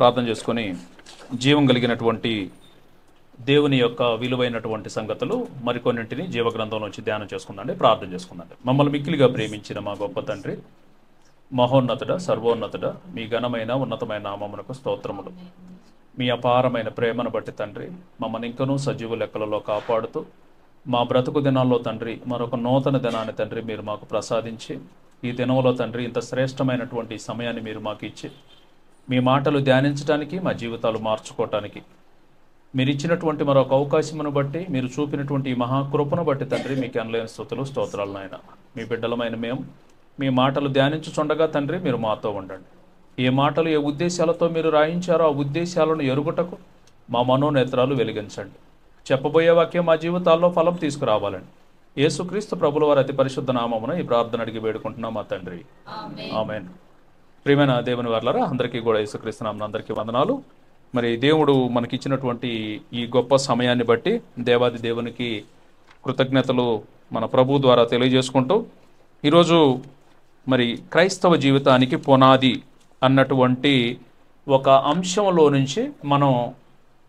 ప్రార్థన చేసుకొని జీవం కలిగినటువంటి దేవుని యొక్క విలువైనటువంటి సంగతులు మరికొన్నింటిని జీవగ్రంథంలోంచి ధ్యానం చేసుకుందండి. ప్రార్థన చేసుకుందండి. మమ్మల్ని మిక్కిలిగా ప్రేమించిన మా గొప్ప తండ్రి, మహోన్నతుడ, సర్వోన్నతుడ, మీ ఘనమైన ఉన్నతమైన నామమునకు స్తోత్రములు. మీ అపారమైన ప్రేమను బట్టి తండ్రి, మమ్మల్ని ఇంకనూ సజీవ లెక్కలలో కాపాడుతూ మా బ్రతుకు దినాల్లో తండ్రి మరొక నూతన దినాన్ని తండ్రి మీరు మాకు ప్రసాదించి, ఈ దినంలో తండ్రి ఇంత శ్రేష్టమైనటువంటి సమయాన్ని మీరు మాకు ఇచ్చి మీ మాటలు ధ్యానించడానికి, మా జీవితాలు మార్చుకోవటానికి మీరు ఇచ్చినటువంటి మరొక అవకాశమును బట్టి, మీరు చూపినటువంటి ఈ మహాకృపను బట్టి తండ్రి మీకు అనలేని స్తుతులు స్తోత్రాలు నాయన. మీ బిడ్డలమైన మేము మీ మాటలు ధ్యానించుచుండగా తండ్రి మీరు మాతో ఉండండి. ఏ మాటలు ఏ ఉద్దేశాలతో మీరు రాయించారో ఆ ఉద్దేశాలను ఎరుగుటకు మా మనోనేత్రాలు వెలిగించండి. చెప్పబోయే వాక్యం మా జీవితాల్లో ఫలం తీసుకురావాలండి. యేసుక్రీస్తు ప్రభుల వారి అతి పరిశుద్ధ నామమున ఈ ప్రార్థన అడిగి వేడుకుంటున్నాం మా తండ్రి, ఆమేన్. ప్రియమైన దేవుని వారలారా, అందరికీ కూడా యేసుక్రీస్తు నామమున అందరికీ వందనాలు. మరి దేవుడు మనకిచ్చినటువంటి ఈ గొప్ప సమయాన్ని బట్టి దేవాది దేవునికి కృతజ్ఞతలు మన ప్రభు ద్వారా తెలియజేసుకుంటూ, ఈరోజు మరి క్రైస్తవ జీవితానికి పునాది అన్నటువంటి ఒక అంశంలో నుంచి మనం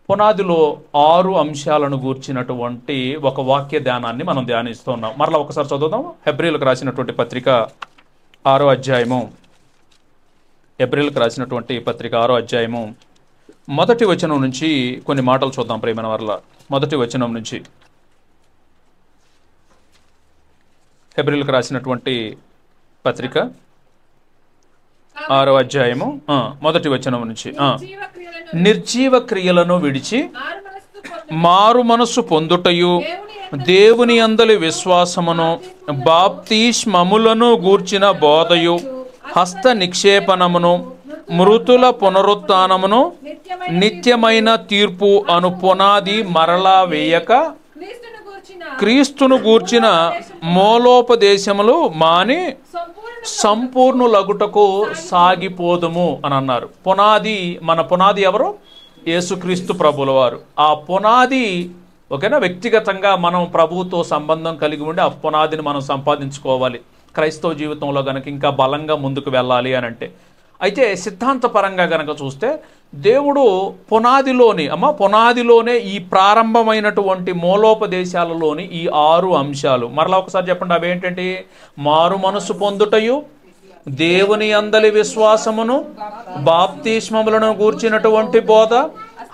పునాదిలో 6 అంశాలను గూర్చినటువంటి ఒక వాక్య ధ్యానాన్ని మనం ధ్యానిస్తున్నాం. మరలా ఒకసారి చదువుదాం. హెబ్రీలకు రాసినటువంటి పత్రిక 6వ అధ్యాయము, హెబ్రీలకు రాసినటువంటి పత్రిక 6వ అధ్యాయము మొదటి వచనం నుంచి కొన్ని మాటలు చూద్దాం. ప్రేమైన వరల మొదటి వచనం నుంచి, హెబ్రీలకు రాసినటువంటి పత్రిక 6వ అధ్యాయము మొదటి వచనం నుంచి, నిర్జీవ క్రియలను విడిచి మారు మనస్సు పొందుటయు, దేవుని యందలి విశ్వాసమును, బాప్తిస్మములను గూర్చిన బోధయు, హస్త నిక్షేపణమును, మృతుల పునరుత్థానమును, నిత్యమైన తీర్పు అను పునాది మరలా వేయక క్రీస్తును గూర్చిన మూలోపదేశములు మాని సంపూర్ణులగుటకు సాగిపోదుము అని అన్నారు. పునాది, మన పునాది ఎవరు? యేసుక్రీస్తు ప్రభుల వారు. ఆ పునాది ఓకేనా, వ్యక్తిగతంగా మనం ప్రభువుతో సంబంధం కలిగి ఉండి ఆ పునాదిని మనం సంపాదించుకోవాలి క్రైస్తవ జీవితంలో గనక ఇంకా బలంగా ముందుకు వెళ్ళాలి అని అంటే. అయితే సిద్ధాంతపరంగా గనక చూస్తే దేవుడు పునాదిలోనే ఈ ప్రారంభమైనటువంటి మూలోపదేశాలలోని ఈ 6 అంశాలు, మరలా ఒకసారి చెప్పండి, అవేంటంటే మారు మనసు పొందుటయు, దేవుని యందలి విశ్వాసమును, బాప్తిస్మములను గూర్చినటువంటి బోధ,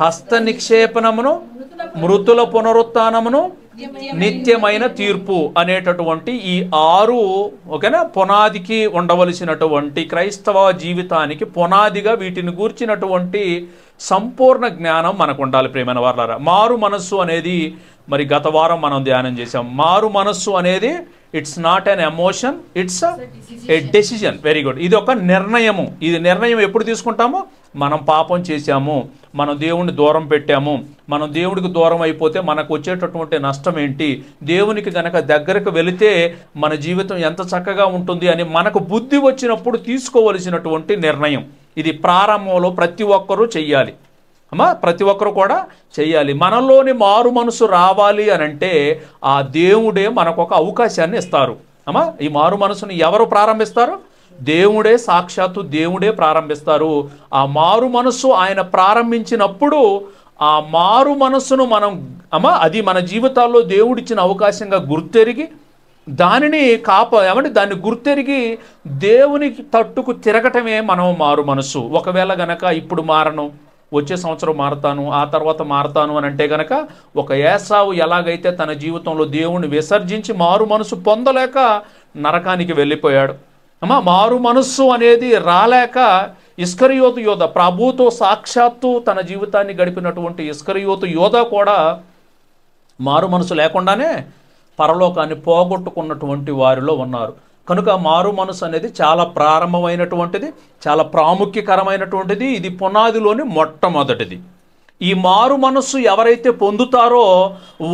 హస్త నిక్షేపణమును, మృతుల పునరుత్థానమును, నిత్యమైన తీర్పు అనేటటువంటి ఈ 6 ఓకేనా పునాదికి ఉండవలసినటువంటి క్రైస్తవ జీవితానికి పునాదిగా వీటిని గూర్చినటువంటి సంపూర్ణ జ్ఞానం మనకు ఉండాలి. ప్రియమైన వారలారా, మారు మనస్సు అనేది మరి గత వారం మనం ధ్యానం చేసాం. మారు మనస్సు అనేది it's not an emotion, it's a decision. Very good. ఇది ఒక నిర్ణయము. ఇది నిర్ణయం ఎప్పుడు తీసుకుంటామో, మనం పాపం చేశాము, మనం దేవుణ్ణి దూరం పెట్టాము, మనం దేవుడికి దూరం అయిపోతే మనకు వచ్చేటటువంటి నష్టం ఏంటి, దేవునికి గనక దగ్గరకు వెళితే మన జీవితం ఎంత చక్కగా ఉంటుంది అని మనకు బుద్ధి వచ్చినప్పుడు తీసుకోవలసినటువంటి నిర్ణయం. ఇది ప్రారంభంలో ప్రతి ఒక్కరూ చెయ్యాలి. ప్రతి ఒక్కరు కూడా చెయ్యాలి. మనలోని మారు మనసు రావాలి అని అంటే ఆ దేవుడే మనకు ఒక అవకాశాన్ని ఇస్తారు. ఈ మారు మనసుని ఎవరు ప్రారంభిస్తారు? దేవుడే, సాక్షాత్తు దేవుడే ప్రారంభిస్తారు. ఆ మారు మనస్సు ఆయన ప్రారంభించినప్పుడు ఆ మారు మనస్సును మనం అది మన జీవితాల్లో దేవుడిచ్చిన అవకాశంగా గుర్తెరిగి దానిని దాన్ని గుర్తెరిగి దేవునికి తట్టుకు తిరగటమే మనం మారు మనస్సు. ఒకవేళ గనక ఇప్పుడు మారను, వచ్చే సంవత్సరం మారతాను, ఆ తర్వాత మారతాను అని అంటే గనక ఒక ఏసావు ఎలాగైతే తన జీవితంలో దేవుణ్ణి విసర్జించి మారు మనసు పొందలేక నరకానికి వెళ్ళిపోయాడు. మారు మనస్సు అనేది రాలేక ఇస్కరియోతు యోధ, ప్రభుతో సాక్షాత్తు తన జీవితాన్ని గడిపినటువంటి ఇస్కరియోతు యోధ కూడా మారు మనసు లేకుండానే పరలోకాన్ని పోగొట్టుకున్నటువంటి వారిలో ఉన్నారు. కనుక మారు మనసు అనేది చాలా ప్రారంభమైనటువంటిది, చాలా ప్రాముఖ్యకరమైనటువంటిది. ఇది పునాదిలోని మొట్టమొదటిది. ఈ మారు మనస్సు ఎవరైతే పొందుతారో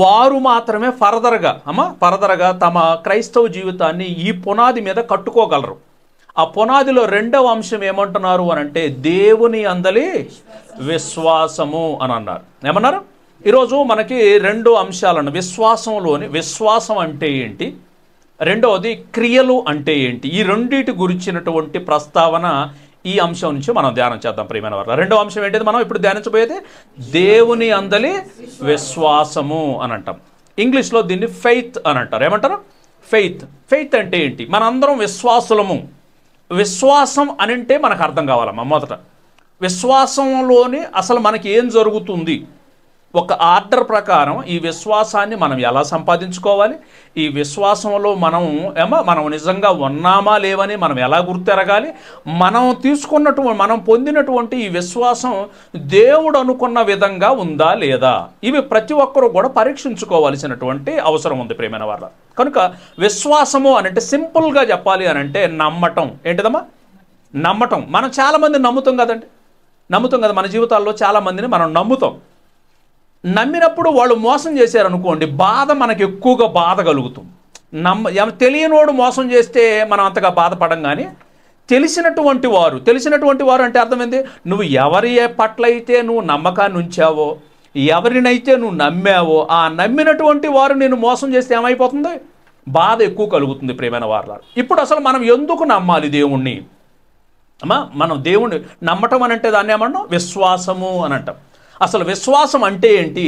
వారు మాత్రమే ఫర్దర్గా తమ క్రైస్తవ జీవితాన్ని ఈ పునాది మీద కట్టుకోగలరు. ఆ పునాదిలో 2వ అంశం ఏమంటున్నారు అని అంటే దేవుని అందలి విశ్వాసము అని అన్నారు. ఏమన్నారు? ఈరోజు మనకి 2 అంశాలను, విశ్వాసం అంటే ఏంటి, రెండవది క్రియలు అంటే ఏంటి, ఈ రెండిటి గురించినటువంటి ప్రస్తావన ఈ అంశం నుంచి మనం ధ్యానం చేద్దాం ప్రియమైన వారు. రెండో అంశం ఏంటిది మనం ఇప్పుడు ధ్యానించబోయేది దేవుని అందలి విశ్వాసము అని అంటాం. ఇంగ్లీష్లో దీన్ని ఫెయిత్ అని అంటారు. ఏమంటారు? ఫెయిత్. ఫెయిత్ అంటే ఏంటి? మనందరం విశ్వాసులము. విశ్వాసం అని అంటే మనకు అర్థం కావాలమ్మా. మొదట విశ్వాసంలోని అసలు మనకి ఏం జరుగుతుంది, ఒక ఆర్డర్ ప్రకారం ఈ విశ్వాసాన్ని మనం ఎలా సంపాదించుకోవాలి, ఈ విశ్వాసంలో మనం నిజంగా ఉన్నామా లేవని మనం ఎలా గుర్తెరగాలి, మనం పొందినటువంటి ఈ విశ్వాసం దేవుడు అనుకున్న విధంగా ఉందా లేదా, ఇవి ప్రతి ఒక్కరూ కూడా పరీక్షించుకోవాల్సినటువంటి అవసరం ఉంది ప్రియమైన వాళ్ళ. కనుక విశ్వాసము అని అంటే సింపుల్గా చెప్పాలి అని అంటే నమ్మటం. ఏంటిదమ్మా? నమ్మటం. మనం చాలామంది నమ్ముతాం కదండి, నమ్ముతాం కదా. మన జీవితాల్లో చాలామందిని మనం నమ్ముతాం. నమ్మినప్పుడు వాళ్ళు మోసం చేశారనుకోండి, బాధ మనకి ఎక్కువగా బాధ కలుగుతుంది. తెలియనోడు మోసం చేస్తే మనం అంతగా బాధపడం, కానీ తెలిసినటువంటి వారు అంటే అర్థమైంది, నువ్వు ఎవరి పట్ల అయితే నువ్వు నమ్మకాన్ని ఉంచావో, ఎవరినైతే నువ్వు నమ్మావో, ఆ నమ్మినటువంటి వారు నేను మోసం చేస్తే ఏమైపోతుంది? బాధ ఎక్కువ కలుగుతుంది ప్రియమైన వారు. ఇప్పుడు అసలు మనం ఎందుకు నమ్మాలి దేవుణ్ణి? మనం దేవుణ్ణి నమ్మటం అని అంటే దాన్ని ఏమన్నాం? విశ్వాసము అని అంటాం. అసలు విశ్వాసం అంటే ఏంటి,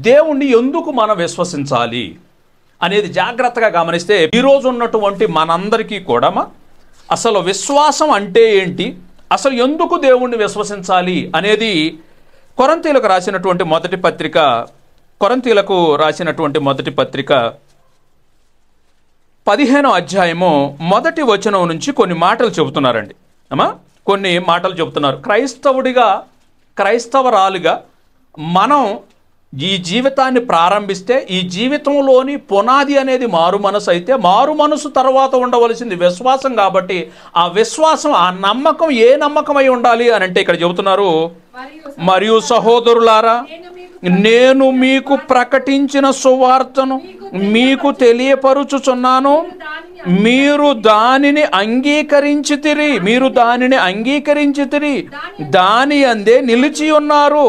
దేవుణ్ణి ఎందుకు మనం విశ్వసించాలి అనేది జాగ్రత్తగా గమనిస్తే ఈరోజు ఉన్నటువంటి మనందరికీ కూడా అసలు విశ్వాసం అంటే ఏంటి, అసలు ఎందుకు దేవుణ్ణి విశ్వసించాలి అనేది కొరింథీయులకు రాసినటువంటి మొదటి పత్రిక 15వ అధ్యాయము మొదటి వచనం నుంచి కొన్ని మాటలు చెబుతున్నారండి. కొన్ని మాటలు చెబుతున్నారు. క్రైస్తవరాలుగా మనం ఈ జీవితాన్ని ప్రారంభిస్తే ఈ జీవితంలోని పునాది అనేది మారు మనసు అయితే, మారు మనసు తర్వాత ఉండవలసింది విశ్వాసం. కాబట్టి ఆ విశ్వాసం, ఆ నమ్మకం ఏ నమ్మకమై ఉండాలి అని అంటే ఇక్కడ చెబుతున్నారు, మరియు సహోదరులారా నేను మీకు ప్రకటించిన సువార్తను మీకు తెలియపరుచుచున్నాను, మీరు దానిని అంగీకరించితిరి, దాని అందే నిలిచి ఉన్నారు,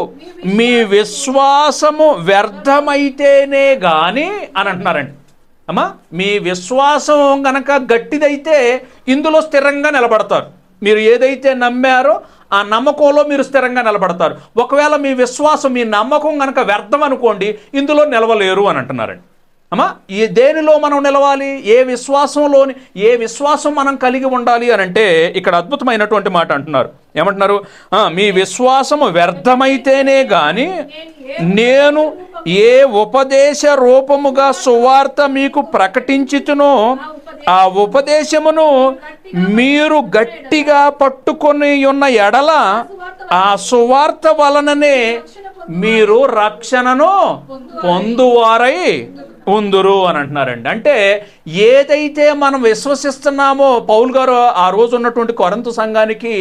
మీ విశ్వాసము వ్యర్థమైతేనే గాని అని అంటున్నారండి. మీ విశ్వాసం గనక గట్టిదైతే ఇందులో స్థిరంగా నిలబడతారు. మీరు ఏదైతే నమ్మారో ఆ నమ్మకంలో మీరు స్థిరంగా నిలబడతారు. ఒకవేళ మీ విశ్వాసం, మీ నమ్మకం కనుక వ్యర్థం అనుకోండి, ఇందులో నిలవలేరు అని అంటున్నారండి. ఈ దేనిలో మనం నిలవాలి, ఏ విశ్వాసం మనం కలిగి ఉండాలి అని అంటే ఇక్కడ అద్భుతమైనటువంటి మాట అంటున్నారు. ఏమంటున్నారు? మీ విశ్వాసము వ్యర్థమైతేనే గాని నేను ఏ ఉపదేశ రూపముగా సువార్త మీకు ప్రకటించుతునో ఆ ఉపదేశమును మీరు గట్టిగా పట్టుకొని ఉన్న ఎడల ఆ సువార్త వలననే మీరు రక్షణను పొందువారై ఉందురు అని అంటున్నారండి. అంటే ఏదైతే మనం విశ్వసిస్తున్నామో, పౌలు గారు ఆ రోజు ఉన్నటువంటి కొరింథు సంఘానికి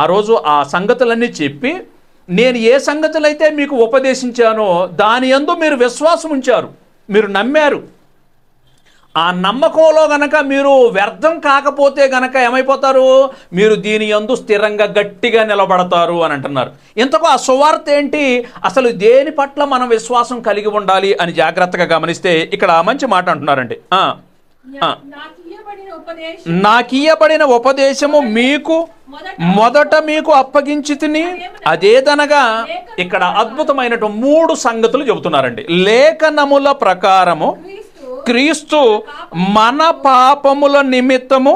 ఆ రోజు ఆ సంగతులన్నీ చెప్పి, నేను ఏ సంగతులైతే మీకు ఉపదేశించానో దాని యందు మీరు విశ్వాసం ఉంచారు, మీరు నమ్మారు. ఆ నమ్మకంలో గనక మీరు వ్యర్థం కాకపోతే గనక ఏమైపోతారు? మీరు దీని యందు స్థిరంగా గట్టిగా నిలబడతారు అని అంటున్నారు. ఇంతకు ఆ సువార్త ఏంటి, అసలు దేని పట్ల మనం విశ్వాసం కలిగి ఉండాలి అని జాగ్రత్తగా గమనిస్తే ఇక్కడ మంచి మాట అంటున్నారండి. నాకియ్యబడిన ఉపదేశము మొదట మీకు అప్పగించితిని, అదేదనగా ఇక్కడ అద్భుతమైనటువంటి 3 సంగతులు చెబుతున్నారండి. లేఖనముల ప్రకారము క్రీస్తు మన పాపముల నిమిత్తము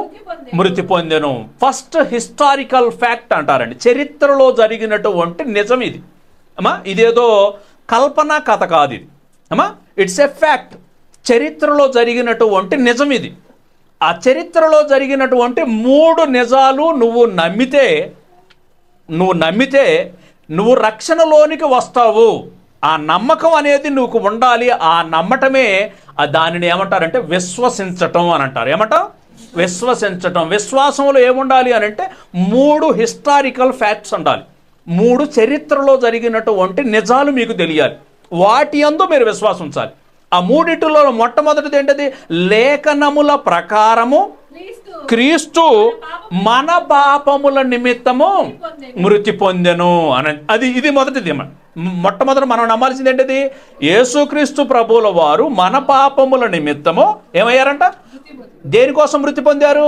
మృతి పొందెను. ఫస్ట్ హిస్టారికల్ ఫ్యాక్ట్ అంటారండి, చరిత్రలో జరిగినటువంటి నిజం ఇది. ఇదేదో కల్పన కథ కాదు ఇది. It's a fact. చరిత్రలో జరిగినటువంటి నిజం ఇది. ఆ చరిత్రలో జరిగినటువంటి 3 నిజాలు నువ్వు నమ్మితే నువ్వు రక్షణలోనికి వస్తావు. ఆ నమ్మకం అనేది నువ్వు ఉండాలి. ఆ నమ్మటమే దానిని ఏమంటారంటే విశ్వసించటం అని అంటారు. ఏమంటారు? విశ్వసించటం. విశ్వాసంలో ఏముండాలి అని అంటే 3 హిస్టారికల్ ఫ్యాక్ట్స్ ఉండాలి. 3 చరిత్రలో జరిగినటువంటి నిజాలు మీకు తెలియాలి. వాటి యందు మీరు విశ్వాసం ఉంచాలి. ఆ 3 మొట్టమొదటిది ఏంటది? లేఖనముల ప్రకారము క్రీస్తు మన పాపముల నిమిత్తము మృతి పొందెను అని. ఇది మొదటిది. మొట్టమొదటి మనం నమ్మాల్సింది ఏంటిది? యేసుక్రీస్తు ప్రభువుల వారు మన పాపముల నిమిత్తము ఏమయ్యారంట? దేనికోసం మృతి పొందారు?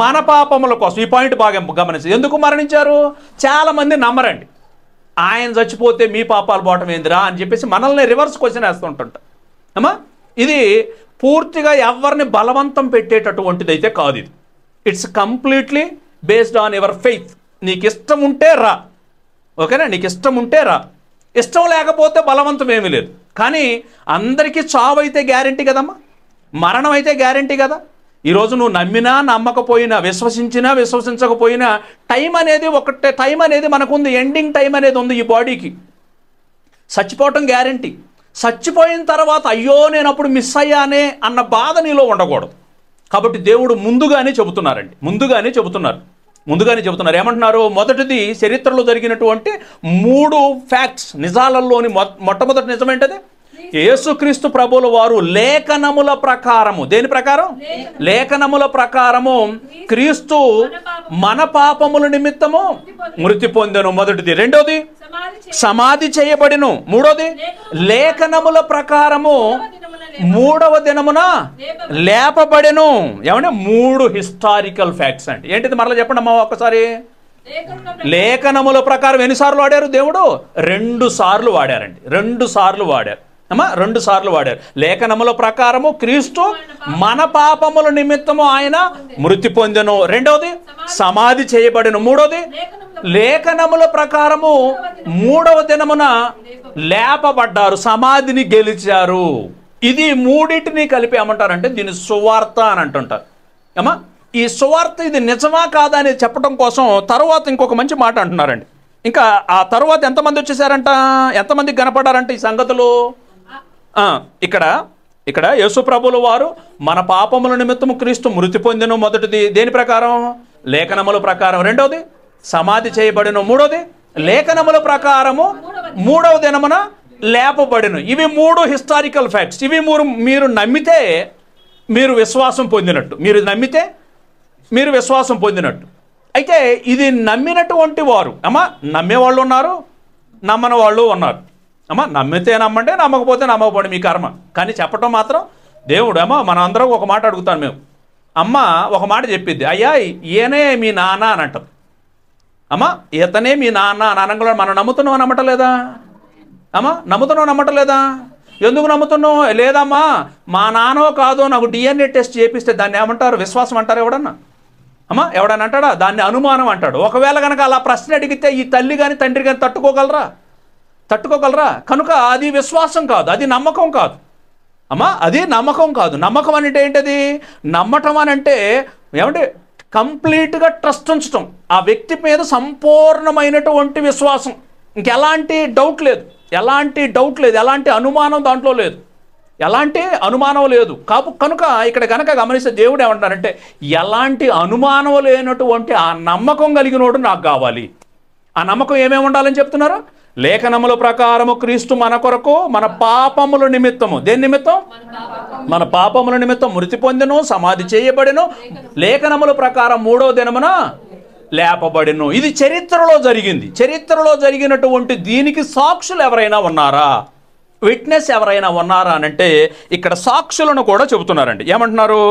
మన పాపముల కోసం. ఈ పాయింట్ బాగా గమనించి. ఎందుకు మరణించారు? చాలా మంది నమ్మరండి. ఆయన చచ్చిపోతే మీ పాపాలు పోవటం ఏందిరా అని చెప్పేసి మనల్ని రివర్స్ క్వశ్చన్ వేస్తుంటుంట. అమ్మా, ఇది పూర్తిగా ఎవరిని బలవంతం పెట్టేటటువంటిది అయితే కాదు. ఇది it's completely based on your faith. నీకు ఇష్టం ఉంటే రా, ఓకేనా? నీకు ఇష్టం ఉంటే రా, ఇష్టం లేకపోతే బలవంతం ఏమీ లేదు. కానీ అందరికీ చావు అయితే గ్యారంటీ కదమ్మా, మరణం అయితే గ్యారంటీ కదా. ఈరోజు నువ్వు నమ్మినా నమ్మకపోయినా, విశ్వసించినా విశ్వసించకపోయినా టైం అనేది ఒకటే. టైం అనేది మనకుంది, ఎండింగ్ టైం అనేది ఉంది ఈ బాడీకి. చచ్చిపోవటం గ్యారంటీ. చచ్చిపోయిన తర్వాత అయ్యో నేను అప్పుడు మిస్ అయ్యానే అన్న బాధ నీలో ఉండకూడదు. కాబట్టి దేవుడు ముందుగానే చెబుతున్నారండి, ముందుగానే చెబుతున్నారు. ఏమంటున్నారు? మొదటిది చరిత్రలో జరిగినటువంటి 3 ఫ్యాక్ట్స్, నిజాలలోని మొట్టమొదటి నిజం ఏంటది? యేసుక్రీస్తు ప్రభువుల వారు లేఖనముల ప్రకారము, దేని ప్రకారం? లేఖనముల ప్రకారము క్రీస్తు మన పాపముల నిమిత్తము మృతి పొందెను, మొదటిది. రెండోది సమాధి చేయబడిను, మూడోది లేఖనముల ప్రకారము 3వ దినమున లేపబడెను. ఏమంటే 3 హిస్టారికల్ ఫ్యాక్ట్స్ అండి. ఏంటిది మరలా చెప్పండి అమ్మా ఒక్కసారి. లేఖనముల ప్రకారం ఎన్నిసార్లు వాడారు దేవుడు? 2 సార్లు వాడారండి. 2 సార్లు వాడారు అమ్మా, 2 సార్లు వాడారు. లేఖనముల ప్రకారము క్రీస్తు మన పాపముల నిమిత్తము ఆయన మృతి పొందెను, రెండవది సమాధి చేయబడిను, మూడవది లేఖనముల ప్రకారము 3వ దినమున లేపబడ్డారు, సమాధిని గెలిచారు. ఇది మూడింటిని కలిపి ఏమంటారంటే దీని సువార్త అని అంటుంటారు. అమ్మా, ఈ సువార్త ఇది నిజమా కాదా అనేది చెప్పడం కోసం తర్వాత ఇంకొక మంచి మాట అంటున్నారండి. ఇంకా ఆ తర్వాత ఎంతమంది వచ్చేసారంట? ఎంతమందికి కనపడారంట ఈ సంగతులు? ఇక్కడ యేసు ప్రభువుల వారు మన పాపముల నిమిత్తము క్రీస్తు మృతి పొందెను, మొదటిది దేని ప్రకారం? లేఖనముల ప్రకారం. రెండవది సమాధి చేయబడిను, మూడవది లేఖనముల ప్రకారము 3వ దినమున లేపబడిను. ఇవి 3 హిస్టారికల్ ఫ్యాక్ట్స్. ఇవి మీరు నమ్మితే మీరు విశ్వాసం పొందినట్టు, మీరు నమ్మితే మీరు విశ్వాసం పొందినట్టు. అయితే ఇది నమ్మినటువంటి వారు, అమ్మా, నమ్మేవాళ్ళు ఉన్నారు, నమ్మని వాళ్ళు ఉన్నారు. అమ్మా, నమ్మితే నమ్మండి, నమ్మకపోతే నమ్మకపోండి, మీ కర్మ. కానీ చెప్పటం మాత్రం దేవుడు. అమ్మా, మనం అందరం ఒక మాట అడుగుతాను మేము. అమ్మ ఒక మాట చెప్పిద్ది, అయ్యా ఈయనే మీ నాన్న అని అంటాం. అమ్మా, ఇతనే మీ నాన్న అని అనగా మనం నమ్ముతున్నావు నమ్మటలేదా? అమ్మా, నమ్ముతున్నావు నమ్మటలేదా? ఎందుకు నమ్ముతున్నావు? లేదమ్మా, మా నాన్నో కాదో నాకు DNA టెస్ట్ చేపిస్తే దాన్ని ఏమంటారు? విశ్వాసం అంటారు ఎవడన్నా? అమ్మా, ఎవడన్నా అంటాడా? దాన్ని అనుమానం అంటాడు. ఒకవేళ కనుక అలా ప్రశ్న అడిగితే ఈ తల్లి కానీ తండ్రి కానీ తట్టుకోగలరా? కనుక అది విశ్వాసం కాదు, అది నమ్మకం కాదు. అమ్మా, అది నమ్మకం కాదు. నమ్మకం అంటే ఏంటది? నమ్మటం అని అంటే ఏమంటే కంప్లీట్గా ట్రస్ట్ ఉంచటం, ఆ వ్యక్తి మీద సంపూర్ణమైనటువంటి విశ్వాసం, ఇంకెలాంటి డౌట్ లేదు, ఎలాంటి అనుమానం దాంట్లో లేదు, ఎలాంటి అనుమానం లేదు. కనుక ఇక్కడ కనుక గమనిస్తే దేవుడు ఏమంటారంటే ఎలాంటి అనుమానం లేనటువంటి ఆ నమ్మకం కలిగినోడు నాకు కావాలి. ఆ నమ్మకం ఏమేమి ఉండాలని చెప్తున్నారు? లేఖనముల ప్రకారము క్రీస్తు మన కొరకు మన పాపముల నిమిత్తము, దేని నిమిత్తం? మన పాపముల నిమిత్తం మృతి పొందెను, సమాధి చేయబడెను, లేఖనముల ప్రకారం 3వ దినమున లేపబడెను. ఇది చరిత్రలో జరిగింది. చరిత్రలో జరిగినటువంటి దీనికి సాక్షులు ఎవరైనా ఉన్నారా? విట్నెస్ ఎవరైనా ఉన్నారా అనంటే ఇక్కడ సాక్షులను కూడా చెబుతున్నారండి. ఏమంటున్నారు?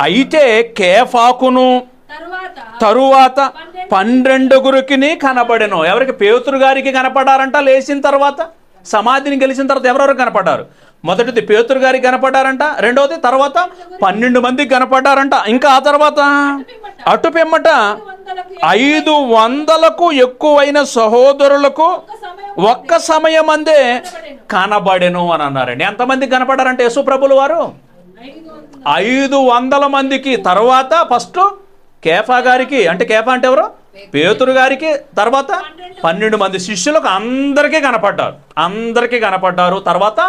అయితే కేఫాకును తరువాత 12 కనబడెను. ఎవరికి? పేతురు గారికి కనపడారంట. లేచిన తర్వాత, సమాధిని గెలిచిన తర్వాత ఎవరెవరు కనపడ్డారు? మొదటిది పేతురు గారికి కనపడ్డారంట, రెండవది తర్వాత 12 మందికి కనపడ్డారంట. ఇంకా ఆ తర్వాత అటు పిమ్మట 500కు ఎక్కువైన సహోదరులకు ఒక్క సమయం అందే కనబడెను అని అన్నారండి. ఎంతమందికి కనపడ్డారంటే యేసు ప్రభువుల వారు? 500 మందికి. తర్వాత ఫస్ట్ కేఫా గారికి, అంటే కేఫా అంటే ఎవరు? పేతురు గారికి. తర్వాత 12 మంది శిష్యులకు అందరికీ కనపడ్డారు. తర్వాత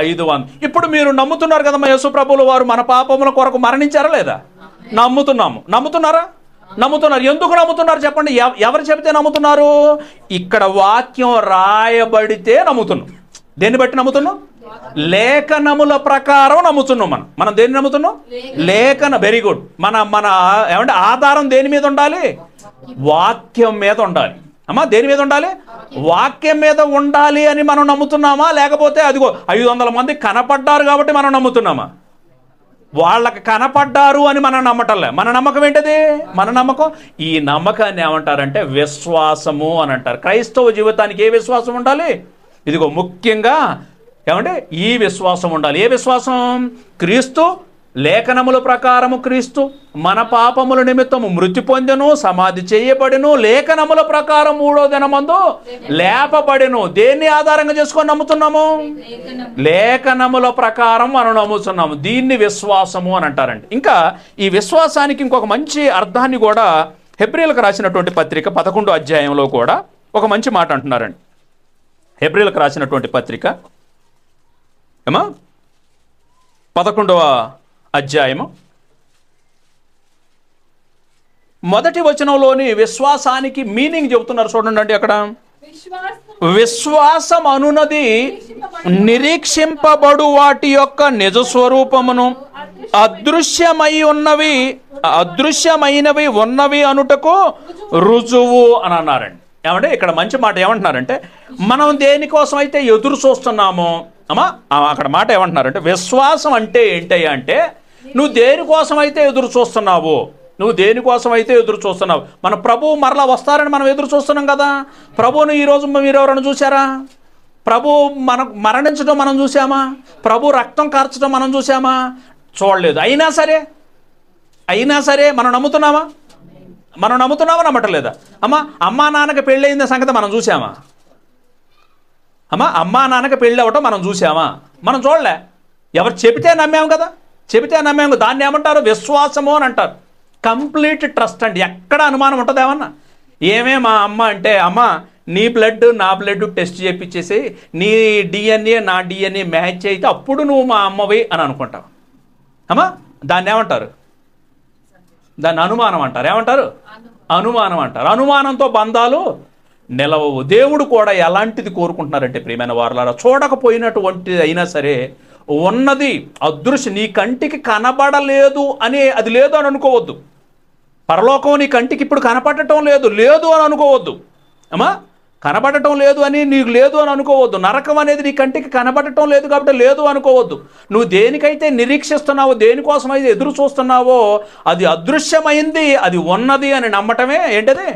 500. ఇప్పుడు మీరు నమ్ముతున్నారు కదమ్మా, యేసు ప్రభువుల వారు మన పాపముల కొరకు మరణించారా లేదా? నమ్ముతున్నారా? ఎందుకు నమ్ముతున్నారు చెప్పండి? ఎవరు చెబితే నమ్ముతున్నారు? ఇక్కడ వాక్యం రాయబడితే నమ్ముతున్నాం. దేన్ని బట్టి నమ్ముతున్నాం? లేఖనముల ప్రకారం నమ్ముతున్నాం. మనం దేన్ని నమ్ముతున్నాం? Very good. మన మన ఏమంటే ఆధారం దేని మీద ఉండాలి? వాక్యం మీద ఉండాలి. అమ్మా, దేని మీద ఉండాలి? వాక్యం మీద ఉండాలి అని మనం నమ్ముతున్నామా? లేకపోతే అదిగో 500 మంది కనపడ్డారు కాబట్టి మనం నమ్ముతున్నామా? వాళ్ళకి కనపడ్డారు అని మనం నమ్మటంలే. మన నమ్మకం ఏంటది? మన నమ్మకం, ఈ నమ్మకాన్ని ఏమంటారంటే విశ్వాసము అని అంటారు. క్రైస్తవ జీవితానికి ఏ విశ్వాసం ఉండాలి? ఇదిగో ముఖ్యంగా ఏమంటే ఈ విశ్వాసం ఉండాలి. ఏ విశ్వాసం? క్రీస్తు లేఖనముల ప్రకారము క్రీస్తు మన పాపముల నిమిత్తము మృతి పొందెను, సమాధి చేయబడెను, లేఖనముల ప్రకారం 3వ దినమందు లేపబడెను. దేన్ని ఆధారంగా చేసుకొని నమ్ముతున్నాము? లేఖనముల ప్రకారం మనం నమ్ముతున్నాము. దీన్ని విశ్వాసము అని అంటారండి. ఇంకా ఈ విశ్వాసానికి ఇంకొక మంచి అర్థాన్ని కూడా హెబ్రీయులకు రాసినటువంటి పత్రిక 11వ అధ్యాయంలో కూడా ఒక మంచి మాట అంటున్నారండి. హెబ్రీయులకు రాసినటువంటి పత్రిక 11వ అధ్యాయము 1వ వచనంలోని విశ్వాసానికి మీనింగ్ చెబుతున్నారు. చూడండి అక్కడ, విశ్వాసం అనున్నది నిరీక్షింపబడు వాటి యొక్క నిజ స్వరూపమును అదృశ్యమైనవి ఉన్నవి అనుటకు రుజువు అని అన్నారండి. ఏమంటే ఇక్కడ మంచి మాట ఏమంటున్నారంటే, మనం దేనికోసం అయితే ఎదురు చూస్తున్నామో అమ్మా, అక్కడ మాట ఏమంటున్నారంటే విశ్వాసం అంటే ఏంటయ్యా అంటే, నువ్వు దేనికోసం అయితే ఎదురు చూస్తున్నావు, మన ప్రభువు మరలా వస్తారని మనం ఎదురు చూస్తున్నాం కదా. ప్రభువును ఈరోజు మీరు ఎవరైనా చూసారా? ప్రభు మరణించడం మనం చూసామా? ప్రభు రక్తం కార్చడం మనం చూసామా? చూడలేదు. అయినా సరే మనం నమ్ముతున్నామా? నమ్మటలేదా? అమ్మా నాన్నకి పెళ్ళి అయిన సంగతి మనం చూసామా? అమ్మా నాన్నకి పెళ్ళి అవ్వటం మనం చూసామా? మనం చూడలే. ఎవరు చెబితే నమ్మాము కదా. దాన్ని ఏమంటారు? విశ్వాసము అని అంటారు. కంప్లీట్ ట్రస్ట్ అండి. ఎక్కడ అనుమానం ఉంటుంది ఏమన్నా? మా అమ్మ అంటే, అమ్మ నీ బ్లడ్ నా బ్లడ్ టెస్ట్ చేయించేసి నీ డిఎన్ఏ నా డిఎన్ఏ మ్యాచ్ అయితే అప్పుడు నువ్వు మా అమ్మవి అని అనుకుంటావు. దాన్ని ఏమంటారు? దాన్ని అనుమానం అంటారు. అనుమానం అంటారు. అనుమానంతో బంధాలు నిలవవు. దేవుడు కూడా ఎలాంటిది కోరుకుంటున్నారంటే ప్రియమైన వారలారా, చూడకపోయినటువంటిది అయినా సరే ఉన్నది అదృశ్యం, నీ కంటికి కనబడలేదు అని అది లేదు అని అనుకోవద్దు. పరలోకం నీ కంటికి ఇప్పుడు కనపడటం లేదు అని అనుకోవద్దు. కనబడటం లేదు అని నీకు లేదు అని అనుకోవద్దు. నరకం అనేది నీ కంటికి కనబడటం లేదు కాబట్టి లేదు అనుకోవద్దు. నువ్వు దేనికైతే నిరీక్షిస్తున్నావో, దేనికోసమైతే ఎదురు చూస్తున్నావో అది అదృశ్యమైంది, అది ఉన్నది అని నమ్మటమే ఏంటది?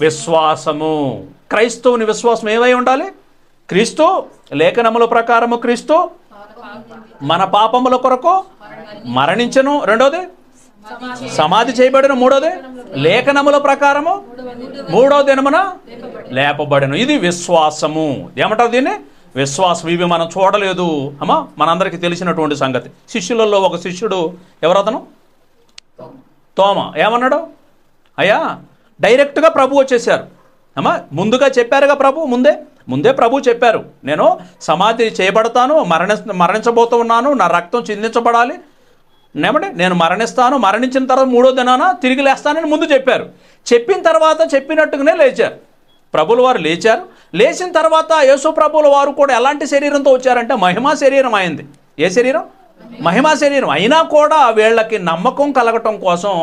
విశ్వాసము. క్రైస్తవుని విశ్వాసం ఏమై ఉండాలి? క్రీస్తు లేఖనముల ప్రకారము క్రీస్తు మన పాపముల కొరకు మరణించెను, 2వది సమాధి చేయబడెను, 3వది లేఖనముల ప్రకారము 3వ దినమున లేపబడెను. ఇది విశ్వాసము. ఏమంటారు దీన్ని? విశ్వాసం. ఇవి మనం చూడలేదు. మనందరికీ తెలిసినటువంటి సంగతి. శిష్యులలో ఒక శిష్యుడు, ఎవరతను? తోమ. ఏమన్నాడు? అయ్యా డైరెక్ట్గా ప్రభు వచ్చేసారు. ముందుగా చెప్పారుగా ప్రభు, ముందే ప్రభు చెప్పారు, నేను సమాధి చేయబడతాను, మరణించబోతూ ఉన్నాను, నా రక్తం చిందించబడాలి, నేను మరణిస్తాను, మరణించిన తర్వాత 3వ దినాన తిరిగి లేస్తానని ముందు చెప్పారు. చెప్పిన తర్వాత చెప్పినట్టుగానే లేచారు. ప్రభుల వారు లేచిన తర్వాత యేసు ప్రభుల వారు కూడా ఎలాంటి శరీరంతో వచ్చారంటే మహిమా శరీరం అయింది. ఏ శరీరం? మహిమా శరీరం. అయినా కూడా వీళ్ళకి నమ్మకం కలగటం కోసం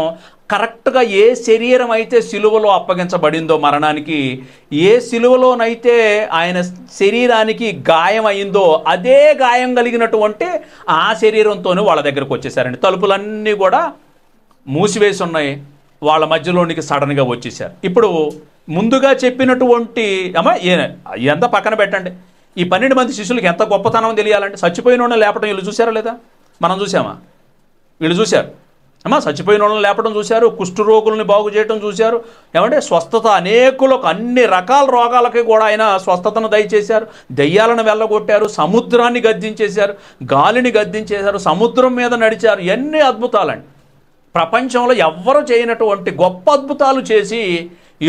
కరెక్ట్గా ఏ శరీరం అయితే సిలువలో అప్పగించబడిందో మరణానికి, ఏ సిలువలోనైతే ఆయన శరీరానికి గాయం అయిందో అదే గాయం కలిగినటువంటి ఆ శరీరంతోనే వాళ్ళ దగ్గరకు వచ్చేసారండి. తలుపులన్నీ కూడా మూసివేసి ఉన్నాయి. వాళ్ళ మధ్యలోనికి సడన్గా వచ్చేసారు. ఇప్పుడు ముందుగా చెప్పినటువంటి ఎంత పక్కన పెట్టండి, ఈ 12 మంది శిష్యులకి ఎంత గొప్పతనం తెలియాలంటే, చచ్చిపోయిన వాళ్ళని లేపడం వీళ్ళు చూసారా లేదా? మనం చూసామా? వీళ్ళు చూశారు. చచ్చిపోయిన వాళ్ళని లేపడం చూశారు, కుష్ఠరోగుల్ని బాగు చేయడం చూశారు. స్వస్థత అనేకులకు, అన్ని రకాల రోగాలకి కూడా ఆయన స్వస్థతను దయచేశారు. దెయ్యాలను వెళ్ళగొట్టారు, సముద్రాన్ని గద్దించేశారు, గాలిని గద్దించేశారు, సముద్రం మీద నడిచారు. ఎన్ని అద్భుతాలండి! ప్రపంచంలో ఎవ్వరూ చేయనటువంటి గొప్ప అద్భుతాలు చేసి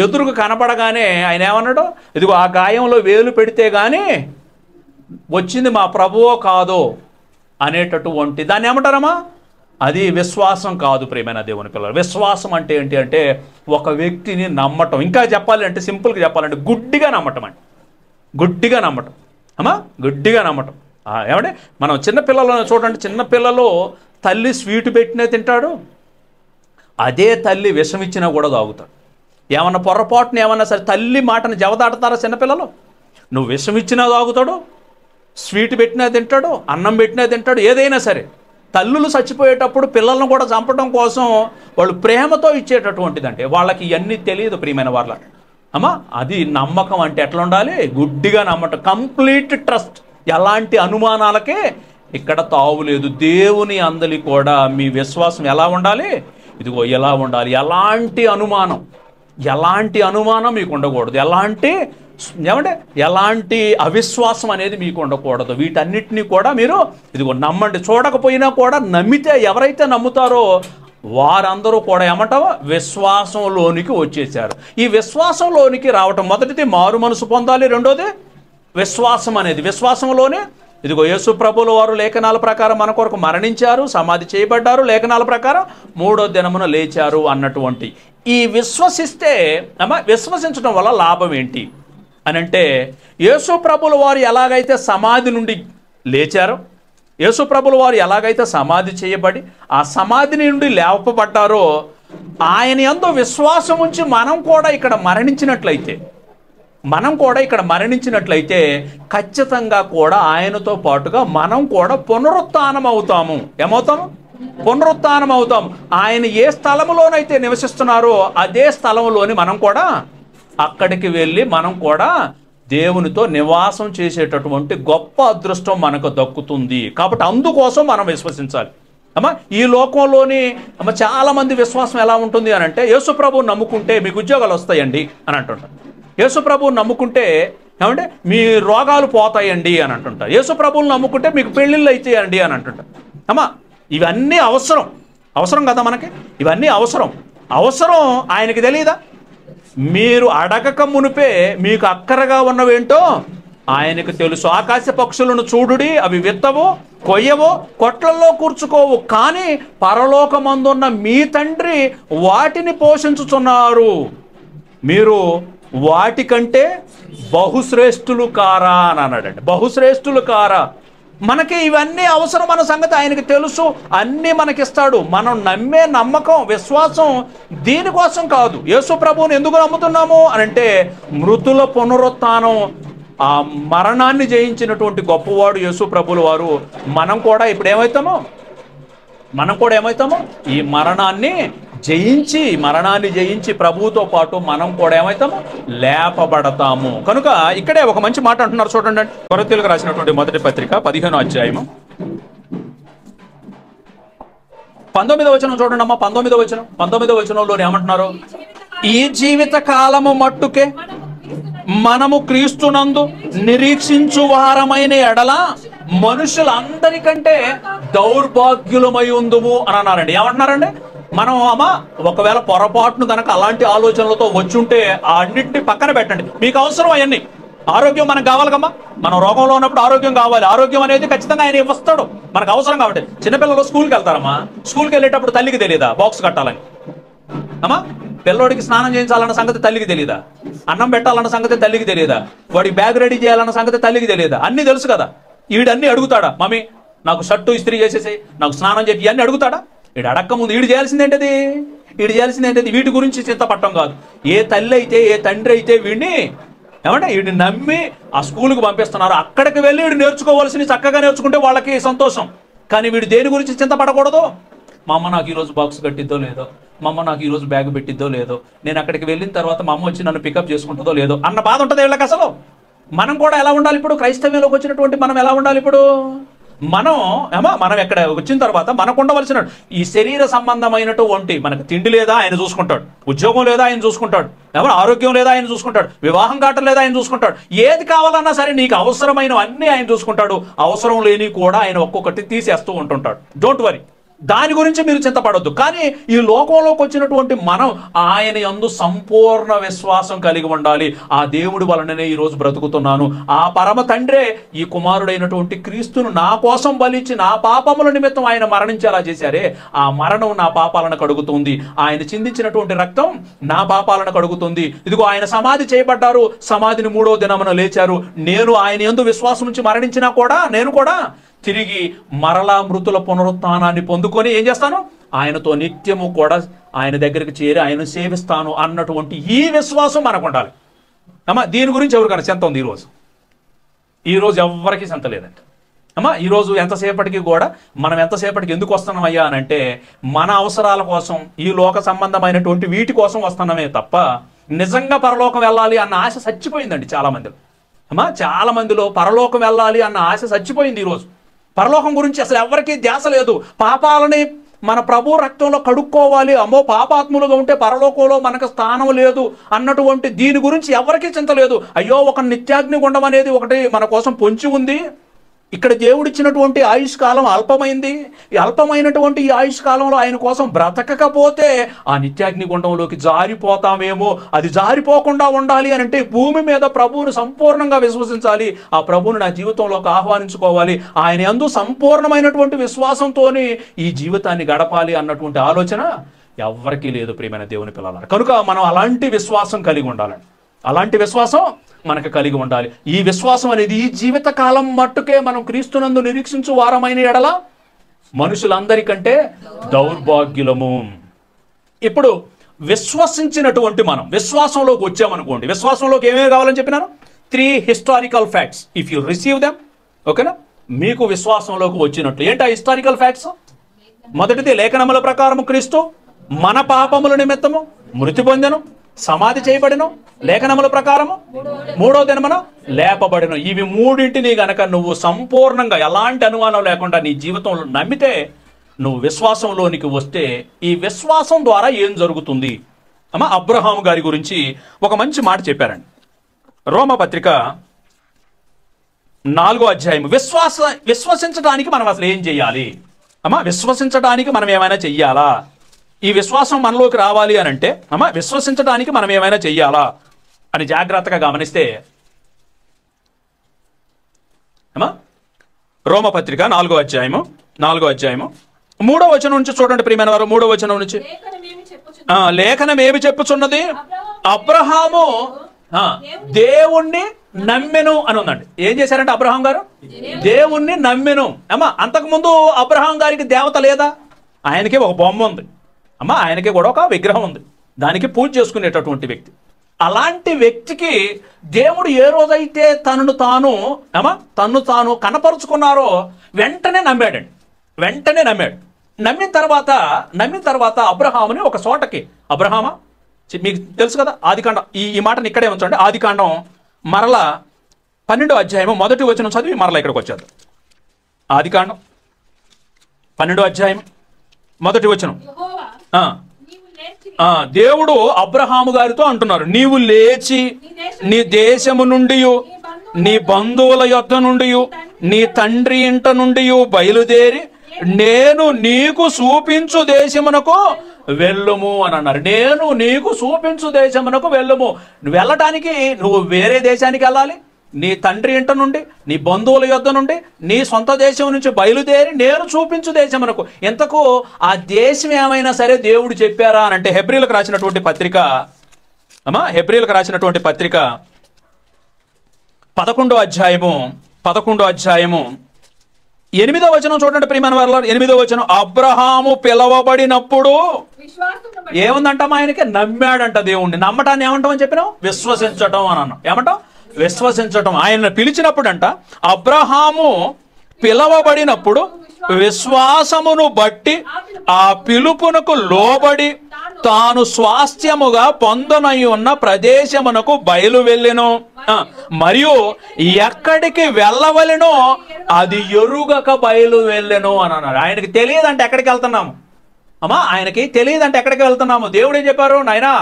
ఎదురుకు కనపడగానే ఆయన ఏమన్నాడు? ఇదిగో ఆ గాయంలో వేలు పెడితే కానీ వచ్చింది మా ప్రభువో కాదో అనేటటువంటి దాన్ని ఏమంటారమ్మా? అది విశ్వాసం కాదు ప్రియమైన దేవుని పిల్లలు. విశ్వాసం అంటే ఏంటి అంటే ఒక వ్యక్తిని నమ్మటం. ఇంకా చెప్పాలి అంటే, సింపుల్గా చెప్పాలంటే గుడ్డిగా నమ్మటం అండి. గుడ్డిగా నమ్మటం. గుడ్డిగా నమ్మటం. ఏమంటే మనం చిన్నపిల్లలను చూడండి, చిన్నపిల్లలు తల్లి స్వీట్ పెట్టినే తింటాడు, అదే తల్లి విషం ఇచ్చినా కూడా తాగుతాడు. ఏమన్నా పొరపాటున ఏమన్నా సరే తల్లి మాటను జవదాడతారా చిన్నపిల్లలు? నువ్వు విషం ఇచ్చినా తాగుతాడు, స్వీట్ పెట్టినా తింటాడు, అన్నం పెట్టినా తింటాడు, ఏదైనా సరే. తల్లులు చచ్చిపోయేటప్పుడు పిల్లలను కూడా చంపడం కోసం వాళ్ళు ప్రేమతో ఇచ్చేటటువంటిదంటే వాళ్ళకి ఇవన్నీ తెలియదు ప్రియమైన వాళ్ళ అమ్మా. అది నమ్మకం అంటే ఎట్లా ఉండాలి? గుడ్డిగా నమ్మటం, కంప్లీట్ ట్రస్ట్, ఎలాంటి అనుమానాలకే ఇక్కడ తావు లేదు. దేవుని అందలి కూడా మీ విశ్వాసం ఎలా ఉండాలి? ఇదిగో ఎలా ఉండాలి, ఎలాంటి అనుమానం మీకు ఉండకూడదు, ఎలాంటి అవిశ్వాసం అనేది మీకు ఉండకూడదు. వీటన్నిటినీ కూడా మీరు ఇదిగో నమ్మండి. చూడకపోయినా కూడా నమ్మితే, ఎవరైతే నమ్ముతారో వారందరూ కూడా ఏమంటావో విశ్వాసంలోనికి వచ్చేసారు. ఈ విశ్వాసంలోనికి రావటం మొదటిది మారు మనసు పొందాలి, రెండోది విశ్వాసం అనేది. విశ్వాసంలోనే ఇదిగో యేసు ప్రభుల వారు లేఖనాల ప్రకారం మన కొరకు మరణించారు, సమాధి చేయబడ్డారు, లేఖనాల ప్రకారం 3వ దినమున లేచారు అన్నటువంటి ఈ విశ్వసించడం వల్ల లాభం ఏంటి అని అంటే, యేసు ప్రభుల వారు ఎలాగైతే సమాధి నుండి లేచారో, యేసు ప్రభుల వారు ఎలాగైతే సమాధి చేయబడి ఆ సమాధి నుండి లేపబడ్డారో, ఆయన యందు విశ్వాసం ఉంచి మనం కూడా ఇక్కడ మరణించినట్లయితే ఖచ్చితంగా కూడా ఆయనతో పాటుగా మనం కూడా పునరుత్థానం అవుతాము. ఏమవుతాము? పునరుత్థానం అవుతాం. ఆయన ఏ స్థలములోనైతే నివసిస్తున్నారో అదే స్థలంలోని మనం కూడా అక్కడికి వెళ్ళి మనం కూడా దేవునితో నివాసం చేసేటటువంటి గొప్ప అదృష్టం మనకు దక్కుతుంది. కాబట్టి అందుకోసం మనం విశ్వసించాలి. అమ్మా, ఈ లోకంలోని చాలా మంది విశ్వాసం ఎలా ఉంటుంది అని అంటే, యేసు ప్రభువుని నమ్ముకుంటే మీకు ఉద్యోగాలు వస్తాయండి అని అంటుంటారు, యేసు ప్రభువుని నమ్ముకుంటే ఏమంటే మీ రోగాలు పోతాయండి అని అంటుంటారు, యేసు ప్రభువుని నమ్ముకుంటే మీకు పెళ్ళిళ్ళు అవుతాయండి అని అంటుంటారు. అమ్మా, ఇవన్నీ అవసరం కదా మనకి, ఇవన్నీ అవసరం ఆయనకి తెలియదా? మీరు అడగక మునిపే మీకు అక్కరగా ఉన్నవేంటో ఆయనకు తెలుసు. ఆకాశ పక్షులను చూడుడి, అవి విత్తవు, కొయ్యవు, కొట్లల్లో కూర్చుకోవు, కానీ పరలోకమందున్న మీ తండ్రి వాటిని పోషించుచున్నారు. మీరు వాటికంటే బహుశ్రేష్ఠులు కారా అని అన్నాడండి. బహుశ్రేష్ఠులు కారా? మనకి ఇవన్నీ అవసరం అన్న సంగతి ఆయనకి తెలుసు, అన్నీ మనకిస్తాడు. మనం నమ్మే నమ్మకం, విశ్వాసం దీనికోసం కాదు. యేసు ప్రభువుని ఎందుకు నమ్ముతున్నాము అని అంటే, మృతుల పునరుత్థానం, ఆ మరణాన్ని జయించినటువంటి గొప్పవాడు యేసు ప్రభుల వారు. మనం కూడా ఇప్పుడు ఏమవుతామో ఈ మరణాన్ని జయించి ప్రభువుతో పాటు మనం కూడా ఏమవుతాము? లేపబడతాము. కనుక ఇక్కడే ఒక మంచి మాట అంటున్నారు చూడండి. కొరింథీయులకు రాసినటువంటి మొదటి పత్రిక 15వ అధ్యాయము 19వ వచనం చూడండి అమ్మా. 19వ వచనంలో ఏమంటున్నారు? ఈ జీవిత కాలము మట్టుకే మనము క్రీస్తునందు నిరీక్షించు వారమైన ఎడల మనుషులందరికంటే దౌర్భాగ్యులమై ఉందుము అని అన్నారండి. ఏమంటున్నారండి? మనం ఒకవేళ పొరపాటును కనుక అలాంటి ఆలోచనలతో వచ్చుంటే అన్నింటినీ పక్కన పెట్టండి. మీకు అవసరం అవన్నీ. ఆరోగ్యం మనకు కావాలి కమ్మా. మనం రోగంలో ఉన్నప్పుడు ఆరోగ్యం కావాలి. ఆరోగ్యం అనేది ఖచ్చితంగా ఆయన ఇవ్వస్తాడు, మనకు అవసరం కాబట్టి. చిన్నపిల్లలు స్కూల్కి వెళ్తారమ్మా, స్కూల్కి వెళ్ళేటప్పుడు తల్లికి తెలియదా బాక్స్ కట్టాలని? పిల్లోడికి స్నానం చేయించాలన్న సంగతి తల్లికి తెలియదా? అన్నం పెట్టాలన్న సంగతి తల్లికి తెలియదా? వాడికి బ్యాగ్ రెడీ చేయాలన్న సంగతి తల్లికి తెలియదా? అన్నీ తెలుసు కదా. వీడన్నీ అడుగుతాడా? మమ్మీ నాకు షర్టు ఇస్త్రీ చేసేసి, నాకు స్నానం చెప్పి ఇవన్నీ అడుగుతాడా? వీడు అడక్క ముందు వీడు చేయాల్సిందేంటది? వీటి గురించి చింతపట్టం కాదు. ఏ తల్లి అయితే, ఏ తండ్రి అయితే వీడిని వీడిని నమ్మి ఆ స్కూల్కి పంపిస్తున్నారు, అక్కడికి వెళ్ళి వీడు నేర్చుకోవాల్సింది చక్కగా నేర్చుకుంటే వాళ్ళకి సంతోషం. కానీ వీడు దేని గురించి చింతపడకూడదు. మా అమ్మ నాకు ఈరోజు బాక్స్ కట్టిద్దో లేదో, మా అమ్మ నాకు ఈరోజు బ్యాగ్ పెట్టిద్దో లేదో, నేను అక్కడికి వెళ్ళిన తర్వాత మా అమ్మ వచ్చి నన్ను పికప్ చేసుకుంటుందో లేదో అన్న బాధ ఉంటుంది వీళ్ళకి. అసలు మనం కూడా ఎలా ఉండాలి ఇప్పుడు? క్రైస్తవ్యంలోకి వచ్చినటువంటి మనం ఎలా ఉండాలి ఇప్పుడు? మనం ఎక్కడ వచ్చిన తర్వాత మనకు ఉండవలసిన ఈ శరీర సంబంధమైనటువంటి, మనకు తిండి లేదా ఆయన చూసుకుంటాడు, ఉద్యోగం లేదా ఆయన చూసుకుంటాడు, ఆరోగ్యం లేదా ఆయన చూసుకుంటాడు, వివాహం కావటం లేదా ఆయన చూసుకుంటాడు. ఏది కావాలన్నా సరే నీకు అవసరమైన అన్ని ఆయన చూసుకుంటాడు. అవసరం లేని కూడా ఆయన ఒక్కొక్కటి తీసేస్తూ ఉంటుంటాడు. డోంట్ వరీ, దాని గురించి మీరు చింతపడొద్దు. కానీ ఈ లోకంలోకి వచ్చినటువంటి మనం ఆయన యందు సంపూర్ణ విశ్వాసం కలిగి ఉండాలి. ఆ దేవుడి వలననే ఈరోజు బ్రతుకుతున్నాను. ఆ పరమ తండ్రే ఈ కుమారుడైనటువంటి క్రీస్తును నా కోసం బలిచ్చి నా పాపముల నిమిత్తం ఆయన మరణించేలా చేశారే, ఆ మరణం నా పాపాలను కడుగుతుంది. ఆయన చిందించినటువంటి రక్తం నా పాపాలను కడుగుతుంది. ఇదిగో ఆయన సమాధి చేయబడ్డారు, సమాధిని 3వ దినమున లేచారు. నేను ఆయన యందు విశ్వాసం నుంచి మరణించినా కూడా నేను కూడా తిరిగి మరలా మృతుల పునరుత్థానాన్ని పొందుకొని ఏం చేస్తాను, ఆయనతో నిత్యము కూడా ఆయన దగ్గరికి చేరి ఆయన సేవిస్తాను అన్నటువంటి ఈ విశ్వాసం మనకు ఉండాలి. అమ్మా, దీని గురించి ఎవరికైనా చింత ఉంది? ఈరోజు ఎవరికి చింత లేదండి. అమ్మా, ఈరోజు ఎంతసేపటికి కూడా మనం ఎంతసేపటికి ఎందుకు వస్తున్నాం అయ్యా అని అంటే, మన అవసరాల కోసం, ఈ లోక సంబంధమైనటువంటి వీటి కోసం వస్తున్నామే తప్ప నిజంగా పరలోకం వెళ్ళాలి అన్న ఆశ చచ్చిపోయిందండి చాలా మందిలో. అమ్మా, చాలా మందిలో పరలోకం వెళ్ళాలి అన్న ఆశ చచ్చిపోయింది. ఈరోజు పరలోకం గురించి అసలు ఎవరికీ ధ్యాస లేదు. పాపాలని మన ప్రభు రక్తంలో కడుక్కోవాలి, అమ్మో పాపాత్ములుగా ఉంటే పరలోకంలో మనకు స్థానం లేదు అన్నటువంటి దీని గురించి ఎవరికీ చింత లేదు. అయ్యో, ఒక నిత్యాగ్ని గుండం అనేది ఒకటి మన కోసం పొంచి ఉంది. ఇక్కడ దేవుడిచ్చినటువంటి ఆయుష్కాలం అల్పమైంది. ఈ అల్పమైనటువంటి ఈ ఆయుష్కాలంలో ఆయన కోసం బ్రతకకపోతే ఆ నిత్యాగ్ని గుండంలోకి జారిపోతామేమో. అది జారిపోకుండా ఉండాలి అని అంటే భూమి మీద ప్రభువును సంపూర్ణంగా విశ్వసించాలి. ఆ ప్రభువును నా జీవితంలోకి ఆహ్వానించుకోవాలి. ఆయన యందు సంపూర్ణమైనటువంటి విశ్వాసంతోనే ఈ జీవితాన్ని గడపాలి అన్నటువంటి ఆలోచన ఎవరికీ లేదు ప్రియమైన దేవుని పిల్లలారా. కనుక మనం అలాంటి విశ్వాసం కలిగి ఉండాలండి. అలాంటి విశ్వాసం మనకు కలిగి ఉండాలి. ఈ విశ్వాసం అనేది ఈ జీవితకాలం మట్టుకే మనం క్రీస్తునందు నిరీక్షించు వారమైన ఎడల మనుషులందరికంటే దౌర్భాగ్యులము. ఇప్పుడు విశ్వసించినటువంటి మనం విశ్వాసంలోకి వచ్చామనుకోండి, విశ్వాసంలోకి ఏమేమి కావాలని చెప్పినాను? 3 historical facts. If you receive them, ఓకేనా, మీకు విశ్వాసంలోకి వచ్చినట్లు. ఏంటి ఆ హిస్టారికల్ ఫ్యాక్ట్స్? మొదటిది, లేఖనముల ప్రకారము క్రీస్తు మన పాపముల నిమిత్తము మృతి పొందెను, సమాధి చేయబడిను, లేఖనముల ప్రకారము 3వ దినమున లేపబడిను. ఇవి మూడింటిని గనక నువ్వు సంపూర్ణంగా ఎలాంటి అనుమానం లేకుండా నీ జీవితంలో నమ్మితే, నువ్వు విశ్వాసంలోనికి వస్తే, ఈ విశ్వాసం ద్వారా ఏం జరుగుతుంది? అమ్మ, అబ్రహాము గారి గురించి ఒక మంచి మాట చెప్పారండి. రోమపత్రిక 4వ అధ్యాయం. విశ్వసించడానికి మనం అసలు ఏం చెయ్యాలి? అమ్మ, విశ్వసించడానికి మనం ఏమైనా చెయ్యాలా? ఈ విశ్వాసం మనలోకి రావాలి అని అంటే, అమ్మ, విశ్వసించడానికి మనం ఏమైనా చెయ్యాలా అని జాగ్రత్తగా గమనిస్తే, అమ్మా, రోమపత్రిక 4వ అధ్యాయము 3వ వచనం నుంచి చూడండి ప్రియమైన వారు. 3వ వచనం నుంచి, లేఖనం ఏమి చెప్పుచున్నది? అబ్రహాము దేవుణ్ణి నమ్మెను అని ఉందండి. ఏం చేశారంటే అబ్రహాం గారు దేవుణ్ణి నమ్మెను. అమ్మా, అంతకుముందు అబ్రహాం గారికి దేవత లేదా? ఆయనకి ఒక బొమ్మ ఉంది. అమ్మా, ఆయనకి కూడా ఒక విగ్రహం ఉంది, దానికి పూజ చేసుకునేటటువంటి వ్యక్తి. అలాంటి వ్యక్తికి దేవుడు ఏ రోజైతే తనను తాను కనపరుచుకున్నారో వెంటనే నమ్మాడండి. నమ్మిన తర్వాత అబ్రహాముని ఒక చోటకి, అబ్రహామా, మీకు తెలుసు కదా ఆదికాండం, ఈ మాటను ఇక్కడే ఉంచండి. ఆదికాండం మరలా 12వ అధ్యాయము 1వ వచనం చదివి మరలా ఇక్కడికి వచ్చేది. ఆదికాండం 12వ అధ్యాయం 1వ వచనం. దేవుడు అబ్రహాము గారితో అంటున్నారు, నీవు లేచి నీ దేశము నుండి, నీ బంధువుల యొద్ద నుండి, నీ తండ్రి ఇంట నుండి బయలుదేరి నేను నీకు చూపించు దేశమునకు వెళ్ళుము అని అన్నారు. నేను నీకు చూపించు దేశమునకు వెళ్ళుము. నువ్వు వెళ్ళటానికి నువ్వు వేరే దేశానికి వెళ్ళాలి. నీ తండ్రి ఇంట నుండి, నీ బంధువుల యొద్ద నుండి, నీ సొంత దేశం నుంచి బయలుదేరి నేను చూపించు దేశమునకు. ఇంతకు ఆ దేశం ఏమైనా సరే దేవుడు చెప్పారా అని అంటే, హెబ్రీలకు రాసినటువంటి పత్రిక 11వ అధ్యాయము 8వ వచనం చూడండి ప్రియమైన వారు. 8వ వచనం, అబ్రహాము పిలవబడినప్పుడు ఏముందంటాం? ఆయనకి నమ్మాడంట దేవుణ్ణి. నమ్మటాన్ని ఏమంటామని చెప్పినాం? విశ్వసించటం అని అన్నాం. ఏమంటాం? విశ్వసించటం. ఆయన పిలిచినప్పుడు అంట, అబ్రహాము పిలవబడినప్పుడు విశ్వాసమును బట్టి ఆ పిలుపునకు లోబడి తాను స్వాస్థ్యముగా పొందనై ఉన్న ప్రదేశమునకు బయలు వెళ్ళెను, మరియు ఎక్కడికి వెళ్ళవలెనో అది ఎరుగక బయలు వెళ్ళెను అని అన్నారు. ఆయనకి తెలియదంటే ఎక్కడికి వెళ్తున్నాము. అమ్మా, ఆయనకి తెలియదంటే ఎక్కడికి వెళ్తున్నాము. దేవుడు ఏం చెప్పారు? నాయనా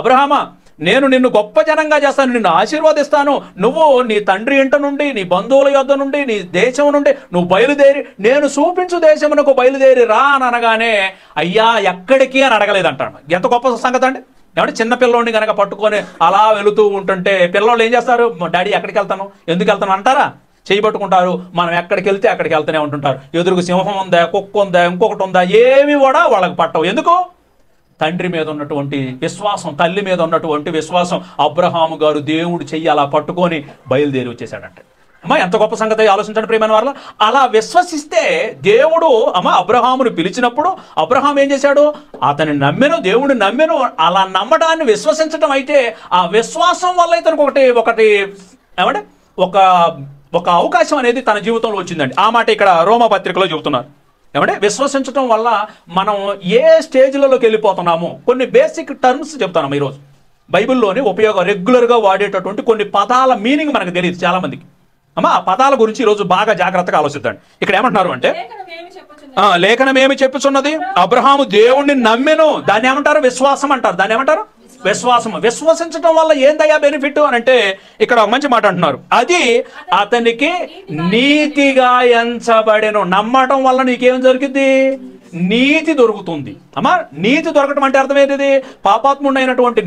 అబ్రహామా, నేను నిన్ను గొప్ప జనంగా చేస్తాను, నిన్ను ఆశీర్వదిస్తాను, నువ్వు నీ తండ్రి ఇంట నుండి, నీ బంధువుల యొద్ద నుండి, నీ దేశం నుండి నువ్వు బయలుదేరి నేను చూపించు దేశమునకు బయలుదేరి రా అని అనగానే అయ్యా ఎక్కడికి అని అడగలేదంటాడు. ఎంత గొప్ప సంగతి అండి. ఏమంటే చిన్న పిల్లోడిని కనుక పట్టుకొని అలా వెళుతూ ఉంటుంటే పిల్లోళ్ళు ఏం చేస్తారు? డాడీ ఎక్కడికి వెళ్తాను, ఎందుకు వెళ్తాను అంటారా? చేయబట్టుకుంటారు. మనం ఎక్కడికి వెళ్తే అక్కడికి వెళ్తూనే ఉంటుంటారు. ఎదురుకు సింహం ఉందా, కుక్క ఉందా, ఇంకొకటి ఉందా, ఏమి కూడా వాళ్ళకి పట్టవు. ఎందుకు? తండ్రి మీద ఉన్నటువంటి విశ్వాసం, తల్లి మీద ఉన్నటువంటి విశ్వాసం. అబ్రహాము గారు దేవుడు చెయ్యి అలా పట్టుకొని బయలుదేరి వచ్చేసాడంటే అమ్మా ఎంత గొప్ప సంగతి ఆలోచించండి ప్రియమైన వారు. అలా విశ్వసిస్తే దేవుడు అబ్రహామును పిలిచినప్పుడు అబ్రహాం ఏం చేశాడు? అతని నమ్మెను, దేవుడిని నమ్మెను. అలా నమ్మడాన్ని విశ్వసించడం అయితే ఆ విశ్వాసం వల్ల ఇతనికి ఒకటి ఏమంటే ఒక అవకాశం అనేది తన జీవితంలో వచ్చిందండి. ఆ మాట ఇక్కడ రోమా పత్రికలో చెబుతున్నారు. ఏమంటే విశ్వసించడం వల్ల మనం ఏ స్టేజ్లలోకి వెళ్ళిపోతున్నామో కొన్ని బేసిక్ టర్మ్స్ చెప్తాను ఈరోజు. బైబిల్లోని రెగ్యులర్గా వాడేటటువంటి కొన్ని పదాల మీనింగ్ మనకు తెలియదు చాలా మందికి. ఆ పదాల గురించి ఈరోజు బాగా జాగ్రత్తగా ఆలోచిద్దాం. ఇక్కడ ఏమంటున్నారు అంటే లేఖనం ఏమి చెప్పుచున్నది? అబ్రహాము దేవుణ్ణి నమ్మెను, దాన్ని ఏమంటారు? విశ్వాసం అంటారు. దాన్ని ఏమంటారు? విశ్వాసం. విశ్వసించడం వల్ల ఏందయ్యా బెనిఫిట్ అని అంటే ఇక్కడ మంచి మాట అంటున్నారు. అది అతనికి నీతిగా ఎంచబడెను. నమ్మటం వల్ల నీకేం జరిగింది? నీతి దొరుకుతుంది. నీతి దొరకటం అంటే అర్థం ఏంటిది? పాపాత్ముడైనటువంటి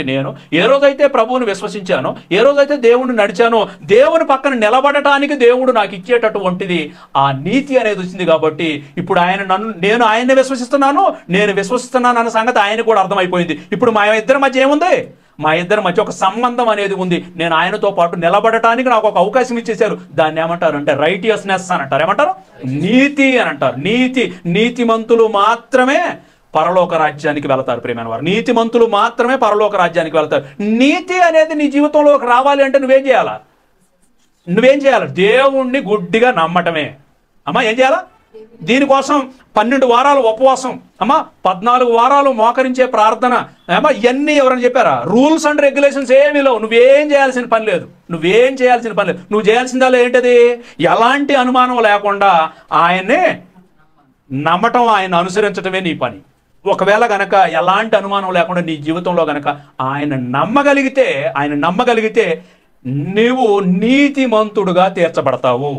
నేను ఏ రోజైతే ప్రభువుని విశ్వసించానో, ఏ రోజైతే దేవుడిని నడిచానో, దేవుని పక్కన నిలబడటానికి దేవుడు నాకు ఇచ్చేటటువంటిది ఆ నీతి అనేది వచ్చింది. కాబట్టి ఇప్పుడు నేను ఆయన్ని విశ్వసిస్తున్నాను, నేను విశ్వసిస్తున్నాను అన్న సంగతి ఆయన కూడా అర్థమైపోయింది. ఇప్పుడు మా ఇద్దరి మధ్య ఏముంది? మా ఇద్దరి మధ్య ఒక సంబంధం అనేది ఉంది. నేను ఆయనతో పాటు నిలబడటానికి నాకు ఒక అవకాశం ఇచ్చేశారు. దాన్ని ఏమంటారు అంటే రైటియస్నెస్ అని అంటారు. ఏమంటారు? నీతి అని అంటారు. నీతిమంతులు మాత్రమే పరలోక రాజ్యానికి వెళతారు. ప్రియమైన వారు, నీతిమంతులు మాత్రమే పరలోక రాజ్యానికి వెళతారు. నీతి అనేది నీ జీవితంలోకి రావాలి అంటే నువ్వేం చేయాలి? దేవుణ్ణి గుడ్డిగా నమ్మటమే. ఏం చేయాలా? దీనికోసం 12 వారాలు ఉపవాసం, 14 వారాలు మోకరించే ప్రార్థన, ఇవన్నీ ఎవరైనా చెప్పారా? రూల్స్ అండ్ రెగ్యులేషన్స్ ఏమీ లేవు. నువ్వేం చేయాల్సిన పని లేదు. నువ్వు చేయాల్సిందా ఏంటది? ఎలాంటి అనుమానం లేకుండా ఆయన్నే నమ్మటం, ఆయన అనుసరించటమే నీ పని. ఒకవేళ గనక ఎలాంటి అనుమానం లేకుండా నీ జీవితంలో గనక ఆయన నమ్మగలిగితే నీవు నీతిమంతుడుగా తీర్చబడతావు,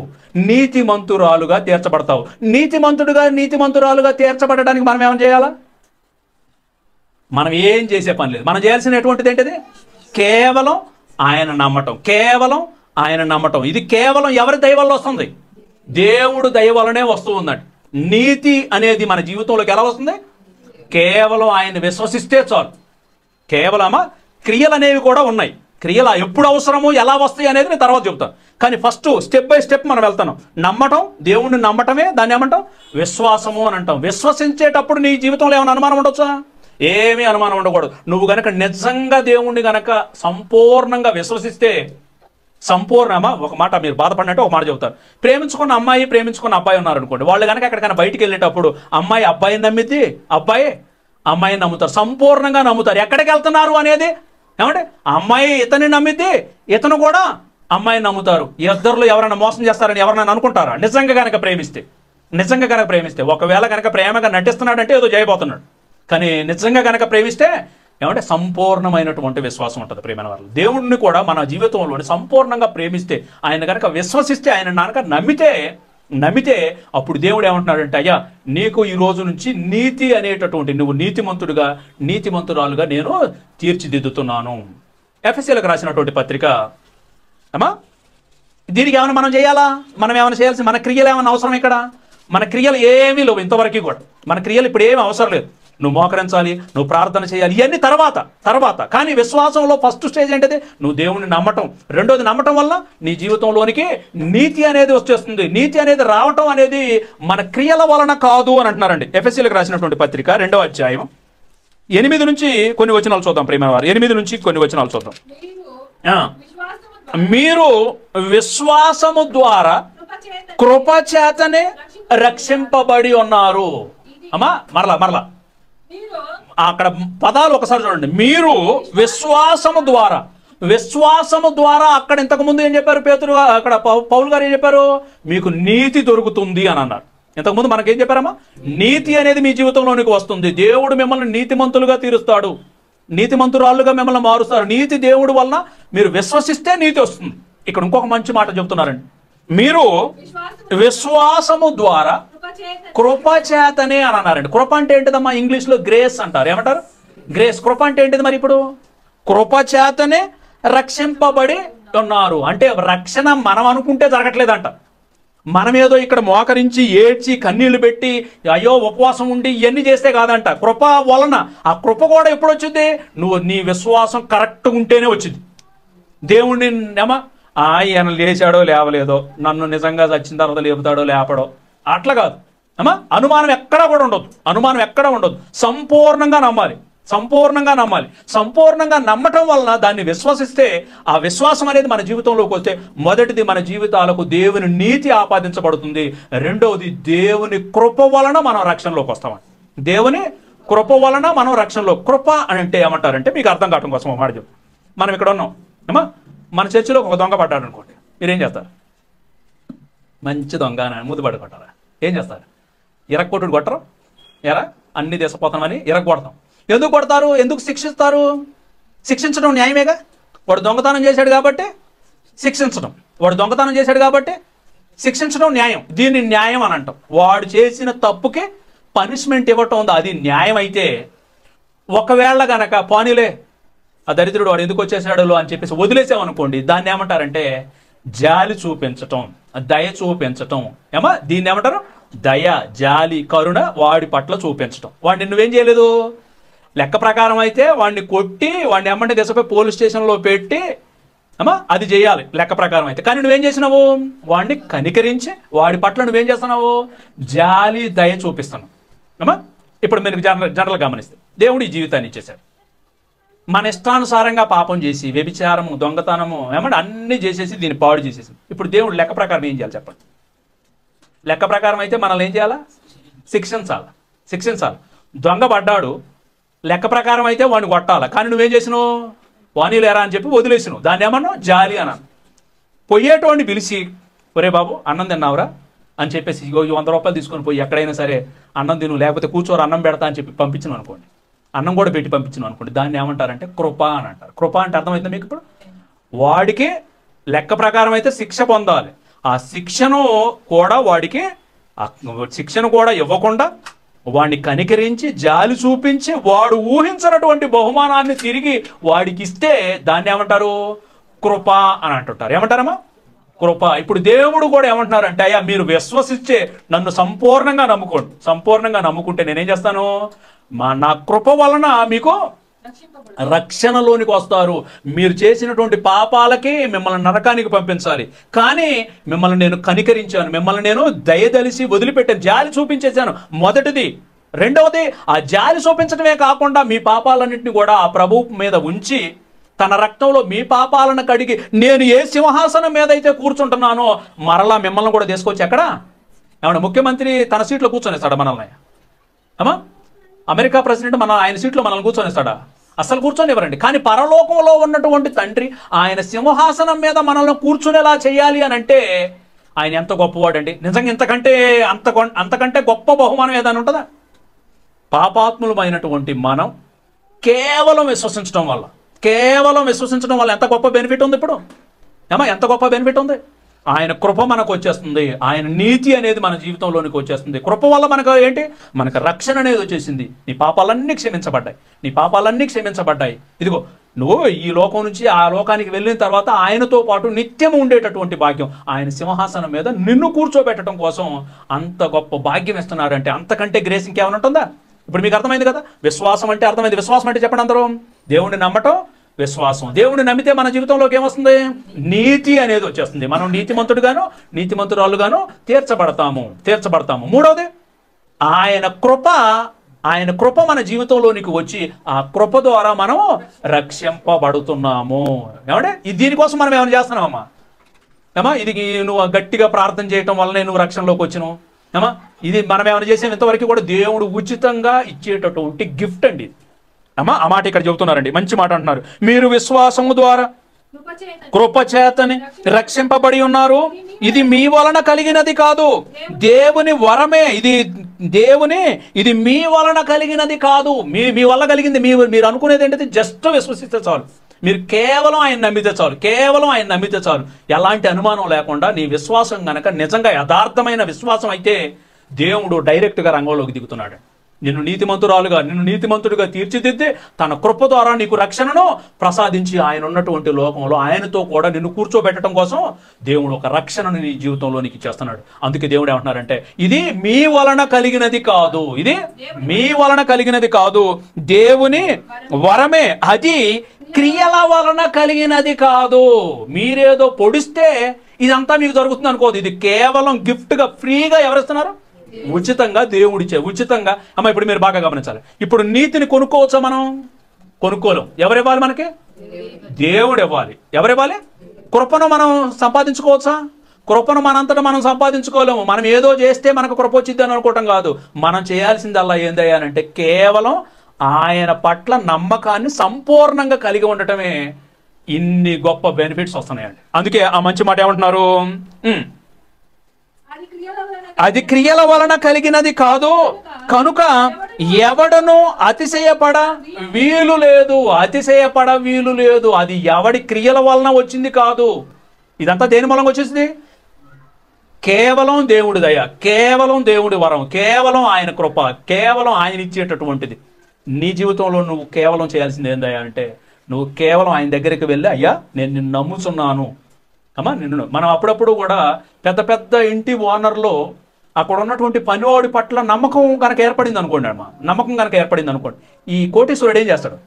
నీతిమంతురాలుగా తీర్చబడతావు. నీతిమంతురాలుగా తీర్చబడడానికి మనం ఏమైనా చేయాలా? మనం ఏం చేసే పని లేదు. మనం చేయాల్సినటువంటిది ఏంటిది? కేవలం ఆయన నమ్మటం. ఇది కేవలం ఎవరి దయ వల్ల వస్తుంది? దేవుడు దయ వల్లనే వస్తూ ఉందండి. నీతి అనేది మన జీవితంలోకి ఎలా వస్తుంది? కేవలం ఆయన్ని విశ్వసిస్తే చాలు. కేవలమా క్రియలు అనేవి కూడా ఉన్నాయి. క్రియలు ఎప్పుడు అవసరమో ఎలా వస్తాయి అనేది నేను తర్వాత చెప్తాను. కానీ ఫస్ట్ స్టెప్ బై స్టెప్ మనం వెళ్తాను. నమ్మటం, దేవుణ్ణి నమ్మటమే దాన్ని ఏమంటాం? విశ్వాసము అని అంటాం. విశ్వసించేటప్పుడు నీ జీవితంలో ఏమైనా అనుమానం ఉండొచ్చా? ఏమీ అనుమానం ఉండకూడదు. నువ్వు గనక నిజంగా దేవుణ్ణి గనక సంపూర్ణంగా విశ్వసిస్తే, ఒక మాట మీరు బాధపడినట్టు ఒక మాట చెబుతారు. ప్రేమించుకున్న అమ్మాయి, ప్రేమించుకున్న అబ్బాయి ఉన్నారనుకోండి. వాళ్ళు కనుక ఎక్కడికైనా బయటికి వెళ్ళేటప్పుడు అమ్మాయి అబ్బాయిని నమ్మిద్ది, అబ్బాయి అమ్మాయిని నమ్ముతారు. సంపూర్ణంగా నమ్ముతారు. ఎక్కడికి వెళ్తున్నారు అనేది ఏమంటే అమ్మాయి ఇతన్ని నమ్మిద్ది, ఇతను కూడా అమ్మాయిని నమ్ముతారు. ఇద్దరులో ఎవరైనా మోసం చేస్తారని ఎవరైనా అనుకుంటారా? నిజంగా కనుక ప్రేమిస్తే ఒకవేళ కనుక ప్రేమగా నటిస్తున్నాడంటే ఏదో చేయబోతున్నాడు. కానీ నిజంగా కనుక ప్రేమిస్తే ఏమంటే సంపూర్ణమైనటువంటి విశ్వాసం ఉంటుంది. ప్రేమైన వాళ్ళు దేవుడిని కూడా మన జీవితంలోని సంపూర్ణంగా ప్రేమిస్తే, ఆయన కనుక విశ్వసిస్తే, ఆయన కనుక నమ్మితే అప్పుడు దేవుడు ఏమంటున్నాడంటే, అయ్యా నీకు ఈ రోజు నుంచి నీతి అనేటటువంటి నువ్వు నీతిమంతురాలుగా నేను తీర్చిదిద్దుతున్నాను. ఎఫెసీయులకు రాసినటువంటి పత్రిక. దీనికి ఏమైనా మనం చేయాలా? మనం ఏమైనా చేయాల్సి మన క్రియలు ఏమైనా అవసరం? ఇక్కడ మన క్రియలు ఏమీ లేవు ఇంతవరకు కూడా. మన క్రియలు ఇప్పుడు ఏమీ అవసరం లేదు. నువ్వు మోకరించాలి, నువ్వు ప్రార్థన చేయాలి, ఇవన్నీ తర్వాత. కానీ విశ్వాసంలో ఫస్ట్ స్టేజ్ ఏంటది? నువ్వు దేవుణ్ణి నమ్మటం. రెండోది, నమ్మటం వల్ల నీ జీవితంలోనికి నీతి అనేది వచ్చేస్తుంది. నీతి అనేది రావటం అనేది మన క్రియల వలన కాదు అని అంటున్నారండి. ఎఫెసీయులకు రాసినటువంటి పత్రిక 2వ అధ్యాయం 8 నుంచి కొన్ని వచనాలు చూద్దాం. ప్రియమైన వారు, 8 నుంచి కొన్ని వచనాలు చూద్దాం. మీరు విశ్వాసము ద్వారా కృపచేతనే రక్షింపబడి ఉన్నారు. మరలా అక్కడ పదాలు ఒకసారి చూడండి. మీరు విశ్వాసము ద్వారా అక్కడ ఇంతకు ముందు ఏం చెప్పారు పేతురు? అక్కడ పౌలు గారు ఏం చెప్పారు? మీకు నీతి దొరుకుతుంది అని అన్నారు. ఇంతకుముందు మనకేం చెప్పారమ్మా? నీతి అనేది మీ జీవితంలోనికి వస్తుంది. దేవుడు మిమ్మల్ని నీతిమంతులుగా తీరుస్తాడు. నీతిమంతురాళ్ళుగా మిమ్మల్ని మారుస్తారు. నీతి దేవుడి వలన మీరు విశ్వసిస్తే నీతి వస్తుంది. ఇక్కడ ఇంకొక మంచి మాట చెప్తున్నారండి. మీరు విశ్వాసము ద్వారా కృపచేతనే అని అన్నారండి. కృప అంటే ఏంటిదమ్మా? ఇంగ్లీష్లో గ్రేస్ అంటారు. ఏమంటారు? గ్రేస్. కృప అంటే ఏంటిది మరి? ఇప్పుడు కృపచేతనే రక్షింపబడి ఉన్నారు అంటే రక్షణ మనం అనుకుంటే జరగట్లేదంట. మనం ఏదో ఇక్కడ మోకరించి ఏడ్చి కన్నీళ్లు పెట్టి అయ్యో ఉపవాసం ఉండి ఇవన్నీ చేస్తే కాదంట. కృప వలన. ఆ కృప కూడా ఎప్పుడు వచ్చింది? నువ్వు నీ విశ్వాసం కరెక్ట్గా ఉంటేనే వచ్చింది. దేవుణ్ణి ఆయన లేచాడో లేవలేదో, నన్ను నిజంగా చచ్చిన తర్వాత లేపుతాడో లేపడో అట్లా కాదు. అనుమానం ఎక్కడా కూడా ఉండదు. అనుమానం ఎక్కడా ఉండదు. సంపూర్ణంగా నమ్మాలి. సంపూర్ణంగా నమ్మాలి. సంపూర్ణంగా నమ్మటం వలన దాన్ని విశ్వసిస్తే ఆ విశ్వాసం అనేది మన జీవితంలోకి వస్తే మొదటిది మన జీవితాలకు దేవుని నీతి ఆపాదించబడుతుంది. రెండవది దేవుని కృప వలన మనం రక్షణలోకి వస్తామని. దేవుని కృప వలన మనం రక్షణలో. కృప అంటే ఏమంటారంటే మీకు అర్థం కావడం కోసం ఒక మాట చెప్పు. మనం ఇక్కడ ఉన్నాం మన చర్చిలో ఒక దొంగ పడ్డాడు అనుకోండి. మీరేం చేస్తారు? మంచి దొంగ అని ముద్దుపడి కొట్టారా? ఏం చేస్తారు? ఇరక్కొట్టుడు కొట్టరు? ఎరా అన్ని దేశపోతామని ఇరగొడతాం. ఎందుకు కొడతారు? ఎందుకు శిక్షిస్తారు? శిక్షించడం న్యాయమేగా. వాడు దొంగతనం చేశాడు కాబట్టి శిక్షించడం. వాడు దొంగతనం చేశాడు కాబట్టి శిక్షించడం న్యాయం. దీన్ని న్యాయం అని అంటాం. వాడు చేసిన తప్పుకి పనిష్మెంట్ ఇవ్వటం ఉందా అది న్యాయం అయితే, ఒకవేళ గనక పోనీలే ఆ దరిద్రుడు వాడు ఎందుకు వచ్చేసాడు అని చెప్పేసి వదిలేసామనుకోండి, దాన్ని ఏమంటారంటే జాలి చూపించటం, దయ చూపించటం. దీన్ని ఏమంటారు? దయ, జాలి, కరుణ వాడి పట్ల చూపించటం. వాడిని నువ్వేం చేయలేదు. లెక్క ప్రకారం అయితే వాడిని కొట్టి వాడిని ఏమంటే దిశపై పోలీస్ స్టేషన్లో పెట్టి అది చేయాలి లెక్క ప్రకారం అయితే. కానీ నువ్వేం చేసినావు? వాడిని కనికరించి వాడి పట్ల నువ్వేం చేస్తున్నావు? జాలి, దయ చూపిస్తున్నావు. ఇప్పుడు మీరు జనరల్ గమనిస్తే దేవుడు ఈ జీవితాన్ని ఇచ్చేశాడు. మన ఇష్టానుసారంగా పాపం చేసి వ్యభిచారము, దొంగతనము అన్నీ చేసేసి దీన్ని పాడు చేసేసి ఇప్పుడు దేవుడు లెక్క ప్రకారం ఏం చేయాలి చెప్పండి? లెక్క ప్రకారం అయితే మనల్ని ఏం చేయాలా? శిక్షించాలి. దొంగ పడ్డాడు, లెక్క ప్రకారం అయితే వాడిని కొట్టాలి. కానీ నువ్వేం చేసినావు? వాణి లేరా అని చెప్పి వదిలేసినావు. దాన్ని ఏమన్నావు? జాలి అన్నాను. పొయ్యేటోడిని పిలిచి ఒరే బాబు అన్నం తిన్నావురా అని చెప్పేసి 100 రూపాయలు తీసుకొని పోయి ఎక్కడైనా సరే అన్నం తిను, లేకపోతే కూర్చోరు అన్నం పెడతా అని చెప్పి పంపించను అనుకోండి. అన్నం కూడా పెట్టి పంపించను అనుకోండి. దాన్ని ఏమంటారంటే కృప అని అంటారు. కృప అంటే అర్థమైందా మీకు? ఇప్పుడు వాడికి లెక్క ప్రకారం అయితే శిక్ష పొందాలి. ఆ శిక్షను కూడా వాడికి శిక్షను కూడా ఇవ్వకుండా వాడిని కనికరించి జాలి చూపించి వాడు ఊహించినటువంటి బహుమానాన్ని తిరిగి వాడికి ఇస్తే దాన్ని ఏమంటారు? కృప అని అంటుంటారు. ఏమంటారమ్మా? కృప. ఇప్పుడు దేవుడు కూడా ఏమంటున్నారంటే అయ్యా మీరు విశ్వసించే నన్ను సంపూర్ణంగా నమ్ముకోండి. సంపూర్ణంగా నమ్ముకుంటే నేనేం చేస్తాను? నా కృప వలన మీకు రక్షణలోనికి వస్తారు. మీరు చేసినటువంటి పాపాలకి మిమ్మల్ని నరకానికి పంపించాలి, కానీ మిమ్మల్ని నేను కనికరించాను, మిమ్మల్ని నేను దయదలిసి వదిలిపెట్టాను, జాలి చూపించేశాను మొదటిది. రెండవది ఆ జాలి చూపించడమే కాకుండా మీ పాపాలన్నింటినీ కూడా ఆ ప్రభువు మీద ఉంచి తన రక్తంలో మీ పాపాలను కడిగి నేను ఏ సింహాసనం మీద అయితే కూర్చుంటున్నానో మరలా మిమ్మల్ని కూడా తీసుకొచ్చి ఎక్కడ ముఖ్యమంత్రి తన సీట్లో కూర్చొనిస్తాడా మనల్ని? అమెరికా ప్రెసిడెంట్ ఆయన సీట్లో మనల్ని కూర్చొనిస్తాడా? అసలు కూర్చొనివ్వరండి. కానీ పరలోకంలో ఉన్నటువంటి తండ్రి ఆయన సింహాసనం మీద మనల్ని కూర్చునేలా చేయాలి అని అంటే ఆయన ఎంత గొప్పవాడండి. నిజంగా అంతకంటే గొప్ప బహుమానం ఏదైనా ఉంటుందా? పాపాత్ములమైనటువంటి మనం కేవలం విశ్వసించడం వల్ల ఎంత గొప్ప బెనిఫిట్ ఉంది. ఇప్పుడు ఎంత గొప్ప బెనిఫిట్ ఉంది. ఆయన కృప మనకు వచ్చేస్తుంది. ఆయన నీతి అనేది మన జీవితంలోనికి వచ్చేస్తుంది. కృప వల్ల మనకు ఏంటి? మనకు రక్షణ అనేది వచ్చేసింది. నీ పాపాలన్నీ క్షమించబడ్డాయి. ఇదిగో నువ్వు ఈ లోకం నుంచి ఆ లోకానికి వెళ్ళిన తర్వాత ఆయనతో పాటు నిత్యం ఉండేటటువంటి భాగ్యం, ఆయన సింహాసనం మీద నిన్ను కూర్చోబెట్టడం కోసం అంత గొప్ప భాగ్యం ఇస్తున్నారంటే అంతకంటే గ్రేస్ ఇంకేమైనా ఉంటుందా? ఇప్పుడు మీకు అర్థమైంది కదా. విశ్వాసం అంటే అర్థమైంది. విశ్వాసం అంటే చెప్పండి అందరూ. దేవుణ్ణి నమ్మటం విశ్వాసం. దేవుణ్ణి నమ్మితే మన జీవితంలోకి ఏమొస్తుంది? నీతి అనేది వచ్చేస్తుంది. మనం నీతిమంతుడుగాను నీతిమంతురాలుగాను తీర్చబడతాము. మూడవది ఆయన కృప మన జీవితంలోనికి వచ్చి ఆ కృప ద్వారా మనం రక్షింపబడుతున్నాము. ఏమంటే దీనికోసం మనం ఏమైనా చేస్తున్నామమ్మా? ఇది నువ్వు గట్టిగా ప్రార్థన చేయటం వల్లనే నువ్వు రక్షణలోకి వచ్చినావు. ఇది మనం ఏమైనా చేసాం? ఇంతవరకు కూడా దేవుడు ఉచితంగా ఇచ్చేటటువంటి గిఫ్ట్ అండి. ఆ మాట ఇక్కడ చెబుతున్నారండి. మంచి మాట అంటున్నారు. మీరు విశ్వాసము ద్వారా కృపచేతని రక్షింపబడి ఉన్నారు. ఇది మీ వలన కలిగినది కాదు, దేవుని వరమే. ఇది దేవుని ఇది మీ వలన కలిగినది కాదు. మీ వల్ల కలిగింది మీరు అనుకునేది ఏంటంటే జస్ట్ విశ్వసిస్తే చాలు. మీరు కేవలం ఆయన నమ్మితే చాలు, కేవలం ఆయన నమ్మితే చాలు. ఎలాంటి అనుమానం లేకుండా నీ విశ్వాసం గనక నిజంగా యథార్థమైన విశ్వాసం అయితే దేవుడు డైరెక్ట్గా రంగంలోకి దిగుతున్నాడు. నిన్ను నీతిమంతుడిగా తీర్చిదిద్ది తన కృప ద్వారా నీకు రక్షణను ప్రసాదించి ఆయన ఉన్నటువంటి లోకంలో ఆయనతో కూడా నిన్ను కూర్చోబెట్టడం కోసం దేవుడు ఒక రక్షణను నీ జీవితంలో నీకు చేస్తున్నాడు. అందుకే దేవుడు ఏమంటున్నారంటే ఇది మీ వలన కలిగినది కాదు, ఇది మీ వలన కలిగినది కాదు, దేవుని వరమే, అది క్రియల వలన కలిగినది కాదు. మీరేదో పొడిస్తే ఇదంతా మీకు జరుగుతుంది అనుకోదు. ఇది కేవలం గిఫ్ట్గా ఫ్రీగా ఎవరిస్తున్నారు? ఉచితంగా దేవుడిచ్చే, ఉచితంగా. అమ్మ ఇప్పుడు మీరు బాగా గమనించాలి. ఇప్పుడు నీతిని కొనుక్కోవచ్చా? మనం కొనుక్కోలేం. ఎవరివ్వాలి మనకి? దేవుడు ఇవ్వాలి. ఎవరివ్వాలి? కృపను మనం సంపాదించుకోవచ్చా? కృపను మనంతటా మనం సంపాదించుకోలేము. మనం ఏదో చేస్తే మనకు కృప వచ్చింది అని అనుకోవటం కాదు. మనం చేయాల్సిందల్లా ఏందయ్యానంటే కేవలం ఆయన పట్ల నమ్మకాన్ని సంపూర్ణంగా కలిగి ఉండటమే ఇన్ని గొప్ప బెనిఫిట్స్ వస్తున్నాయండి. అందుకే ఆ మంచి మాట ఏమంటున్నారు? అది క్రియల వలన కలిగినది కాదు కనుక ఎవడను అతిశయపడ వీలు లేదు. అతిశయపడ వీలు లేదు. అది ఎవడి క్రియల వలన వచ్చింది కాదు. ఇదంతా దేని మూలంగా వచ్చేసింది? కేవలం దేవుడి దయ, కేవలం దేవుడి వరం, కేవలం ఆయన కృప, కేవలం ఆయన ఇచ్చేటటువంటిది. నీ జీవితంలో నువ్వు కేవలం చేయాల్సింది ఏందయ్యా అంటే నువ్వు కేవలం ఆయన దగ్గరికి వెళ్ళి అయ్యా నేను నిన్ను నమ్ముతున్నాను అమ్మా నిన్ను. మనం అప్పుడప్పుడు కూడా పెద్ద పెద్ద ఇంటి ఓనర్లో అక్కడ ఉన్నటువంటి పనివాడి పట్ల నమ్మకం కనుక ఏర్పడింది అనుకోండి అమ్మా, నమ్మకం కనుక ఏర్పడింది అనుకోండి, ఈ కోటీశ్వరుడు ఏం చేస్తాడు?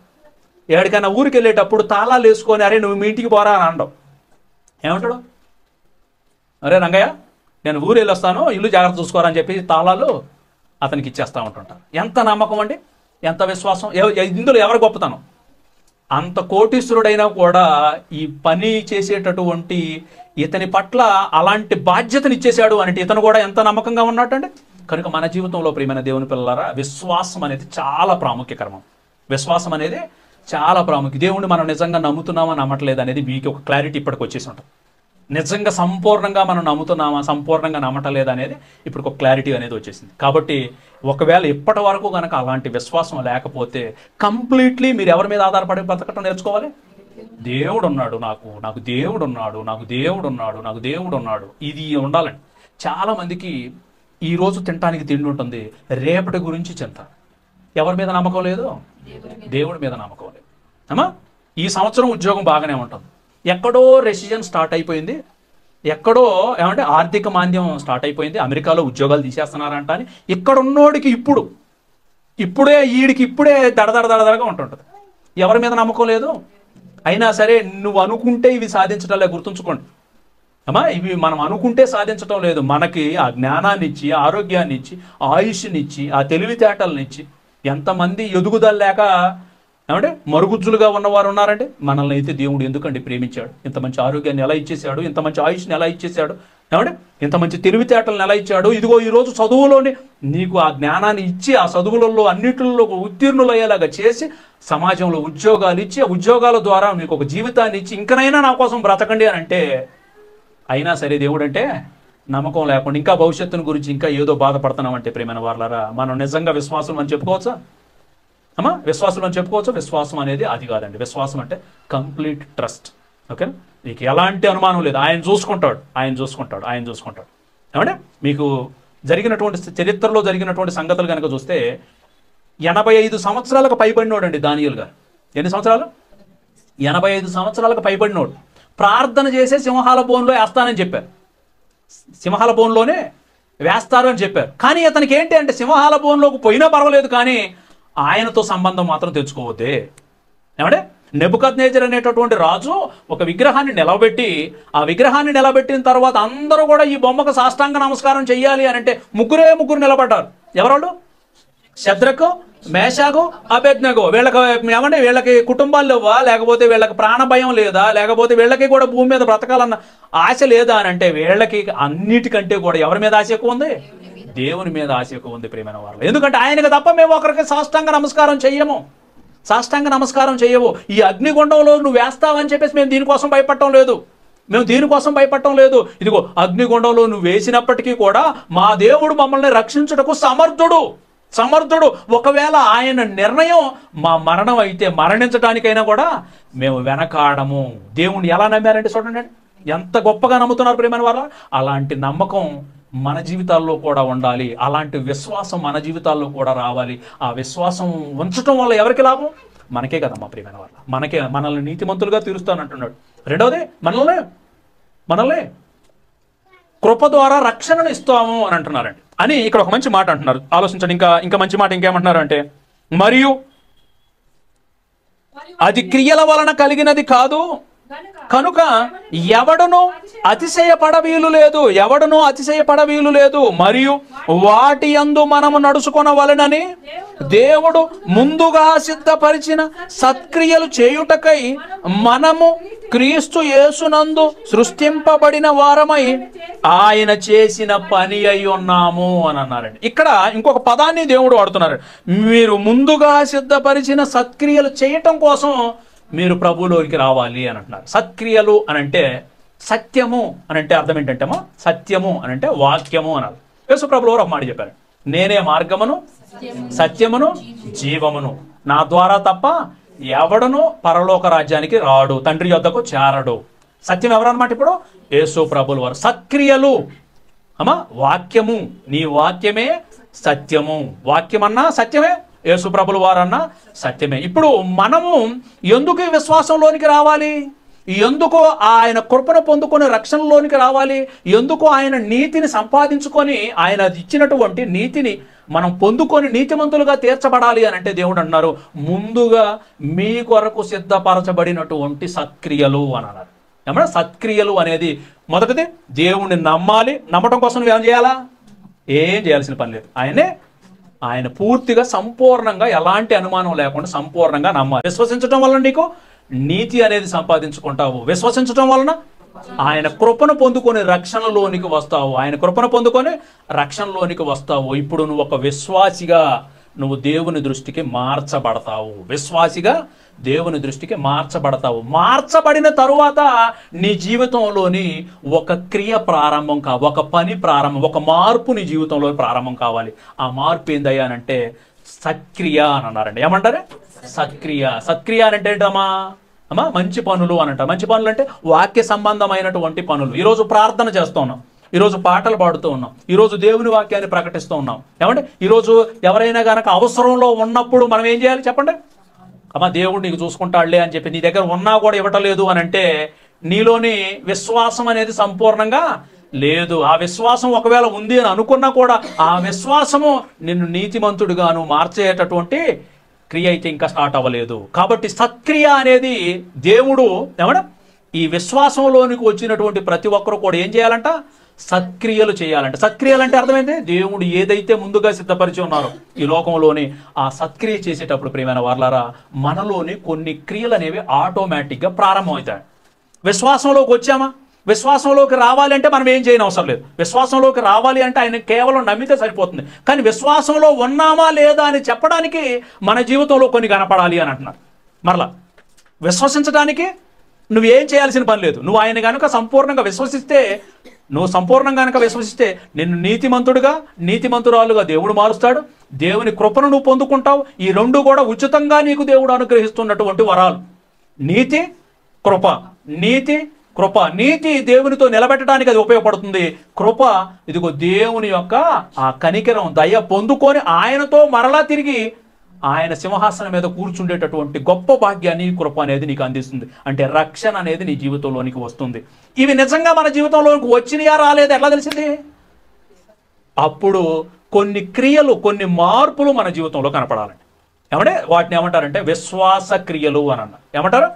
ఎక్కడికైనా ఊరికి వెళ్ళేటప్పుడు తాళాలు వేసుకొని అరే నువ్వు మీ ఇంటికి పోరా అని అనడం. ఏమంటాడు? అరే రంగయ్య నేను ఊరు వెళ్ళొస్తాను, ఇల్లు జాగ్రత్త చూసుకోరా అని చెప్పి తాళాలు అతనికి ఇచ్చేస్తూ ఉంటుంటారు. ఎంత నమ్మకం అండి, ఎంత విశ్వాసం! ఇందులో ఎవరు గొప్పతనం? అంత కోటీశ్వరుడైనా కూడా ఈ పని చేసేటటువంటి ఇతని పట్ల అలాంటి బాధ్యతను ఇచ్చేశాడు అంటే ఇతను కూడా ఎంత నమ్మకంగా ఉన్నట్టండి. కనుక మన జీవితంలో ప్రియమైన దేవుని పిల్లలారా విశ్వాసం అనేది చాలా ప్రాముఖ్యకరం. విశ్వాసం అనేది చాలా ప్రాముఖ్యం. దేవుణ్ణి మనం నిజంగా నమ్ముతున్నామా నమ్మట్లేదు అనేది మీకు ఒక క్లారిటీ ఇప్పటికి వచ్చేసి ఉంటుంది. నిజంగా సంపూర్ణంగా మనం నమ్ముతున్నామా సంపూర్ణంగా నమ్మటలేదు అనేది ఇప్పుడు ఒక క్లారిటీ అనేది వచ్చేసింది. కాబట్టి ఒకవేళ ఇప్పటి వరకు కనుక అలాంటి విశ్వాసం లేకపోతే కంప్లీట్లీ మీరు ఎవరి మీద ఆధారపడి బతకటం నేర్చుకోవాలి. దేవుడు ఉన్నాడు, నాకు దేవుడు ఉన్నాడు, నాకు దేవుడు ఉన్నాడు, నాకు దేవుడు ఉన్నాడు, ఇది ఉండాలండి. చాలా మందికి ఈరోజు తినడానికి తిండి ఉంటుంది, రేపటి గురించి చింత. ఎవరి మీద నమ్మకం లేదు? దేవుడి మీద నమ్మకం లేదు. అమ్మా ఈ సంవత్సరం ఉద్యోగం బాగానే ఉంటుంది, ఎక్కడో రెసిజన్ స్టార్ట్ అయిపోయింది, ఎక్కడో ఏమంటే ఆర్థిక మాంద్యం స్టార్ట్ అయిపోయింది, అమెరికాలో ఉద్యోగాలు తీసేస్తున్నారంట అని ఇక్కడ ఉన్నోడికి ఇప్పుడే దడదడగా ఉంటుంటుంది. ఎవరి మీద నమ్మకం లేదు. అయినా సరే నువ్వు అనుకుంటే ఇవి సాధించడంలే, గుర్తుంచుకోండి అమ్మా. ఇవి మనం అనుకుంటే సాధించడం లేదు. మనకి ఆ జ్ఞానాన్ని ఇచ్చి, ఆరోగ్యాన్ని ఇచ్చి, ఆయుష్నిచ్చి, ఆ తెలివితేటలనిచ్చి, ఎంతమంది ఎదుగుదల లేక ఏమంటే మరుగుజ్జులుగా ఉన్నవారు ఉన్నారంటే మనల్ని అయితే దేవుడు ఎందుకండి ప్రేమించాడు? ఇంత మంచి ఆరోగ్యాన్ని ఎలా ఇచ్చేసాడు, ఇంత మంచి ఆయుష్ని ఎలా ఇచ్చేసాడు, ఏమంటే ఇంత మంచి తెలివితేటలను ఎలా ఇచ్చాడు? ఇదిగో ఈరోజు చదువులోని నీకు ఆ జ్ఞానాన్ని ఇచ్చి ఆ చదువులలో అన్నిటిలో ఉత్తీర్ణులయ్యేలాగా చేసి సమాజంలో ఉద్యోగాలు ఇచ్చి ఆ ఉద్యోగాల ద్వారా మీకు ఒక జీవితాన్ని ఇచ్చి ఇంకనైనా నా కోసం బ్రతకండి అని అంటే, అయినా సరే దేవుడు అంటే నమ్మకం లేకుండా ఇంకా భవిష్యత్తుని గురించి ఇంకా ఏదో బాధపడుతున్నామంటే ప్రియమైన వాళ్ళారా మనం నిజంగా విశ్వాసం అని చెప్పుకోవచ్చా అమ్మా? విశ్వాసం అని చెప్పుకోవచ్చు. విశ్వాసం అనేది అది కాదండి. విశ్వాసం అంటే కంప్లీట్ ట్రస్ట్. ఓకే, నీకు ఎలాంటి అనుమానం లేదు, ఆయన చూసుకుంటాడు ఏమంటే మీకు జరిగినటువంటి చరిత్రలో జరిగినటువంటి సంగతులు కనుక చూస్తే 85 సంవత్సరాలకు పైబడినోడు అండి దానియేలు గారు. ఎన్ని సంవత్సరాలు? 85 సంవత్సరాలకు పైబడినోడు. ప్రార్థన చేసే సింహాల బోన్లో వేస్తానని చెప్పారు, సింహాల బోన్లోనే వేస్తారు అని చెప్పారు. కానీ అతనికి ఏంటి అంటే సింహాల బోన్లోకి పోయినా పర్వాలేదు కానీ ఆయనతో సంబంధం మాత్రం తెచ్చుకోవద్దే. ఏమంటే నెబుకద్నెజర్ అనేటటువంటి రాజు ఒక విగ్రహాన్ని నిలబెట్టి ఆ విగ్రహాన్ని నిలబెట్టిన తర్వాత అందరూ కూడా ఈ బొమ్మకు సాష్టాంగ నమస్కారం చెయ్యాలి అని అంటే ముగ్గురు నిలబడ్డారు. ఎవరోళ్ళు? శద్రకు, మేషాకు, అబేద్నెగో. వీళ్ళకి కుటుంబాలు లేవా, లేకపోతే వీళ్ళకి ప్రాణ భయం లేదా, లేకపోతే వీళ్ళకి కూడా భూమి మీద బ్రతకాలన్న ఆశ లేదా అని అంటే వీళ్ళకి అన్నిటికంటే కూడా ఎవరి మీద ఆశ ఎక్కువ ఉంది? దేవుని మీద ఆశ ఎక్కువ ఉంది ప్రియమైన వాళ్ళు. ఎందుకంటే ఆయనకు తప్ప మేము ఒకరికి సాష్టాంగ నమస్కారం చెయ్యము. ఈ అగ్నిగుండంలో నువ్వు వేస్తావని చెప్పేసి మేము దీనికోసం భయపడటం లేదు. మేము దీనికోసం భయపడటం లేదు. ఇదిగో అగ్నిగుండంలో నువ్వు వేసినప్పటికీ కూడా మా దేవుడు మమ్మల్ని రక్షించుటకు సమర్థుడు. ఒకవేళ ఆయన నిర్ణయం మా మరణం అయితే మరణించడానికైనా కూడా మేము వెనకాడము. దేవుణ్ణి ఎలా నమ్మారంటే చూడండి, ఎంత గొప్పగా నమ్ముతున్నారు ప్రియమైన వారు. అలాంటి నమ్మకం మన జీవితాల్లో కూడా ఉండాలి. అలాంటి విశ్వాసం మన జీవితాల్లో కూడా రావాలి. ఆ విశ్వాసం ఉంచడం వల్ల ఎవరికి లాభం? మనకే కదమ్మా ప్రియమైన వారు. మనల్ని నీతిమంతులుగా తీరుస్తానంటున్నాడు. రెండవది మనల్ని కృప ద్వారా రక్షణను ఇస్తాము అని అంటున్నారండి. అని ఇక్కడ ఒక మంచి మాట అంటున్నారు. ఆలోచించండి. ఇంకా మంచి మాట ఇంకేమంటున్నారు అంటే, మరియు అది క్రియల వలన కలిగినది కాదు కనుక ఎవడును అతిశయపడవీలు లేదు. మరియు వాటి యందు మనము నడుచుకొనవలెనని దేవుడు ముందుగా సిద్ధపరిచిన సత్క్రియలు చేయుటకై మనము క్రీస్తు యేసునందు సృష్టింపబడిన వారమై ఆయన చేసిన పని అయి ఉన్నాము అని అన్నారండి. ఇక్కడ ఇంకొక పదాన్ని దేవుడు వాడుతున్నారు. మీరు ముందుగా సిద్ధపరిచిన సత్క్రియలు చేయటం కోసం మీరు ప్రభువులోకి రావాలి అని అంటున్నారు. సత్క్రియలు అని అంటే, సత్యము అని అంటే అర్థం ఏంటంటేమో, సత్యము అని అంటే వాక్యము అన్నారు. యేసు ప్రభువు ఒక మాట చెప్పారు, నేనే మార్గమును సత్యమును జీవమును, నా ద్వారా తప్ప ఎవడను పరలోక రాజ్యానికి రాడు, తండ్రి యొద్దకు చేరడు. సత్యం ఎవరన్నమాట? ఇప్పుడు యేసు ప్రభువుల వారు. సత్క్రియలు వాక్యము, నీ వాక్యమే సత్యము. వాక్యమన్నా సత్యమే, యేసు ప్రభువుల వారన్నా సత్యమే. ఇప్పుడు మనము ఎందుకు ఈ విశ్వాసంలోనికి రావాలి? ఎందుకు ఆయన కృపను పొందుకొని రక్షణలోనికి రావాలి? ఎందుకు ఆయన నీతిని సంపాదించుకొని ఆయన ఇచ్చినటువంటి నీతిని మనం పొందుకొని నీతిమంతులుగా తీర్చబడాలి అని అంటే దేవుడు అన్నారు, ముందుగా మీ కొరకు సిద్ధపరచబడినటువంటి సత్క్రియలు అని అన్నారు. ఏమన్నా సత్క్రియలు అనేది మొదటిది దేవుణ్ణి నమ్మాలి. నమ్మటం కోసం నువ్వు ఏం చేయాలా? ఏం చేయాల్సిన పని లేదు. ఆయన పూర్తిగా సంపూర్ణంగా ఎలాంటి అనుమానం లేకుండా సంపూర్ణంగా నమ్మాలి. విశ్వసించడం వలన నీకు నీతి అనేది సంపాదించుకుంటావు. విశ్వసించడం వలన ఆయన కృపను పొందుకొని రక్షణలోనికి వస్తావు. ఆయన కృపను పొందుకొని రక్షణలోనికి వస్తావు. ఇప్పుడు నువ్వు ఒక విశ్వాసిగా నువ్వు దేవుని దృష్టికి మార్చబడతావు. విశ్వాసిగా దేవుని దృష్టికి మార్చబడతావు. మార్చబడిన తరువాత నీ జీవితంలోని ఒక క్రియ ప్రారంభం ఒక పని ప్రారంభం, ఒక మార్పు నీ జీవితంలో ప్రారంభం కావాలి. ఆ మార్పు ఏందయ్యానంటే సత్క్రియ అని అన్నారండి. ఏమంటారు? సత్క్రియ అని అంటే ఏంటమ్మా? మంచి పనులు అని అంటారు. మంచి పనులు అంటే వాక్య సంబంధమైనటువంటి పనులు. ఈరోజు ప్రార్థన చేస్తూ ఉన్నాం, ఈరోజు పాటలు పాడుతూ ఉన్నాం, ఈరోజు దేవుని వాక్యాన్ని ప్రకటిస్తూ ఉన్నాం. ఏమంటే ఈరోజు ఎవరైనా గనక అవసరంలో ఉన్నప్పుడు మనం ఏం చేయాలి చెప్పండి? దేవుడు నీకు చూసుకుంటాడులే అని చెప్పి నీ దగ్గర ఉన్నా కూడా ఇవ్వటలేదు అని అంటే నీలోని విశ్వాసం అనేది సంపూర్ణంగా లేదు. ఆ విశ్వాసం ఒకవేళ ఉంది అని అనుకున్నా కూడా ఆ విశ్వాసము నిన్ను నీతిమంతుడిగాను మార్చేటటువంటి క్రియ అయితే ఇంకా స్టార్ట్ అవ్వలేదు. కాబట్టి సత్క్రియ అనేది దేవుడు ఏమన్నా ఈ విశ్వాసంలోనికి వచ్చినటువంటి ప్రతి ఒక్కరు కూడా ఏం చేయాలంట? సత్క్రియలు చేయాలంటే. సత్క్రియలు అంటే అర్థమైంది, దేవుడు ఏదైతే ముందుగా సిద్ధపరిచి ఉన్నారో ఈ లోకంలోని ఆ సత్క్రియ చేసేటప్పుడు ప్రియమైన వారలారా మనలోని కొన్ని క్రియలు అనేవి ఆటోమేటిక్గా ప్రారంభమవుతాయి. విశ్వాసంలోకి వచ్చామా? విశ్వాసంలోకి రావాలి అంటే మనం ఏం చేయని అవసరం లేదు. విశ్వాసంలోకి రావాలి అంటే ఆయన కేవలం నమ్మితే సరిపోతుంది. కానీ విశ్వాసంలో ఉన్నామా లేదా అని చెప్పడానికి మన జీవితంలో కొన్ని కనపడాలి అని అంటున్నారు. మరలా విశ్వసించడానికి నువ్వేం చేయాల్సిన పని లేదు. నువ్వు ఆయన కనుక సంపూర్ణంగా విశ్వసిస్తే, నిన్ను నీతిమంతురాలుగా దేవుడు మారుస్తాడు. దేవుని కృపను నువ్వు పొందుకుంటావు. ఈ రెండు కూడా ఉచితంగా నీకు దేవుడు అనుగ్రహిస్తున్నటువంటి వరాలు. నీతి కృప. నీతి దేవునితో నిలబెట్టడానికి అది ఉపయోగపడుతుంది. కృప ఇదిగో దేవుని యొక్క ఆ కనికరం, దయ పొందుకొని ఆయనతో మరలా తిరిగి ఆయన సింహాసనం మీద కూర్చుండేటటువంటి గొప్ప భాగ్యాన్ని కృప అనేది నీకు అందిస్తుంది. అంటే రక్షణ అనేది నీ జీవితంలోనికి వస్తుంది. ఇవి నిజంగా మన జీవితంలోనికి వచ్చినాయా రాలేదు ఎట్లా తెలిసింది? అప్పుడు కొన్ని క్రియలు, కొన్ని మార్పులు మన జీవితంలో కనపడాలండి. ఏమంటే వాటిని ఏమంటారంటే విశ్వాస క్రియలు అని అన్నారు. ఏమంటారు?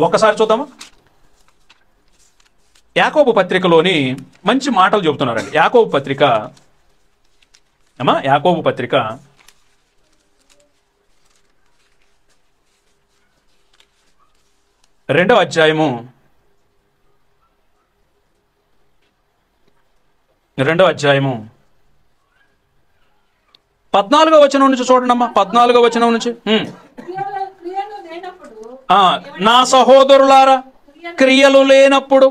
ఒకసారి చూద్దామా? యాకోబు పత్రికలోని మంచి మాటలు చెబుతున్నారండి. యాకోబు పత్రిక 2వ అధ్యాయము 14వ వచనం నుంచి చూడండి అమ్మా. 14వ వచనం నుంచి, నా సహోదరులారా క్రియలు లేనప్పుడు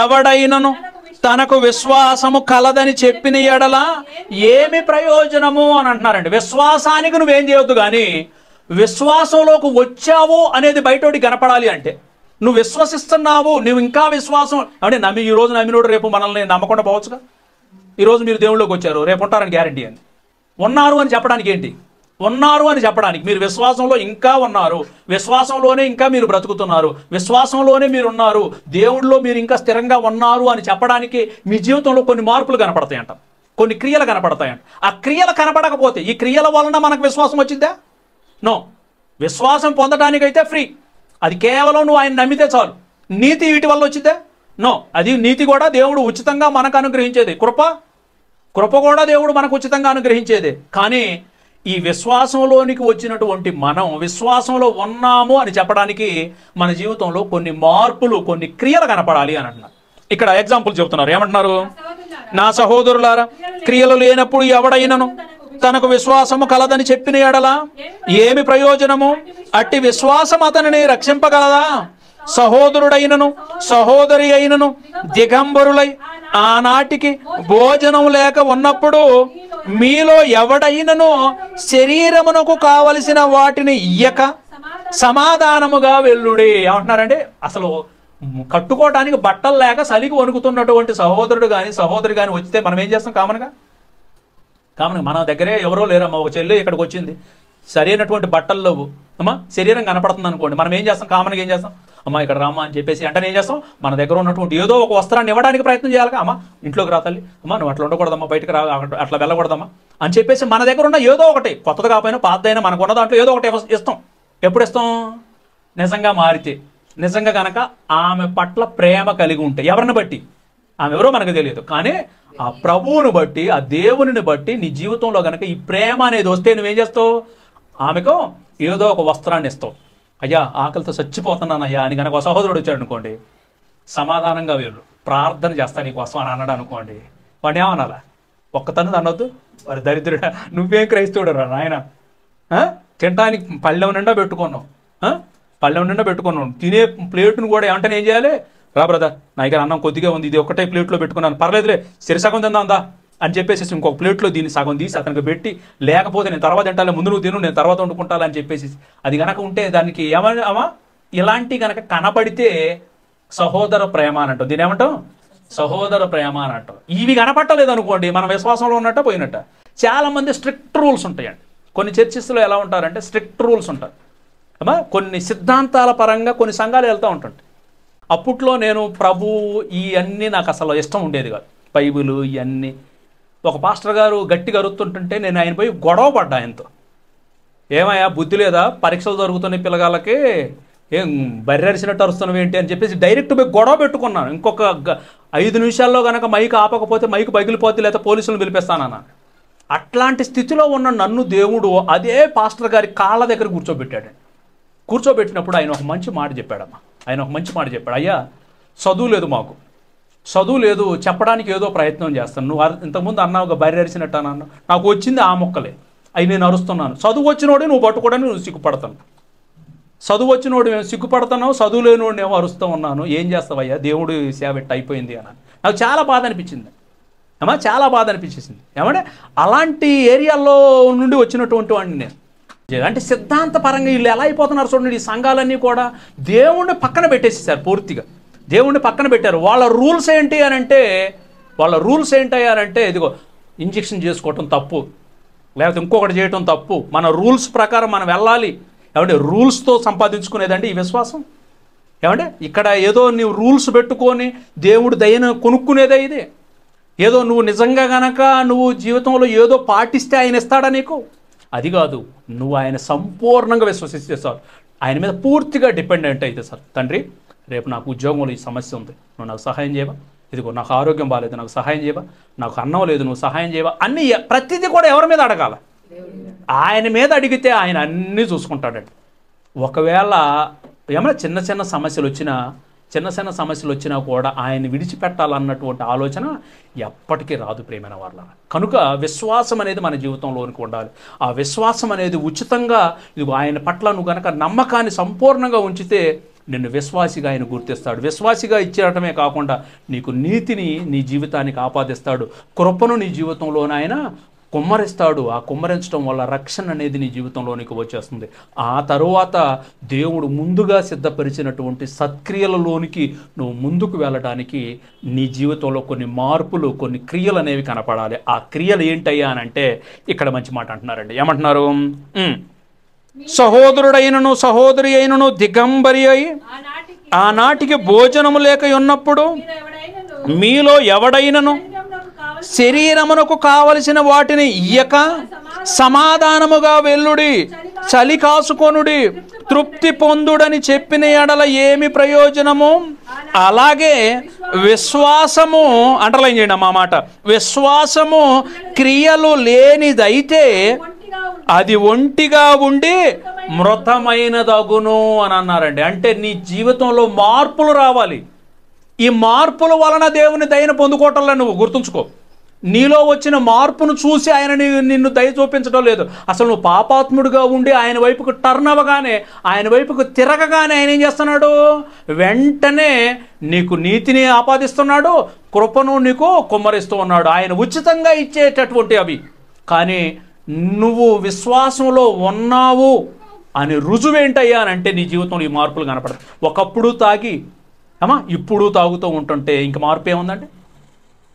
ఎవడైనను తనకు విశ్వాసము కలదని చెప్పిన ఎడల ఏమి ప్రయోజనము అని అంటున్నారండి. విశ్వాసానికి నువ్వేం చేయొద్దు, కానీ విశ్వాసంలోకి వచ్చావు అనేది బయటోడికి కనపడాలి. అంటే నువ్వు విశ్వసిస్తున్నావు, నువ్వు ఇంకా విశ్వాసం అంటే ఈ రోజు నమ్మినోడు రేపు మనల్ని నమ్మకుండా పోవచ్చుగా. ఈరోజు మీరు దేవుళ్ళలోకి వచ్చారు, రేపు ఉంటారని గ్యారంటీ అని. ఉన్నారు అని చెప్పడానికి ఏంటి? ఉన్నారు అని చెప్పడానికి మీరు విశ్వాసంలో ఇంకా ఉన్నారు, విశ్వాసంలోనే ఇంకా మీరు బ్రతుకుతున్నారు, విశ్వాసంలోనే మీరు ఉన్నారు, దేవుడిలో మీరు ఇంకా స్థిరంగా ఉన్నారు అని చెప్పడానికి మీ జీవితంలో కొన్ని మార్పులు కనపడతాయంట, కొన్ని క్రియలు కనపడతాయంట. ఆ క్రియలు కనపడకపోతే ఈ క్రియల వలన మనకు విశ్వాసం వచ్చిందా? నో. విశ్వాసం పొందడానికైతే ఫ్రీ, అది కేవలం నువ్వు ఆయన నమ్మితే చాలు. నీతి వీటి వల్ల వచ్చిందా? నో. అది నీతి కూడా దేవుడు ఉచితంగా మనకు అనుగ్రహించేది. కృప కూడా దేవుడు మనకు ఉచితంగా అనుగ్రహించేది. కానీ ఈ విశ్వాసంలోనికి వచ్చినటువంటి మనం విశ్వాసంలో ఉన్నాము అని చెప్పడానికి మన జీవితంలో కొన్ని మార్పులు, కొన్ని క్రియలు కనపడాలి అని అంటున్నారు. ఇక్కడ ఎగ్జాంపుల్ చెబుతున్నారు. ఏమంటున్నారు? నా సహోదరులారా, క్రియలు లేనప్పుడు ఎవడైనను తనకు విశ్వాసము కలదని చెప్పిన ఎడల ఏమి ప్రయోజనము? అట్టి విశ్వాసం అతనిని రక్షింపగలదా? సహోదరుడైనను సహోదరి అయినను దిగంబరులై ఆనాటికి భోజనం లేక ఉన్నప్పుడు మీలో ఎవడైనను శరీరమునకు కావలసిన వాటిని ఇయ్యక సమాధానముగా వెళ్ళుడి. ఏమంటున్నారంటే అసలు కట్టుకోవడానికి బట్టలు లేక సలిగి వణుకుతున్నటువంటి సహోదరుడు కానీ సహోదరి కానీ వచ్చితే మనం ఏం చేస్తాం? కామన్గా మన దగ్గరే ఎవరో లేరమ్మా, ఒక చెల్లి ఇక్కడికి వచ్చింది, సరైనటువంటి బట్టలు లేవు అమ్మా, శరీరం కనపడుతుంది అనుకోండి, మనం ఏం చేస్తాం? కామన్గా ఏం చేస్తాం? అమ్మ ఇక్కడ రామ్మా అని చెప్పేసి అంటే ఏం చేస్తాం? మన దగ్గర ఉన్నటువంటి ఏదో ఒక వస్త్రాన్ని ఇవ్వడానికి ప్రయత్నం చేయాలిగా. అమ్మ ఇంట్లోకి రా తల్లి, అమ్మ నువ్వు అట్లా ఉండకూడదమ్మా, బయటకు రా, అట్లా వెళ్ళకూడదమ్మా అని చెప్పేసి మన దగ్గర ఉన్న ఏదో ఒకటి, కొత్తది కాకపోయినా పాతదైనా మనకు ఉన్న దాంట్లో ఏదో ఒకటి ఇస్తాం. ఎప్పుడు ఇస్తాం? నిజంగా మారితే, నిజంగా కనుక ఆమె పట్ల ప్రేమ కలిగి ఉంటే. ఎవరిని బట్టి? ఆమె ఎవరో మనకు తెలియదు, కానీ ఆ ప్రభువుని బట్టి, ఆ దేవుని బట్టి నీ జీవితంలో కనుక ఈ ప్రేమ అనేది వస్తే నువ్వేం చేస్తావు? ఆమెకు ఏదో ఒక వస్త్రాన్ని ఇస్తావు. అయ్యా ఆకలితో చచ్చిపోతున్నానయ్యా అని కనుక ఒక సహోదరుడు వచ్చాడు అనుకోండి, సమాధానంగా వీళ్ళు ప్రార్థన చేస్తా నీకోసం అని అన్నాడు అనుకోండి, వాడు ఏమనాలా? ఒక్కతను అనొద్దు, వారి దరిద్రుడా, నువ్వేం క్రైస్తవుడు రా నాయన, తినడానికి పళ్ళెం నిండా పెట్టుకున్నావు, పళ్ళెం నిండా పెట్టుకున్నావు, తినే ప్లేట్ను కూడా ఏమంటే ఏం చేయాలి? రా బ్రదర్, నా దగ్గర అన్నం కొద్దిగా ఉంది, ఇది ఒకటే ప్లేట్లో పెట్టుకున్నాను, పర్లేదులే సగం తిందా అని చెప్పేసి ఇంకొక ప్లేట్లో దీన్ని సగం తీసి అతనికి పెట్టి, లేకపోతే నేను తర్వాత తింటాలే, ముందు నువ్వు తిను, నేను తర్వాత వండుకుంటాను అని చెప్పేసి అది కనుక ఉంటే దానికి ఏమా ఇలాంటి కనుక కనపడితే సహోదర ప్రేమ అని అంటాం. దీని ఏమంటాం? సహోదర ప్రేమ అని అంటాం. ఇవి కనపట్టలేదు అనుకోండి, మన విశ్వాసంలో ఉన్నట్ట పోయినట్ట. చాలా మంది స్ట్రిక్ట్ రూల్స్ ఉంటాయండి. కొన్ని చర్చిస్లో ఎలా ఉంటారంటే స్ట్రిక్ట్ రూల్స్ ఉంటారు అమ్మా. కొన్ని సిద్ధాంతాల పరంగా కొన్ని సంఘాలు వెళ్తూ ఉంటాయి. అప్పట్లో నేను ఇవన్నీ నాకు అసలు ఇష్టం ఉండేది కాదు, బైబిల్ ఇవన్నీ. ఒక పాస్టర్ గారు గట్టిగా అరుతుంటుంటే నేను ఆయన పోయి గొడవ పడ్డా ఆయనతో. ఏమయ్యా బుద్ధి లేదా, పరీక్షలు జరుగుతున్నాయి పిల్లగాళ్ళకి, ఏం బర్రెరిసినట్టు అరుస్తున్నావు ఏంటి అని చెప్పేసి డైరెక్ట్ పోయి గొడవ పెట్టుకున్నాను. ఇంకొక 5 నిమిషాల్లో కనుక మైక్ ఆపకపోతే మైక్ పగిలిపోతే లేదా పోలీసులను పిలిపిస్తానన్నా. అట్లాంటి స్థితిలో ఉన్న నన్ను దేవుడు అదే పాస్టర్ గారి కాళ్ళ దగ్గర కూర్చోబెట్టాడు. కూర్చోబెట్టినప్పుడు ఆయన ఒక మంచి మాట చెప్పాడమ్మా. ఆయన ఒక మంచి మాట చెప్పాడు, అయ్యా చదువు లేదు, మాకు చదువు లేదు, చెప్పడానికి ఏదో ప్రయత్నం చేస్తాను. నువ్వు ఇంతకుముందు అన్నావు బర్రెరిసినట్టు అని అన్నావు, నాకు వచ్చింది ఆ మొక్కలే, అవి నేను అరుస్తున్నాను. చదువు వచ్చినోడే నువ్వు పట్టుకోవడానికి నువ్వు సిగ్గుపడతాను, చదువు వచ్చినోడు మేము సిగ్గుపడుతున్నావు, చదువు లేనివాడిని ఏమో అరుస్తూ ఉన్నాను, ఏం చేస్తావయ్యా, దేవుడు సేవెట్ అయిపోయింది అని. నాకు చాలా బాధ అనిపించింది అమ్మా, చాలా బాధ అనిపించేసింది. ఏమంటే అలాంటి ఏరియాల్లో నుండి వచ్చినటువంటి వాడిని నేను. అంటే సిద్ధాంతపరంగా వీళ్ళు ఎలా అయిపోతున్నారు చూడండి. ఈ సంఘాలన్నీ కూడా దేవుణ్ణి పక్కన పెట్టేసేసారు, పూర్తిగా దేవుణ్ణి పక్కన పెట్టారు. వాళ్ళ రూల్స్ ఏంటి అని అంటే ఇదిగో ఇంజెక్షన్ చేసుకోవటం తప్పు, లేకపోతే ఇంకొకటి చేయటం తప్పు, మన రూల్స్ ప్రకారం మనం వెళ్ళాలి. ఏమంటే రూల్స్తో సంపాదించుకునేదండి ఈ విశ్వాసం. ఏమంటే ఇక్కడ ఏదో నీవు రూల్స్ పెట్టుకొని దేవుడు దయను కొనుక్కునేదే ఇది. ఏదో నువ్వు నిజంగా గనక నువ్వు జీవితంలో ఏదో పాటిస్తే ఆయన ఇస్తాడా నీకు? అది కాదు, నువ్వు ఆయన సంపూర్ణంగా విశ్వసిస్తే సార్, ఆయన మీద పూర్తిగా డిపెండెంట్ అయితే సార్, తండ్రి రేపు నాకు ఉద్యోగంలో ఈ సమస్య ఉంది, నువ్వు నాకు సహాయం చేయవా, ఇదిగో నాకు ఆరోగ్యం బాగాలేదు, నాకు సహాయం చేయవా, నాకు అన్నం లేదు, నువ్వు సహాయం చేయవా, అన్నీ ప్రతిదీ కూడా ఎవరి మీద అడగాల? ఆయన మీద అడిగితే ఆయన అన్నీ చూసుకుంటాడండి. ఒకవేళ ఏమైనా చిన్న చిన్న సమస్యలు వచ్చినా కూడా ఆయన విడిచిపెట్టాలన్నటువంటి ఆలోచన ఎప్పటికీ రాదు ప్రియమైన వాళ్ళ. కనుక విశ్వాసం అనేది మన జీవితంలోనికి ఉండాలి. ఆ విశ్వాసం అనేది ఉచితంగా ఇదిగో ఆయన పట్ల నువ్వు కనుక నమ్మకాన్ని సంపూర్ణంగా ఉంచితే నిన్ను విశ్వాసిగా ఆయన గుర్తిస్తాడు. విశ్వాసిగా ఇచ్చేయటమే కాకుండా నీకు నీతిని నీ జీవితానికి ఆపాదిస్తాడు. కృపను నీ జీవితంలోనే ఆయన కుమ్మరిస్తాడు. ఆ కుమ్మరించడం వల్ల రక్షణ అనేది నీ జీవితంలోనికి వచ్చేస్తుంది. ఆ తరువాత దేవుడు ముందుగా సిద్ధపరిచినటువంటి సత్క్రియలలోనికి నువ్వు ముందుకు వెళ్ళడానికి నీ జీవితంలో కొన్ని మార్పులు, కొన్ని క్రియలు అనేవి కనపడాలి. ఆ క్రియలు ఏంటయ్యా అని అంటే ఇక్కడ మంచి మాట అంటున్నారండి. ఏమంటున్నారు? సహోదరుడైనను సహోదరి అయినను దిగంబరి అయి ఆనాటికి భోజనము లేక ఉన్నప్పుడు మీలో ఎవడైనను శరీరమునకు కావలసిన వాటిని ఇయ్యక సమాధానముగా వెల్లుడి, చలి కాసుకొనుడి, తృప్తి పొందుడని చెప్పిన ఎడల ఏమి ప్రయోజనము? అలాగే విశ్వాసము, అండర్లైన్ చేయండి మా మాట, విశ్వాసము క్రియలు లేనిదైతే అది ఒంటిగా ఉండి మృతమైనదగును అని అన్నారండి. అంటే నీ జీవితంలో మార్పులు రావాలి. ఈ మార్పుల వలన దేవుని దయను పొందుకోవటంలో నువ్వు గుర్తుంచుకో. నీలో వచ్చిన మార్పును చూసి ఆయన నిన్ను దయ చూపించడం లేదు. అసలు నువ్వు పాపాత్ముడిగా ఉండి ఆయన వైపుకు టర్న్ అవ్వగానే, ఆయన వైపుకు తిరగగానే ఆయన ఏం చేస్తున్నాడు? వెంటనే నీకు నీతిని ఆపాదిస్తున్నాడు, కృపను నీకు కుమ్మరిస్తూ ఉన్నాడు. ఆయన ఉచితంగా ఇచ్చేటటువంటి అవి. కానీ నువ్వు విశ్వాసంలో ఉన్నావు అని రుజువేంటయ్యా అని అంటే నీ జీవితంలో ఈ మార్పులు కనపడతాయి. ఒకప్పుడు తాగి ఇప్పుడు తాగుతూ ఉంటుంటే ఇంక మార్పు ఏముందండి?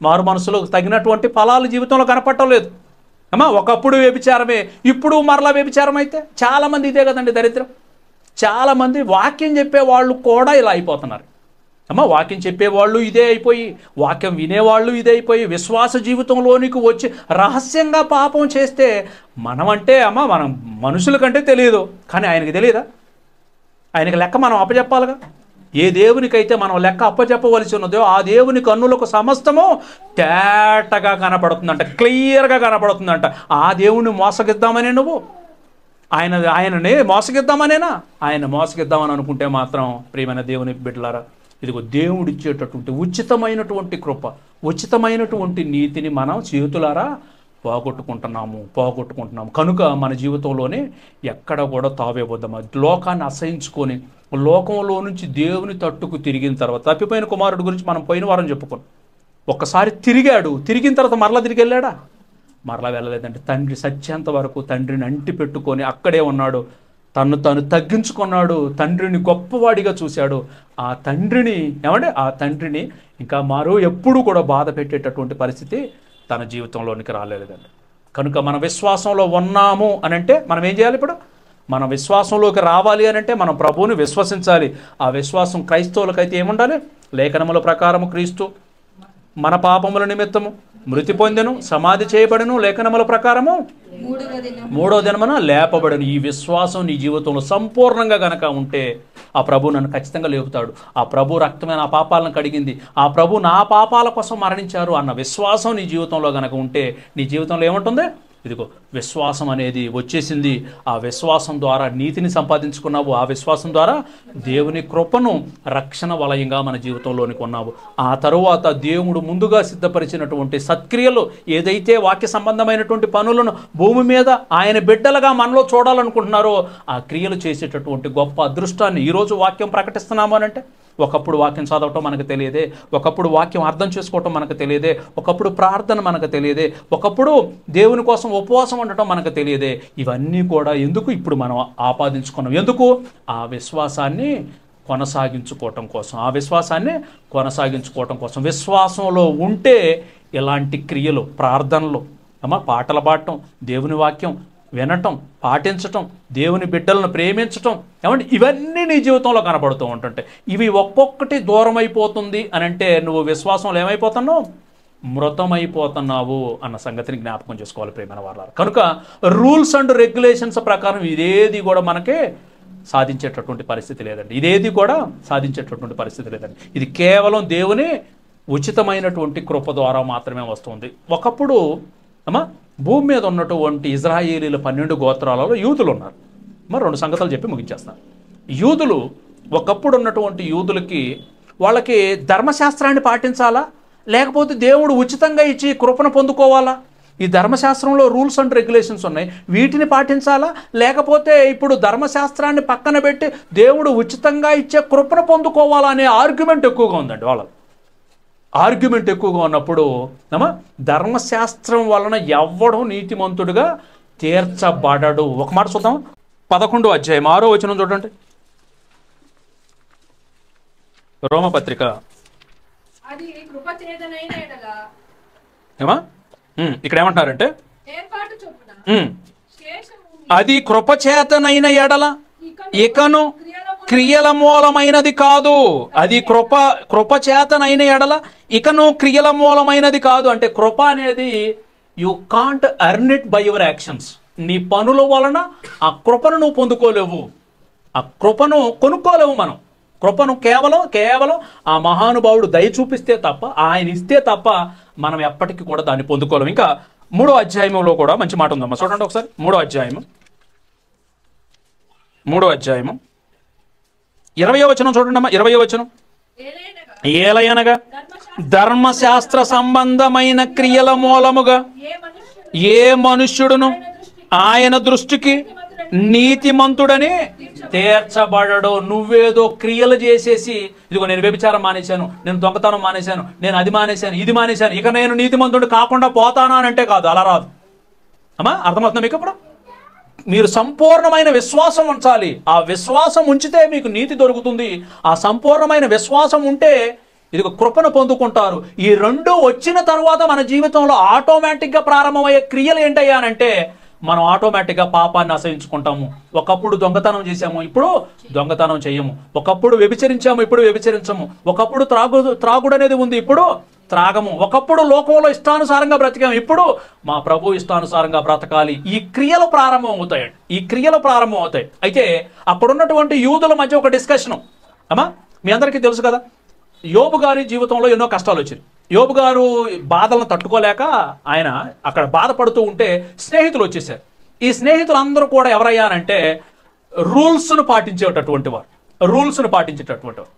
మారు మనసులో తగినటువంటి ఫలాలు జీవితంలో కనపడటం లేదు. ఒకప్పుడు వ్యభిచారమే, ఇప్పుడు మరలా వ్యభిచారం అయితే చాలామంది ఇదే కదండి దరిద్రం. చాలామంది వాక్యం చెప్పేవాళ్ళు కూడా ఇలా అయిపోతున్నారు. వాక్యం చెప్పేవాళ్ళు ఇదే అయిపోయి, వాక్యం వినేవాళ్ళు ఇదే అయిపోయి, విశ్వాస జీవితంలోనికి వచ్చి రహస్యంగా పాపం చేస్తే మనమంటే మనం మనుషుల కంటే తెలియదు, కానీ ఆయనకి తెలియదా? ఆయనకి లెక్క మనం అప్పచెప్పాలిగా. ఏ దేవునికైతే మనం లెక్క అప్పచెప్పవలసి ఉన్నదో ఆ దేవుని కన్నులకు సమస్తము తేటగా కనపడుతుందంట, క్లియర్గా కనపడుతుందంట. ఆ దేవుణ్ణి మోసగిద్దామనే నువ్వు ఆయనని మోసగిద్దామనేనా? ఆయన మోసగిద్దామని అనుకుంటే మాత్రం ప్రియమైన దేవుని బిడ్డలారా, ఇదిగో దేవుడిచ్చేటటువంటి ఉచితమైనటువంటి కృప, ఉచితమైనటువంటి నీతిని మనం చేతులారా పోగొట్టుకుంటున్నాము. కనుక మన జీవితంలోనే ఎక్కడ కూడా తావేబోద్దామా? లోకాన్ని అసహించుకొని లోకంలో నుంచి దేవుని తట్టుకు తిరిగిన తర్వాత, తప్పిపోయిన కుమారుడు గురించి మనం పోయిన వారం చెప్పుకున్నాం. ఒక్కసారి తిరిగిన తర్వాత మరలా తిరిగి వెళ్ళాడా? మరలా వెళ్ళలేదంటే తండ్రి సత్యంత వరకు తండ్రిని అంటి పెట్టుకొని అక్కడే ఉన్నాడు. తను తగ్గించుకున్నాడు, తండ్రిని గొప్పవాడిగా చూశాడు. ఆ తండ్రిని ఇంకా ఎప్పుడూ కూడా బాధ పెట్టేటటువంటి పరిస్థితి తన జీవితంలోనికి రాలేదండి. కనుక మన విశ్వాసంలో ఉన్నాము అని అంటే మనం ఏం చేయాలి? ఇప్పుడు మన విశ్వాసంలోకి రావాలి అని అంటే మనం ప్రభువుని విశ్వసించాలి. ఆ విశ్వాసం క్రైస్తవులకైతే ఏముండాలి? లేఖనముల ప్రకారము క్రీస్తు మన పాపముల నిమిత్తము మృతి పొందెను, సమాధి చేయబడెను, లేఖనముల ప్రకారము మూడో దినమున లేపబడను. ఈ విశ్వాసం నీ జీవితంలో సంపూర్ణంగా గనక ఉంటే ఆ ప్రభు నన్ను ఖచ్చితంగా లేపుతాడు, ఆ ప్రభు రక్తమే నా పాపాలను కడిగింది, ఆ ప్రభు నా పాపాల కోసం మరణించారు అన్న విశ్వాసం నీ జీవితంలో గనక ఉంటే నీ జీవితంలో ఏముంటుంది? ఇదిగో విశ్వాసం అనేది వచ్చేసింది. ఆ విశ్వాసం ద్వారా నీతిని సంపాదించుకున్నావు. ఆ విశ్వాసం ద్వారా దేవుని కృపను రక్షణ వలయంగా మన జీవితంలోనికి ఉన్నావు. ఆ తరువాత దేవుడు ముందుగా సిద్ధపరిచినటువంటి సత్క్రియలు, ఏదైతే వాక్య సంబంధమైనటువంటి పనులను భూమి మీద ఆయన బిడ్డలుగా మనలో చూడాలనుకుంటున్నారో ఆ క్రియలు చేసేటటువంటి గొప్ప అదృష్టాన్ని ఈరోజు వాక్యం ప్రకటిస్తున్నాము అని అంటే, ఒకప్పుడు వాక్యం చదవటం మనకు తెలియదే, ఒకప్పుడు వాక్యం అర్థం చేసుకోవటం మనకు తెలియదే, ఒకప్పుడు ప్రార్థన మనకు తెలియదే, ఒకప్పుడు దేవుని కోసం ఉపవాసం ఉండటం మనకు తెలియదే. ఇవన్నీ కూడా ఎందుకు? ఇప్పుడు మనం ఆపాదించుకున్నాం. ఎందుకు? ఆ విశ్వాసాన్ని కొనసాగించుకోవటం కోసం. విశ్వాసంలో ఉంటే ఇలాంటి క్రియలు, ప్రార్థనలు, పాటలు పాడటం, దేవుని వాక్యం వినటం, పాటించటం, దేవుని బిడ్డలను ప్రేమించటం, ఇవన్నీ నీ జీవితంలో కనపడుతూ ఉంటుంటాయి. ఇవి ఒక్కొక్కటి దూరం అయిపోతుంది అని అంటే నువ్వు విశ్వాసంలో ఏమైపోతున్నావు? మృతమైపోతున్నావు అన్న సంగతిని జ్ఞాపకం చేసుకోవాలి ప్రియమైన వారలారా. కనుక రూల్స్ అండ్ రెగ్యులేషన్స్ ప్రకారం ఇదేది కూడా మనకే సాధించేటటువంటి పరిస్థితి లేదండి. ఇది కేవలం దేవుని ఉచితమైనటువంటి కృప ద్వారా మాత్రమే వస్తుంది. ఒకప్పుడు భూమి మీద ఉన్నటువంటి ఇజ్రాయేలీల 12 గోత్రాలలో యూదులు ఉన్నారు. మరి 2 సంగతులు చెప్పి ముగించేస్తాను. యూదులు, ఒకప్పుడు ఉన్నటువంటి యూదులకి వాళ్ళకి ధర్మశాస్త్రాన్ని పాటించాలా, లేకపోతే దేవుడు ఉచితంగా ఇచ్చి కృపను పొందుకోవాలా? ఈ ధర్మశాస్త్రంలో రూల్స్ అండ్ రెగ్యులేషన్స్ ఉన్నాయి, వీటిని పాటించాలా, లేకపోతే ఇప్పుడు ధర్మశాస్త్రాన్ని పక్కన పెట్టి దేవుడు ఉచితంగా ఇచ్చే కృపను పొందుకోవాలా అనే ఆర్గ్యుమెంట్ ఎక్కువగా ఉందండి వాళ్ళ. ఆర్గ్యుమెంట్ ఎక్కువగా ఉన్నప్పుడు ధర్మశాస్త్రం వలన ఎవ్వడం నీతిమంతుడిగా తీర్చబడడు. ఒక మాట చూద్దాం, 11వ అధ్యాయం 6వ వచనం చూడండి. రోమపత్రిక ఏమా ఇక్కడ ఏమంటున్నారంటే, అది కృపచేతనైన ఎడల ఇకను క్రియల మూలమైనది కాదు. అది కృపచేతనైన ఎడల ఇకను క్రియల మూలమైనది కాదు. అంటే కృప అనేది you can't earn it by your actions. నీ పనుల వలన ఆ కృపను నువ్వు పొందుకోలేవు, ఆ కృపను కొనుక్కోలేవు. మనం కృపను కేవలం ఆ మహానుభావుడు దయ చూపిస్తే తప్ప, ఆయన ఇస్తే తప్ప మనం ఎప్పటికీ కూడా దాన్ని పొందుకోలేము. ఇంకా 3వ అధ్యాయంలో కూడా మంచి మాట ఉందమ్మా, చూడండి ఒకసారి. 3వ అధ్యాయము 20వ వచనం చూడండి అమ్మా. 20వ వచనం, ఏలయనగా ధర్మశాస్త్ర సంబంధమైన క్రియల మూలముగా ఏ మనుష్యుడును ఆయన దృష్టికి నీతిమంతుడని తీర్చబడడు. నువ్వేదో క్రియలు చేసేసి, ఇదిగో నేను వ్యభిచారం మానేశాను, నేను దొంగతనం మానేశాను, నేను అది మానేశాను, ఇది మానేశాను, ఇక నేను నీతిమంతుడు కాకుండా పోతానా అని అంటే కాదు, అలా రాదు అమ్మా. అర్థమవుతుందా మీకు? ఇప్పుడు మీరు సంపూర్ణమైన విశ్వాసం ఉంచాలి. ఆ విశ్వాసం ఉంచితే మీకు నీతి దొరుకుతుంది. ఆ సంపూర్ణమైన విశ్వాసం ఉంటే ఇదిగో కృపను పొందుకుంటారు. ఈ రెండు వచ్చిన తర్వాత మన జీవితంలో ఆటోమేటిక్గా ప్రారంభమయ్యే క్రియలు ఏంటయ్యానంటే, మనం ఆటోమేటిక్గా పాపాన్ని అసహించుకుంటాము. ఒకప్పుడు దొంగతనం చేశాము, ఇప్పుడు దొంగతనం చేయము. ఒకప్పుడు వ్యభిచరించాము, ఇప్పుడు వ్యభిచరించము. ఒకప్పుడు త్రాగుడు అనేది ఉంది, ఇప్పుడు త్రాగము. ఒకప్పుడు లోకంలో ఇష్టానుసారంగా బ్రతికాము, ఇప్పుడు మా ప్రభు ఇష్టానుసారంగా బ్రతకాలి. ఈ క్రియలు ప్రారంభం అవుతాయండి, ఈ క్రియలు ప్రారంభం అవుతాయి. అయితే అక్కడున్నటువంటి యూదుల మధ్య ఒక డిస్కషను అమ్మా, మీ అందరికీ తెలుసు కదా. యోబు గారి జీవితంలో ఎన్నో కష్టాలు వచ్చాయి. యోబు గారు బాధలను తట్టుకోలేక ఆయన అక్కడ బాధపడుతూ ఉంటే స్నేహితులు వచ్చేసారు. ఈ స్నేహితులందరూ కూడా ఎవరయ్యారంటే రూల్స్ను పాటించేటటువంటి వారు, రూల్స్ను పాటించేటటువంటి వారు.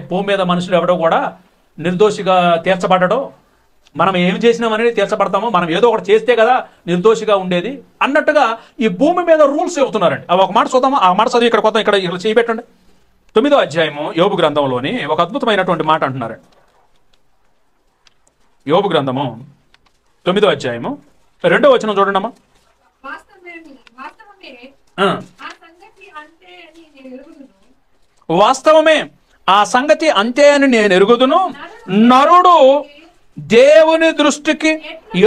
భూమి మీద మనుషులు ఎవడో కూడా నిర్దోషిగా తీర్చబడ్డడో, మనం ఏం చేసినామనేది తీర్చబడతామో, మనం ఏదో ఒకటి చేస్తే కదా నిర్దోషిగా ఉండేది అన్నట్టుగా ఈ భూమి మీద రూల్స్ చెబుతున్నారండి. అవి ఒక మాట చూద్దామా? ఆ మాట చదివి ఇక్కడ కొత్త ఇక్కడ చేయబెట్టండి. 9వ అధ్యాయము యోబు గ్రంథంలోని ఒక అద్భుతమైనటువంటి మాట అంటున్నారు. యోబు గ్రంథము 9వ అధ్యాయము 2వ వచనం చూడండి అమ్మా. వాస్తవమే, ఆ సంగతి అంతే అని నేను ఎరుగుదును. నరుడు దేవుని దృష్టికి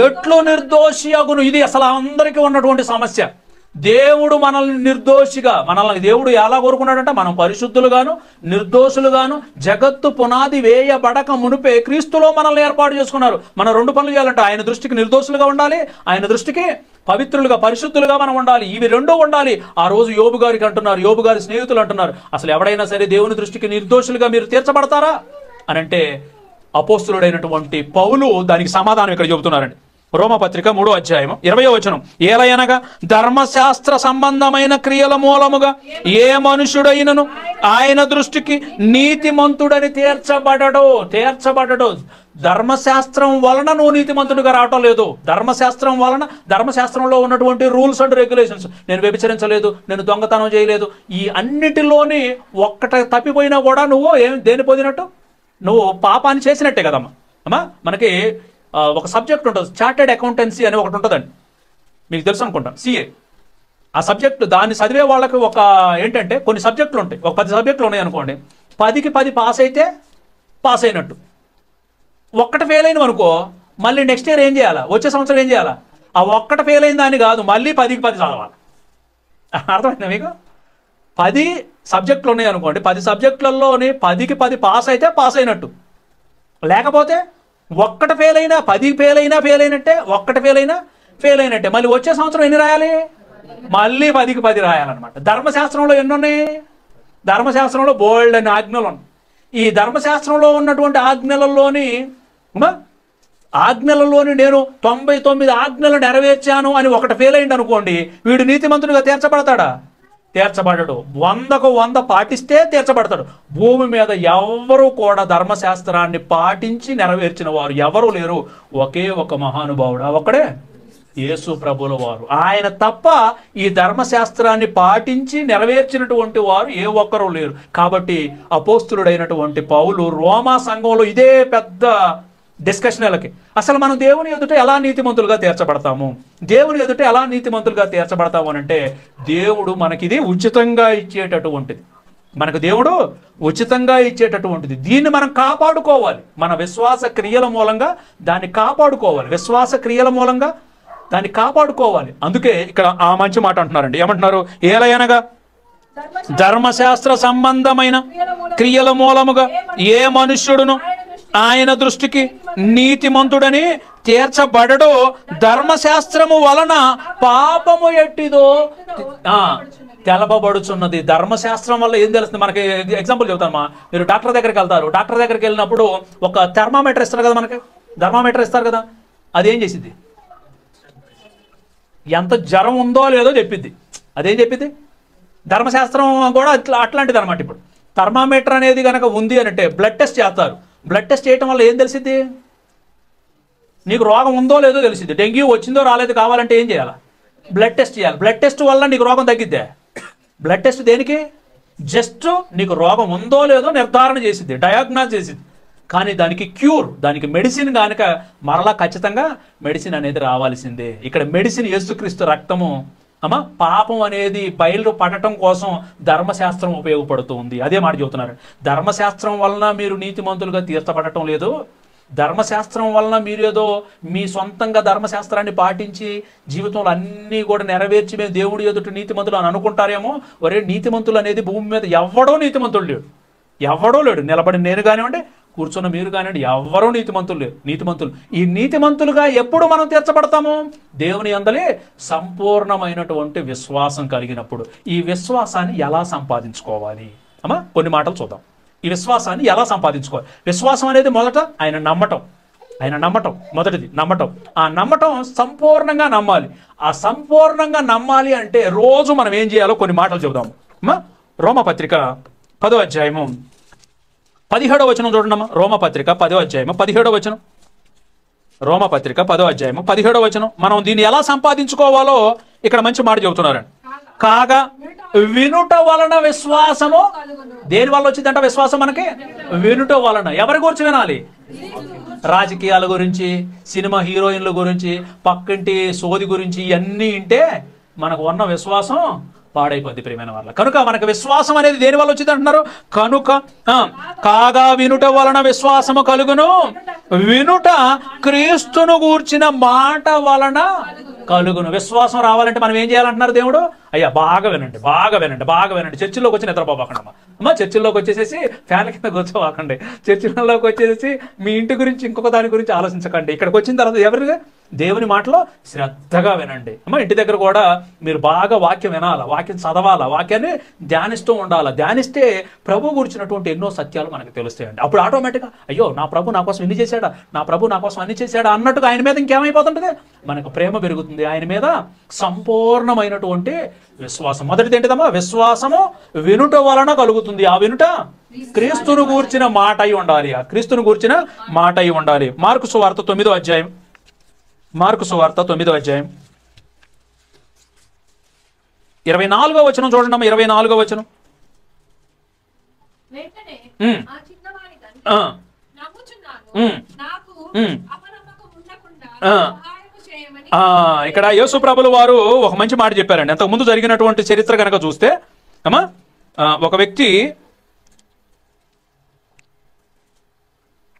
ఎట్లు నిర్దోషి అగును. ఇది అసలు అందరికీ ఉన్నటువంటి సమస్య. దేవుడు మనల్ని నిర్దోషిగా, మనల్ని దేవుడు ఎలా కోరుకున్నాడంటే మనం పరిశుద్ధులుగాను నిర్దోషులుగాను జగత్తు పునాది వేయబడక మునిపే క్రీస్తులో మనల్ని ఏర్పాటు చేసుకున్నారు. మనం 2 పనులు చేయాలంటే ఆయన దృష్టికి నిర్దోషులుగా ఉండాలి, ఆయన దృష్టికి పవిత్రులుగా పరిశుద్ధులుగా మనం ఉండాలి. ఇవి 2 ఉండాలి. ఆ రోజు యోబు గారికి అంటున్నారు, యోబు గారి స్నేహితులు అంటున్నారు, అసలు ఎవడైనా సరే దేవుని దృష్టికి నిర్దోషులుగా మీరు తీర్చబడతారా అని అంటే అపోస్తులుడైనటువంటి పౌలు దానికి సమాధానం ఇక్కడ చెబుతున్నారండి. రోమపత్రిక 3వ అధ్యాయం 20వ వచనం, ఏలయనగా ధర్మశాస్త్ర సంబంధమైన క్రియల మూలముగా ఏ మనుషుడైనను ఆయన దృష్టికి నీతిమంతుడని తీర్చబడడు. ధర్మశాస్త్రం వలన నువ్వు నీతిమంతుడిగా రావటం లేదు. ధర్మశాస్త్రం వలన, ధర్మశాస్త్రంలో ఉన్నటువంటి రూల్స్ అండ్ రెగ్యులేషన్స్, నేను వ్యభిచరించలేదు, నేను దొంగతనం చేయలేదు, ఈ అన్నిటిలోని ఒక్కట తప్పిపోయినా కూడా నువ్వు దేని పొందినట్టు, నువ్వు పాపాన్ని చేసినట్టే కదమ్మా. అమ్మా, మనకి ఒక సబ్జెక్ట్ ఉంటుంది, చార్టెడ్ అకౌంటెన్సీ అని ఒకటి ఉంటుందండి, మీకు తెలుసు అనుకుంటా, CA. ఆ సబ్జెక్ట్ దాన్ని చదివే వాళ్ళకి ఒక ఏంటంటే కొన్ని సబ్జెక్టులు ఉంటాయి, ఒక 10 సబ్జెక్టులు ఉన్నాయి అనుకోండి. 10కి 10 పాస్ అయితే పాస్ అయినట్టు. ఒక్కటి ఫెయిల్ అయిన అనుకో, మళ్ళీ నెక్స్ట్ ఇయర్ ఏం చేయాలా, వచ్చే సంవత్సరం ఏం చేయాలా, ఆ ఒక్కటి ఫెయిల్ అయిన దాన్ని కాదు, మళ్ళీ 10కి 10 చదవాలి. అర్థమైందా మీకు? 10 సబ్జెక్టులు ఉన్నాయి అనుకోండి, 10 సబ్జెక్టులలోని 10కి 10 పాస్ అయితే పాస్ అయినట్టు. లేకపోతే ఒక్కటి ఫెయిల్ అయినా 10 ఫెయిల్ అయినట్టే, ఒక్కటి ఫెయిల్ అయినట్టే. మళ్ళీ వచ్చే సంవత్సరం ఎన్ని రాయాలి, మళ్ళీ 10కి 10 రాయాలన్నమాట. ధర్మశాస్త్రంలో ఎన్ని ఉన్నాయి? ధర్మశాస్త్రంలో బోల్డ్ అని ఆజ్ఞలు ఉన్నాయి. ఈ ధర్మశాస్త్రంలో ఉన్నటువంటి ఆజ్ఞలలోని నేను 99 ఆజ్ఞలు నెరవేర్చాను అని ఒకటి ఫెయిల్ అయింది అనుకోండి, వీడు నీతిమంతుడిగా తీర్చబడతాడా? తీర్చబడడు. 100కు 100 పాటిస్తే తీర్చబడతాడు. భూమి మీద ఎవరు కూడా ధర్మశాస్త్రాన్ని పాటించి నెరవేర్చిన వారు ఎవరు లేరు, ఒకే ఒక మహానుభావుడు, ఒక్కడే యేసు ప్రభుల వారు. ఆయన తప్ప ఈ ధర్మశాస్త్రాన్ని పాటించి నెరవేర్చినటువంటి వారు ఏ ఒక్కరూ లేరు. కాబట్టి అపోస్తులుడైనటువంటి పౌలు రోమా సంఘంలో ఇదే పెద్ద డిస్కషన్లకి, అసలు మనం దేవుని ఎదుట ఎలా నీతిమంతులుగా తీర్చబడతాము, దేవుని ఎదుట ఎలా నీతిమంతులుగా తీర్చబడతాము అని అంటే, దేవుడు మనకిది ఉచితంగా ఇచ్చేటటువంటిది. మనకు దేవుడు ఉచితంగా ఇచ్చేటటువంటిది. దీన్ని మనం కాపాడుకోవాలి. మన విశ్వాస క్రియల మూలంగా దాన్ని కాపాడుకోవాలి. విశ్వాస క్రియల మూలంగా దాన్ని కాపాడుకోవాలి. అందుకే ఇక్కడ ఆ మంచి మాట అంటున్నారండి. ఏమంటున్నారు? ఏలయనగా ధర్మశాస్త్ర సంబంధమైన క్రియల మూలముగా ఏ మనుష్యుడును ఆయన దృష్టికి నీతిమంతుడని తీర్చబడడో ధర్మశాస్త్రము వలన పాపము ఎట్టిదో తెలపబడుచున్నది. ధర్మశాస్త్రం వల్ల ఏం తెలుస్తుంది మనకి? ఎగ్జాంపుల్ చెబుతామా, మీరు డాక్టర్ దగ్గరికి వెళ్తారు. డాక్టర్ దగ్గరికి వెళ్ళినప్పుడు ఒక థర్మామీటర్ ఇస్తారు కదా, మనకి థర్మామీటర్ ఇస్తారు కదా, అదేం చేసిద్ది? ఎంత జ్వరం ఉందో లేదో చెప్పిద్ది. అదేం చెప్పిద్ది? ధర్మశాస్త్రం కూడా అట్లాంటిది అనమాట. ఇప్పుడు థర్మామీటర్ అనేది కనుక ఉంది అని అంటే బ్లడ్ టెస్ట్ చేస్తారు. బ్లడ్ టెస్ట్ చేయడం వల్ల ఏం తెలిసిద్ది? నీకు రోగం ఉందో లేదో తెలిసిద్ది. డెంగ్యూ వచ్చిందో రాలేదు కావాలంటే ఏం చేయాలి? బ్లడ్ టెస్ట్ చేయాలి. బ్లడ్ టెస్ట్ వల్ల నీకు రోగం తగ్గిద్దే? బ్లడ్ టెస్ట్ దేనికి? జస్ట్ నీకు రోగం ఉందో లేదో నిర్ధారణ చేసిద్ది, డయాగ్నాజ్ చేసిద్ది. కానీ దానికి క్యూర్, దానికి మెడిసిన్ కనుక మరలా ఖచ్చితంగా మెడిసిన్ అనేది రావాల్సిందే. ఇక్కడ మెడిసిన్ యేసుక్రీస్తు రక్తము. అమ్మా, పాపం అనేది బయలు పడటం కోసం ధర్మశాస్త్రం ఉపయోగపడుతుంది. అదే మాట చెబుతున్నారు. ధర్మశాస్త్రం వలన మీరు నీతిమంతులుగా తీర్చబడటం లేదు. ధర్మశాస్త్రం వలన మీరు ఏదో మీ సొంతంగా ధర్మశాస్త్రాన్ని పాటించి జీవితంలో అన్నీ కూడా నెరవేర్చి మేము దేవుడి ఎదుట నీతిమంతులు అని అనుకుంటారేమో. ఒరే, నీతిమంతులు అనేది భూమి మీద ఎవడో నీతిమంతుడు లేడు, ఎవడో లేడు. నిలబడి నేను కానివ్వండి, కూర్చున్న మీరు కానివ్వండి, ఎవరో నీతిమంతులు లేరు. నీతిమంతులు ఈ నీతిమంతులుగా ఎప్పుడు మనం తీర్చబడతాము? దేవుని యందలి సంపూర్ణమైనటువంటి విశ్వాసం కలిగినప్పుడు. ఈ విశ్వాసాన్ని ఎలా సంపాదించుకోవాలి? అమ్మా, కొన్ని మాటలు చూద్దాం. ఈ విశ్వాసాన్ని ఎలా సంపాదించుకోవాలి? విశ్వాసం అనేది మొదట ఆయన నమ్మటం మొదటిది నమ్మటం. ఆ నమ్మటం సంపూర్ణంగా నమ్మాలి. ఆ సంపూర్ణంగా నమ్మాలి అంటే రోజు మనం ఏం చేయాలో కొన్ని మాటలు చెబుదాము. అమ్మా, రోమపత్రిక 10వ అధ్యాయము 17వ వచనం చూడండమ్మా. రోమపత్రిక 10వ అధ్యాయము 17వ వచనం. రోమపత్రిక 10వ అధ్యాయము 17వ వచనం. మనం దీన్ని ఎలా సంపాదించుకోవాలో ఇక్కడ మంచి మాట చెబుతున్నారండి. కాగా వినుట వలన విశ్వాసము. దేని వల్ల వచ్చిందంట విశ్వాసం మనకి? వినుట వలన. ఎవరి గురించి వినాలి? రాజకీయాల గురించి, సినిమా హీరోయిన్ల గురించి, పక్కింటి సోది గురించి ఇవన్నీ వింటే మనకు ఉన్న విశ్వాసం పాడైపోద్ది ప్రియమైన వాళ్ళ. కనుక మనకు విశ్వాసం అనేది దేని వల్ల వచ్చింది అంటున్నారు? కనుక కాగా వినుట వలన విశ్వాసము కలుగును, వినుట క్రీస్తును గూర్చిన మాట వలన కలుగును. విశ్వాసం రావాలంటే మనం ఏం చేయాలంటున్నారు దేవుడు? అయ్యా, బాగా వినండి, బాగా వినండి, బాగా వినండి. చర్చిల్లోకి వచ్చి నిద్రపోకండి అమ్మా. చర్చిల్లోకి వచ్చేసేసి ఫ్యాన్ కింద కూర్చోవాకండి. చర్చిల్లోకి వచ్చేసి మీ ఇంటి గురించి ఇంకొక దాని గురించి ఆలోచించకండి. ఇక్కడికి వచ్చిన తర్వాత ఎవరిగా దేవుని మాటలో శ్రద్ధగా వినండి అమ్మా. ఇంటి దగ్గర కూడా మీరు బాగా వాక్యం వినాలా, వాక్యం చదవాలా, వాక్యాన్ని ధ్యానిస్తూ ఉండాలా. ధ్యానిస్తే ప్రభు గురించినటువంటి ఎన్నో సత్యాలు మనకు తెలుస్తాయండి. అప్పుడు ఆటోమేటిక్గా అయ్యో, నా ప్రభు నా కోసం ఇన్ని చేశాడా, నా ప్రభు నా కోసం అన్ని చేశాడా అన్నట్టుగా ఆయన మీద ఇంకేమైపోతుంటుంది? మనకు ప్రేమ పెరుగుతుంది. ఆయన మీద సంపూర్ణమైనటువంటి విశ్వాసం. మొదటిది ఏంటిదమ్మా? విశ్వాసము వినుట వలన కలుగుతుంది. ఆ వినుట క్రీస్తును గూర్చిన మాట అయి ఉండాలి. ఆ క్రీస్తును గూర్చిన మాట అయి ఉండాలి. మార్కు సువార్త 9వ అధ్యాయం. మార్కు సువార్త 9వ అధ్యాయం 24వ వచనం చూడండి. 24వ వచనం. ఇక్కడ యేసు ప్రభుల వారు ఒక మంచి మాట చెప్పారండి. అంతకు ముందు జరిగినటువంటి చరిత్ర కనుక చూస్తే అమ్మా, ఒక వ్యక్తి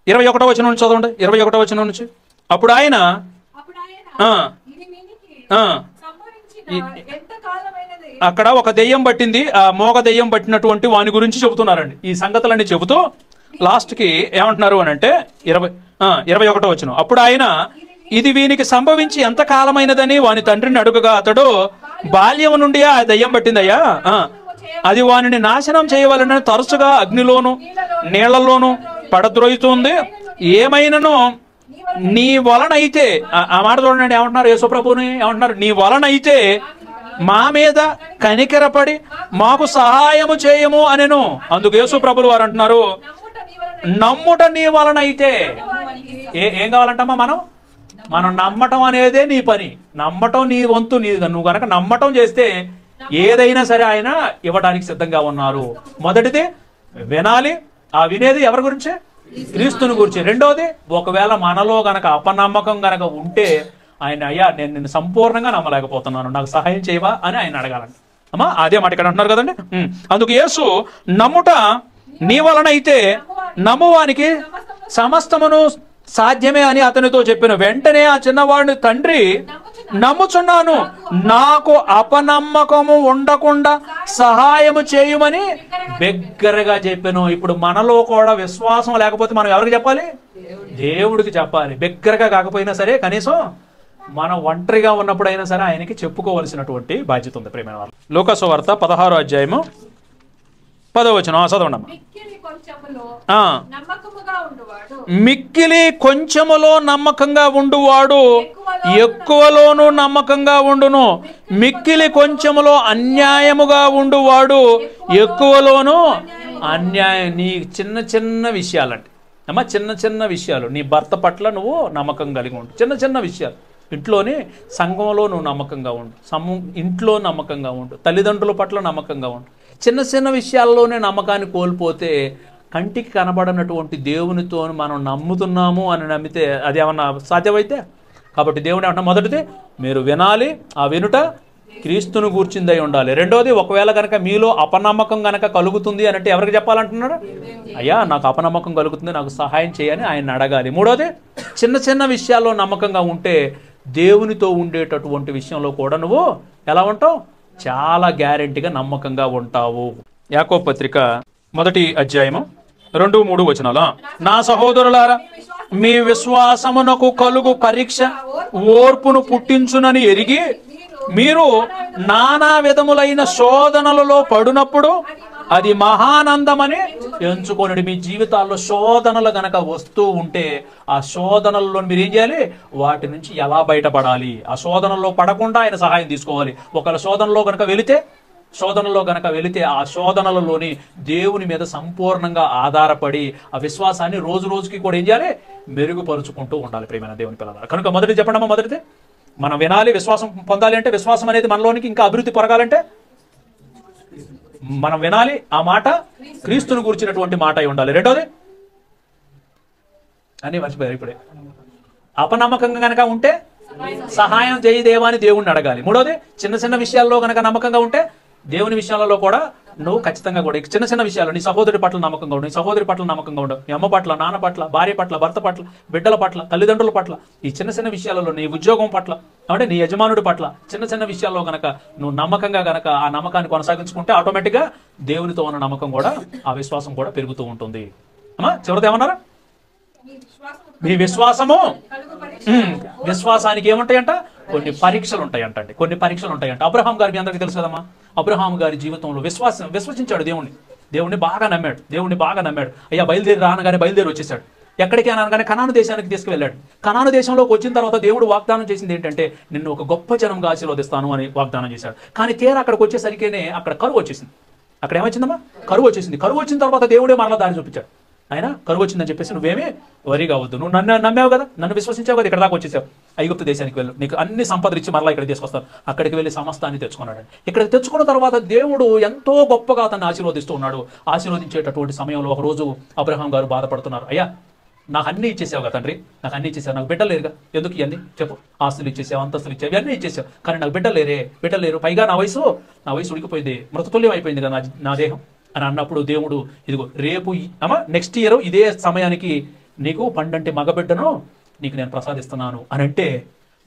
21వ వచనం నుంచి చదవండి. 21వ వచనం నుంచి. అప్పుడు ఆయన అక్కడ ఒక దెయ్యం పట్టింది, ఆ మోగ దెయ్యం పట్టినటువంటి వాని గురించి చెబుతున్నారండి. ఈ సంగతులన్నీ చెబుతూ లాస్ట్కి ఏమంటున్నారు అని అంటే 21వ వచనం. అప్పుడు ఆయన ఇది వీనికి సంభవించి ఎంత కాలమైనదని వాని తండ్రిని అడుగగా అతడు, బాల్యం నుండి ఆ దయ్యం పట్టిందయ్యా, అది వానిని నాశనం చేయవలనని తరచుగా అగ్నిలోను నీళ్లలోను పడద్రోయుతుంది. ఏమైనాను నీ వలనైతే, ఆ మాట చూడండి ఏమంటున్నారు యేసుప్రభుని, ఏమంటున్నారు? నీ వలనైతే మా మీద కనికరపడి మాకు సహాయము చేయము అనెను. అందుకు యేసుప్రభులు వారు అంటున్నారు, నమ్ముట నీ వలనైతే. ఏం కావాలంటమ్మా? మనం మనం నమ్మటం అనేదే నీ పని. నమ్మటం నీ వంతు. నువ్వు కనుక నమ్మటం చేస్తే ఏదైనా సరే ఆయన ఇవ్వడానికి సిద్ధంగా ఉన్నారు. మొదటిది వినాలి. ఆ వినేది ఎవరి గురించే? క్రీస్తుని గురించి. రెండోది, ఒకవేళ మనలో గనక అపనమ్మకం గనక ఉంటే ఆయన, అయ్యా నేను నిన్ను సంపూర్ణంగా నమ్మలేకపోతున్నాను, నాకు సహాయం చేయవా అని ఆయన అడగాలండి. అమ్మా అదే మాట ఇక్కడ అంటున్నారు కదండి. అందుకు యేసు, నమ్ముట నీ వలనైతే నమ్మువానికి సమస్తమును సాధ్యమే అని అతనితో చెప్పిన వెంటనే ఆ చిన్నవాడిని, తండ్రి నమ్ముచున్నాను, నాకు అపనమ్మకము ఉండకుండా సహాయము చేయమని బిగ్గరగా చెప్పాను. ఇప్పుడు మనలో కూడా విశ్వాసం లేకపోతే మనం ఎవరికి చెప్పాలి? దేవుడికి చెప్పాలి. బిగ్గరగా కాకపోయినా సరే కనీసం మనం ఒంటరిగా ఉన్నప్పుడైనా సరే ఆయనకి చెప్పుకోవలసినటువంటి బాధ్యత ఉంది. ప్రేమైన వాళ్ళు, లూకాసు వార్త 16వ అధ్యాయము 10వ వచనం చదవండి. మిక్కిలి కొంచెములో నమ్మకంగా ఉండువాడు ఎక్కువలోనూ నమ్మకంగా ఉండును, మిక్కిలి కొంచెములో అన్యాయముగా ఉండువాడు ఎక్కువలోనూ అన్యాయం. నీ చిన్న చిన్న విషయాలండి అమ్మ, చిన్న చిన్న విషయాలు. నీ భర్త పట్ల నువ్వు నమ్మకం కలిగి ఉండు. చిన్న చిన్న విషయాలు ఇంట్లోనే, సంఘంలో నువ్వు నమ్మకంగా ఉండు, ఇంట్లో నమ్మకంగా ఉండు, తల్లిదండ్రుల పట్ల నమ్మకంగా ఉండు. చిన్న చిన్న విషయాల్లోనే నమ్మకాన్ని కోల్పోతే కంటికి కనబడనటువంటి దేవునితో మనం నమ్ముతున్నాము అని నమ్మితే అది ఏమన్నా సాధ్యమైతే? కాబట్టి దేవుని ఏమన్నా, మొదటిది మీరు వినాలి, ఆ వినుట క్రీస్తును గూర్చిందై ఉండాలి. రెండోది, ఒకవేళ కనుక మీలో అపనమ్మకం కనుక కలుగుతుంది అని అంటే ఎవరికి చెప్పాలంటున్నాడు? అయ్యా నాకు అపనమ్మకం కలుగుతుంది, నాకు సహాయం చేయని ఆయన అడగాలి. మూడోది, చిన్న చిన్న విషయాల్లో నమ్మకంగా ఉంటే దేవునితో ఉండేటటువంటి విషయంలో కూడా నువ్వు ఎలా ఉంటావు? చాలా గ్యారెంటీగా నమ్మకంగా ఉంటావు. యాకోబు పత్రిక 1వ అధ్యాయము 2-3 వచనాలు. నా సహోదరులారా, మీ విశ్వాసమునకు కలుగు పరీక్ష ఓర్పును పుట్టించునని ఎరిగి మీరు నానా విధములైన శోధనలలో పడినప్పుడు అది మహానందమని ఎంచుకోండి. మీ జీవితాల్లో శోధనలు గనక వస్తూ ఉంటే ఆ శోధనల్లో మీరు ఏం చేయాలి? వాటి నుంచి ఎలా బయటపడాలి? ఆ శోధనల్లో పడకుండా ఆయన సహాయం తీసుకోవాలి. ఒకవేళ శోధనలో గనక వెళితే ఆ శోధనలలోని దేవుని మీద సంపూర్ణంగా ఆధారపడి ఆ విశ్వాసాన్ని రోజు రోజుకి కూడా ఏం చేయాలి? మెరుగుపరుచుకుంటూ ఉండాలి. ప్రియమైన దేవుని పిల్లలు కనుక మొదటి చెప్పండమ్మా, మొదటిది మనం వినాలి. విశ్వాసం పొందాలి అంటే, విశ్వాసం అనేది మనలోనికి ఇంకా అభివృద్ధి పొరగాలంటే మనం వినాలి. ఆ మాట క్రీస్తును గురించినటువంటి మాట అయి ఉండాలి. రెండోది, అని మర్చిపోయారు ఇప్పుడే, అపనమ్మకంగా గనక ఉంటే సహాయం చేయి దేవా అని దేవుణ్ణి అడగాలి. మూడోది, చిన్న చిన్న విషయాల్లో గనక నమ్మకంగా ఉంటే దేవుని విషయాలలో కూడా నువ్వు ఖచ్చితంగా కూడా చిన్న చిన్న విషయాలు, నీ సహోదరి పట్ల నమ్మకంగా ఉండు, నీ సహోదరి పట్ల నమ్మకంగా ఉండు, నీ అమ్మ పట్ల, నాన్న పట్ల, భార్య పట్ల, భర్త పట్ల, బిడ్డల పట్ల, తల్లిదండ్రుల పట్ల, ఈ చిన్న చిన్న విషయాలలో, నీ ఉద్యోగం పట్ల, అంటే నీ యజమానుడి పట్ల చిన్న చిన్న విషయాల్లో గనక నువ్వు నమ్మకంగా గనక ఆ నమ్మకాన్ని కొనసాగించుకుంటే ఆటోమేటిక్గా దేవునితో ఉన్న నమ్మకం కూడా, ఆ విశ్వాసం కూడా పెరుగుతూ ఉంటుంది. అమ్మా చివరిది ఏమన్నారా? మీ విశ్వాసము, విశ్వాసానికి ఏముంటాయంట? కొన్ని పరీక్షలు ఉంటాయంటండి. కొన్ని పరీక్షలు ఉంటాయంట. అబ్రహాం గారి మీ అందరికీ తెలుసు కదమ్మా. అబ్రహాం గారి జీవితంలో విశ్వసించాడు దేవుణ్ణి బాగా నమ్మాడు. అయ్యా బయలుదేరి రానగానే బయలుదేరి వచ్చేసాడు. ఎక్కడికి అనగానే కనాను దేశానికి తీసుకువెళ్ళాడు. కనాను దేశంలోకి వచ్చిన తర్వాత దేవుడు వాగ్దానం చేసింది ఏంటంటే, నిన్ను ఒక గొప్ప జనంగా ఆశీర్వదిస్తాను అని వాగ్దానం చేశాడు. కానీ తీరా అక్కడికి వచ్చేసరికేనే అక్కడ కరువు వచ్చేసింది. అక్కడ ఏమొచ్చిందమ్మా? కరువు వచ్చేసింది. కరువు వచ్చిన తర్వాత దేవుడే మరలా దారి చూపించాడు. ఆయన కరువు వచ్చిందని చెప్పేసి నువ్వేమీ వరి కావద్దు, నువ్వు నన్ను నమ్మావు కదా, నన్ను విశ్వసించావు కదా, ఇక్కడ దాకా వచ్చేసావు, ఐగుప్తు దేశానికి వెళ్ళు, నీకు అన్ని సంపదలు ఇచ్చి మరలా ఇక్కడ తీసుకొస్తాను. అక్కడికి వెళ్ళి సమస్తాన్ని తెచ్చుకున్నాడు. ఇక్కడ తెచ్చుకున్న తర్వాత దేవుడు ఎంతో గొప్పగా అతన్ని ఆశీర్వదిస్తూ ఉన్నాడు. ఆశీర్వదించేటటువంటి సమయంలో ఒకరోజు అబ్రహాం గారు బాధపడుతున్నారు. అయ్యా నాకు అన్ని ఇచ్చేసావు కదా తండ్రి, నాకు అన్ని ఇచ్చేసావు, నాకు బిడ్డలు లేరుగా, ఎందుకు ఇవన్నీ చెప్పు, ఆస్తులు ఇచ్చేసావు, అంతస్తులు ఇచ్చావు, ఇవన్నీ ఇచ్చేసావు, కానీ నాకు బిడ్డలు లేరు, పైగా నా వయసు ఉడికిపోయింది, మృతతుల్యం అయిపోయింది కదా నా దేహం అని అన్నప్పుడు దేవుడు, ఇదిగో రేపు నెక్స్ట్ ఇయర్ ఇదే సమయానికి నీకు పండంటి మగబిడ్డను నీకు నేను ప్రసాదిస్తున్నాను అని అంటే,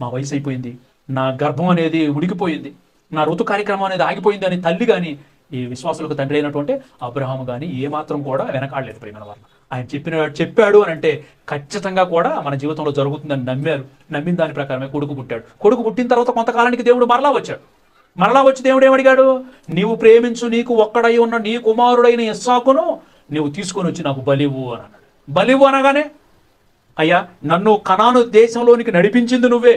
మా వయసు అయిపోయింది, నా గర్భం అనేది ఉడికిపోయింది, నా ఋతు కార్యక్రమం అనేది ఆగిపోయింది అని తల్లి కానీ, ఈ విశ్వాసులకు తండ్రి అయినటువంటి అబ్రహాము కానీ ఏమాత్రం కూడా వెనకాడలేదు. ప్రేమ వాళ్ళ ఆయన చెప్పాడు అని అంటే ఖచ్చితంగా కూడా మన జీవితంలో జరుగుతుందని నమ్మిన దాని ప్రకారమే కొడుకు పుట్టాడు. కొడుకు పుట్టిన తర్వాత కొంతకాలానికి దేవుడు మరలా వచ్చి దేవుడు ఏమడిగాడు? నీవు ప్రేమించు నీకు ఒక్కడై ఉన్న నీ కుమారుడైన ఇస్సాకును నీవు తీసుకొని వచ్చి నాకు బలివు అని అన్నాడు. బలివు అనగానే, అయ్యా నన్ను కనాను దేశంలోనికి నడిపించింది నువ్వే,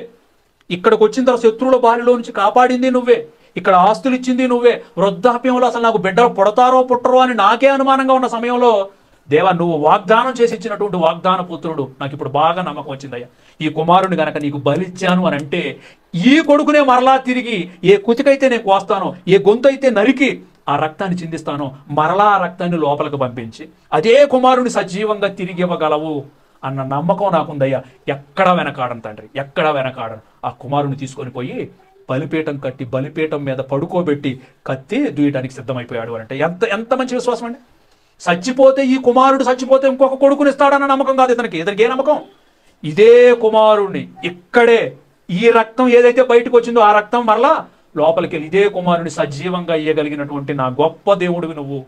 ఇక్కడికి వచ్చిన తర్వాత శత్రువుల బారిలో నుంచి కాపాడింది నువ్వే, ఇక్కడ ఆస్తులు ఇచ్చింది నువ్వే, వృద్ధాప్యంలో అసలు నాకు బిడ్డలు పుడతారో పుట్టరో అని నాకే అనుమానంగా ఉన్న సమయంలో దేవా, నువ్వు వాగ్దానం చేసి ఇచ్చినటువంటి వాగ్దాన పుత్రుడు నాకు ఇప్పుడు బాగా నమ్మకం వచ్చిందయ్యా. ఈ కుమారుని గనక నీకు బలిచ్చాను అని అంటే ఈ కొడుకునే మరలా తిరిగి ఏ కుతికైతే నేను కోస్తానో, ఏ గొంతు అయితే నరికి ఆ రక్తాన్ని చిందిస్తానో, మరలా ఆ రక్తాన్ని లోపలికి పంపించి అదే కుమారుని సజీవంగా తిరిగి ఇవ్వగలవు అన్న నమ్మకం నాకుందయ్యా. ఎక్కడా వెనకాడను తండ్రి, ఎక్కడా వెనకాడను. ఆ కుమారుని తీసుకొని పోయి బలిపీఠం కట్టి బలిపీఠం మీద పడుకోబెట్టి కత్తి దూయటానికి సిద్ధమైపోయాడు అంటే ఎంత ఎంత మంచి విశ్వాసం అండి. చచ్చిపోతే ఈ కుమారుడు చచ్చిపోతే ఇంకొక కొడుకునిస్తాడన్న నమ్మకం కాదు ఇతనికి. ఇతనికి ఏ నమ్మకం? ఇదే కుమారుణ్ణి ఇక్కడే ఈ రక్తం ఏదైతే బయటకు వచ్చిందో ఆ రక్తం మరలా లోపలికి వెళ్ళి ఇదే కుమారుని సజీవంగా ఇయ్యగలిగినటువంటి నా గొప్ప దేవుడివి నువ్వు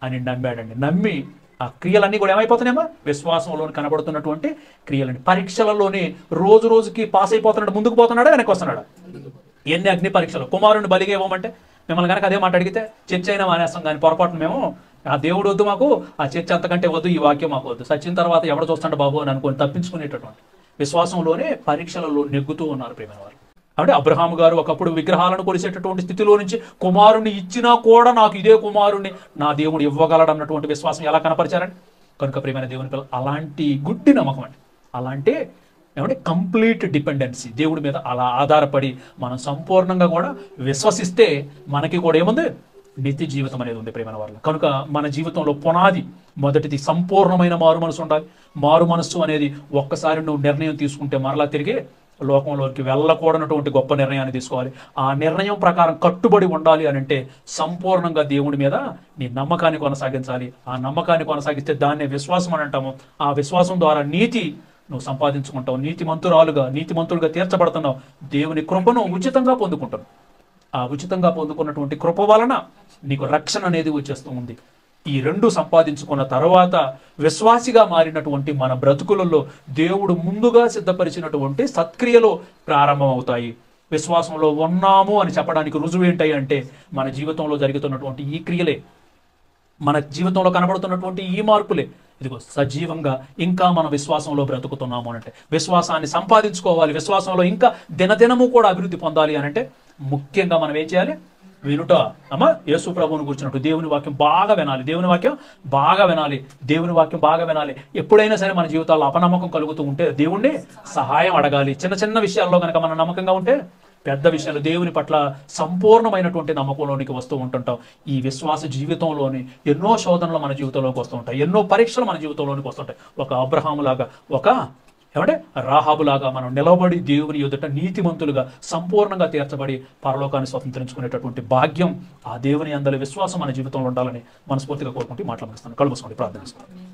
అని నమ్మాడండి. నమ్మి ఆ క్రియలన్నీ కూడా ఏమైపోతున్నాయమ్మా? విశ్వాసంలోని కనబడుతున్నటువంటి క్రియలని. పరీక్షలలోని రోజు రోజుకి పాస్ అయిపోతున్నాడు, ముందుకు పోతున్నాడా వెనక్కి వస్తున్నాడా? ఎన్ని అగ్ని పరీక్షలు. కుమారుని బలిగా ఇవ్వమంటే మిమ్మల్ని కనుక అదే మాట అడిగితే చర్చ అయినా మానేస్తాం, కానీ పొరపాటున మేము ఆ దేవుడు వద్దు మాకు, ఆ చర్చ అంతకంటే వద్దు, ఈ వాక్యం మాకు వద్దు, సచ్చిన తర్వాత ఎవడు చూస్తాడు బాబు అని అనుకొని తప్పించుకునేటటువంటి విశ్వాసంలోనే పరీక్షలలో నెగ్గుతూ ఉన్నారు ప్రేమైన వారు. అంటే అబ్రహాము గారు ఒకప్పుడు విగ్రహాలను కొలిసేటటువంటి స్థితిలో నుంచి కుమారుని ఇచ్చినా కూడా నాకు ఇదే కుమారుని నా దేవుడు ఇవ్వగలడు అన్నటువంటి విశ్వాసం ఎలా కనపరిచారండి. కనుక ప్రియమైన దేవుని పిల్లలు, అలాంటి గుడ్డి నమ్మకం అండి, అలాంటి ఏమంటే కంప్లీట్ డిపెండెన్సీ దేవుడి మీద అలా ఆధారపడి మనం సంపూర్ణంగా కూడా విశ్వసిస్తే మనకి కూడా ఏముంది? నిత్య జీవితం అనేది ఉంది ప్రేమైన వాళ్ళ. కనుక మన జీవితంలో పునాది మొదటిది సంపూర్ణమైన మారు మనసు ఉండాలి. మారు మనస్సు అనేది ఒక్కసారి నువ్వు నిర్ణయం తీసుకుంటే మరలా తిరిగి లోకంలోకి వెళ్ళకూడనటువంటి గొప్ప నిర్ణయాన్ని తీసుకోవాలి. ఆ నిర్ణయం ప్రకారం కట్టుబడి ఉండాలి అని అంటే సంపూర్ణంగా దేవుడి మీద నీ నమ్మకాన్ని కొనసాగించాలి. ఆ నమ్మకాన్ని కొనసాగిస్తే దాన్నే విశ్వాసం అని అంటాము. ఆ విశ్వాసం ద్వారా నీతి నువ్వు సంపాదించుకుంటావు, నీతిమంతులుగా తీర్చబడుతున్నావు, దేవుని కృపను ఉచితంగా పొందుకుంటున్నావు. ఆ ఉచితంగా పొందుకున్నటువంటి కృప వలన నీకు రక్షణ అనేది వచ్చేస్తూ ఉంది. ఈ రెండు సంపాదించుకున్న తర్వాత విశ్వాసిగా మారినటువంటి మన బ్రతుకులలో దేవుడు ముందుగా సిద్ధపరిచినటువంటి సత్క్రియలు ప్రారంభమవుతాయి. విశ్వాసంలో ఉన్నాము అని చెప్పడానికి రుజువు ఏంటి అంటే మన జీవితంలో జరుగుతున్నటువంటి ఈ క్రియలే, మన జీవితంలో కనబడుతున్నటువంటి ఈ మార్పులే. ఇదిగో సజీవంగా ఇంకా మన విశ్వాసంలో బ్రతుకుతున్నాము అనంటే, విశ్వాసాన్ని సంపాదించుకోవాలి, విశ్వాసంలో ఇంకా దినదినము కూడా అభివృద్ధి పొందాలి అనంటే ముఖ్యంగా మనం ఏం చేయాలి? వినుట. యేసు ప్రభువును గురించినట్టు దేవుని వాక్యం బాగా వినాలి, దేవుని వాక్యం బాగా వినాలి. ఎప్పుడైనా సరే మన జీవితాల్లో అపనమ్మకం కలుగుతూ ఉంటే దేవుణ్ణి సహాయం అడగాలి. చిన్న చిన్న విషయాల్లో కనుక మనం నమ్మకంగా ఉంటే పెద్ద విషయాలు దేవుని పట్ల సంపూర్ణమైనటువంటి నమ్మకంలోనికి వస్తూ ఉంటుంటాం. ఈ విశ్వాస జీవితంలోని ఎన్నో శోధనలు మన జీవితంలోకి వస్తూ ఉంటాయి, ఎన్నో పరీక్షలు మన జీవితంలోనికి వస్తుంటాయి. ఒక అబ్రహాము లాగా, ఒక రాహాబులాగా మనం నిలబడి దేవుని ఎదుట నీతిమంతులుగా సంపూర్ణంగా తీర్చబడి పరలోకాన్ని స్వతంత్రించుకునేటటువంటి భాగ్యం ఆ దేవుని అందరి విశ్వాసం మన జీవితంలో ఉండాలని మనస్ఫూర్తిగా కోరుకుంటూ మాట్లాడుతున్నాను. కళ్ళు మూసుకోండి, ప్రార్థన చేసుకోండి.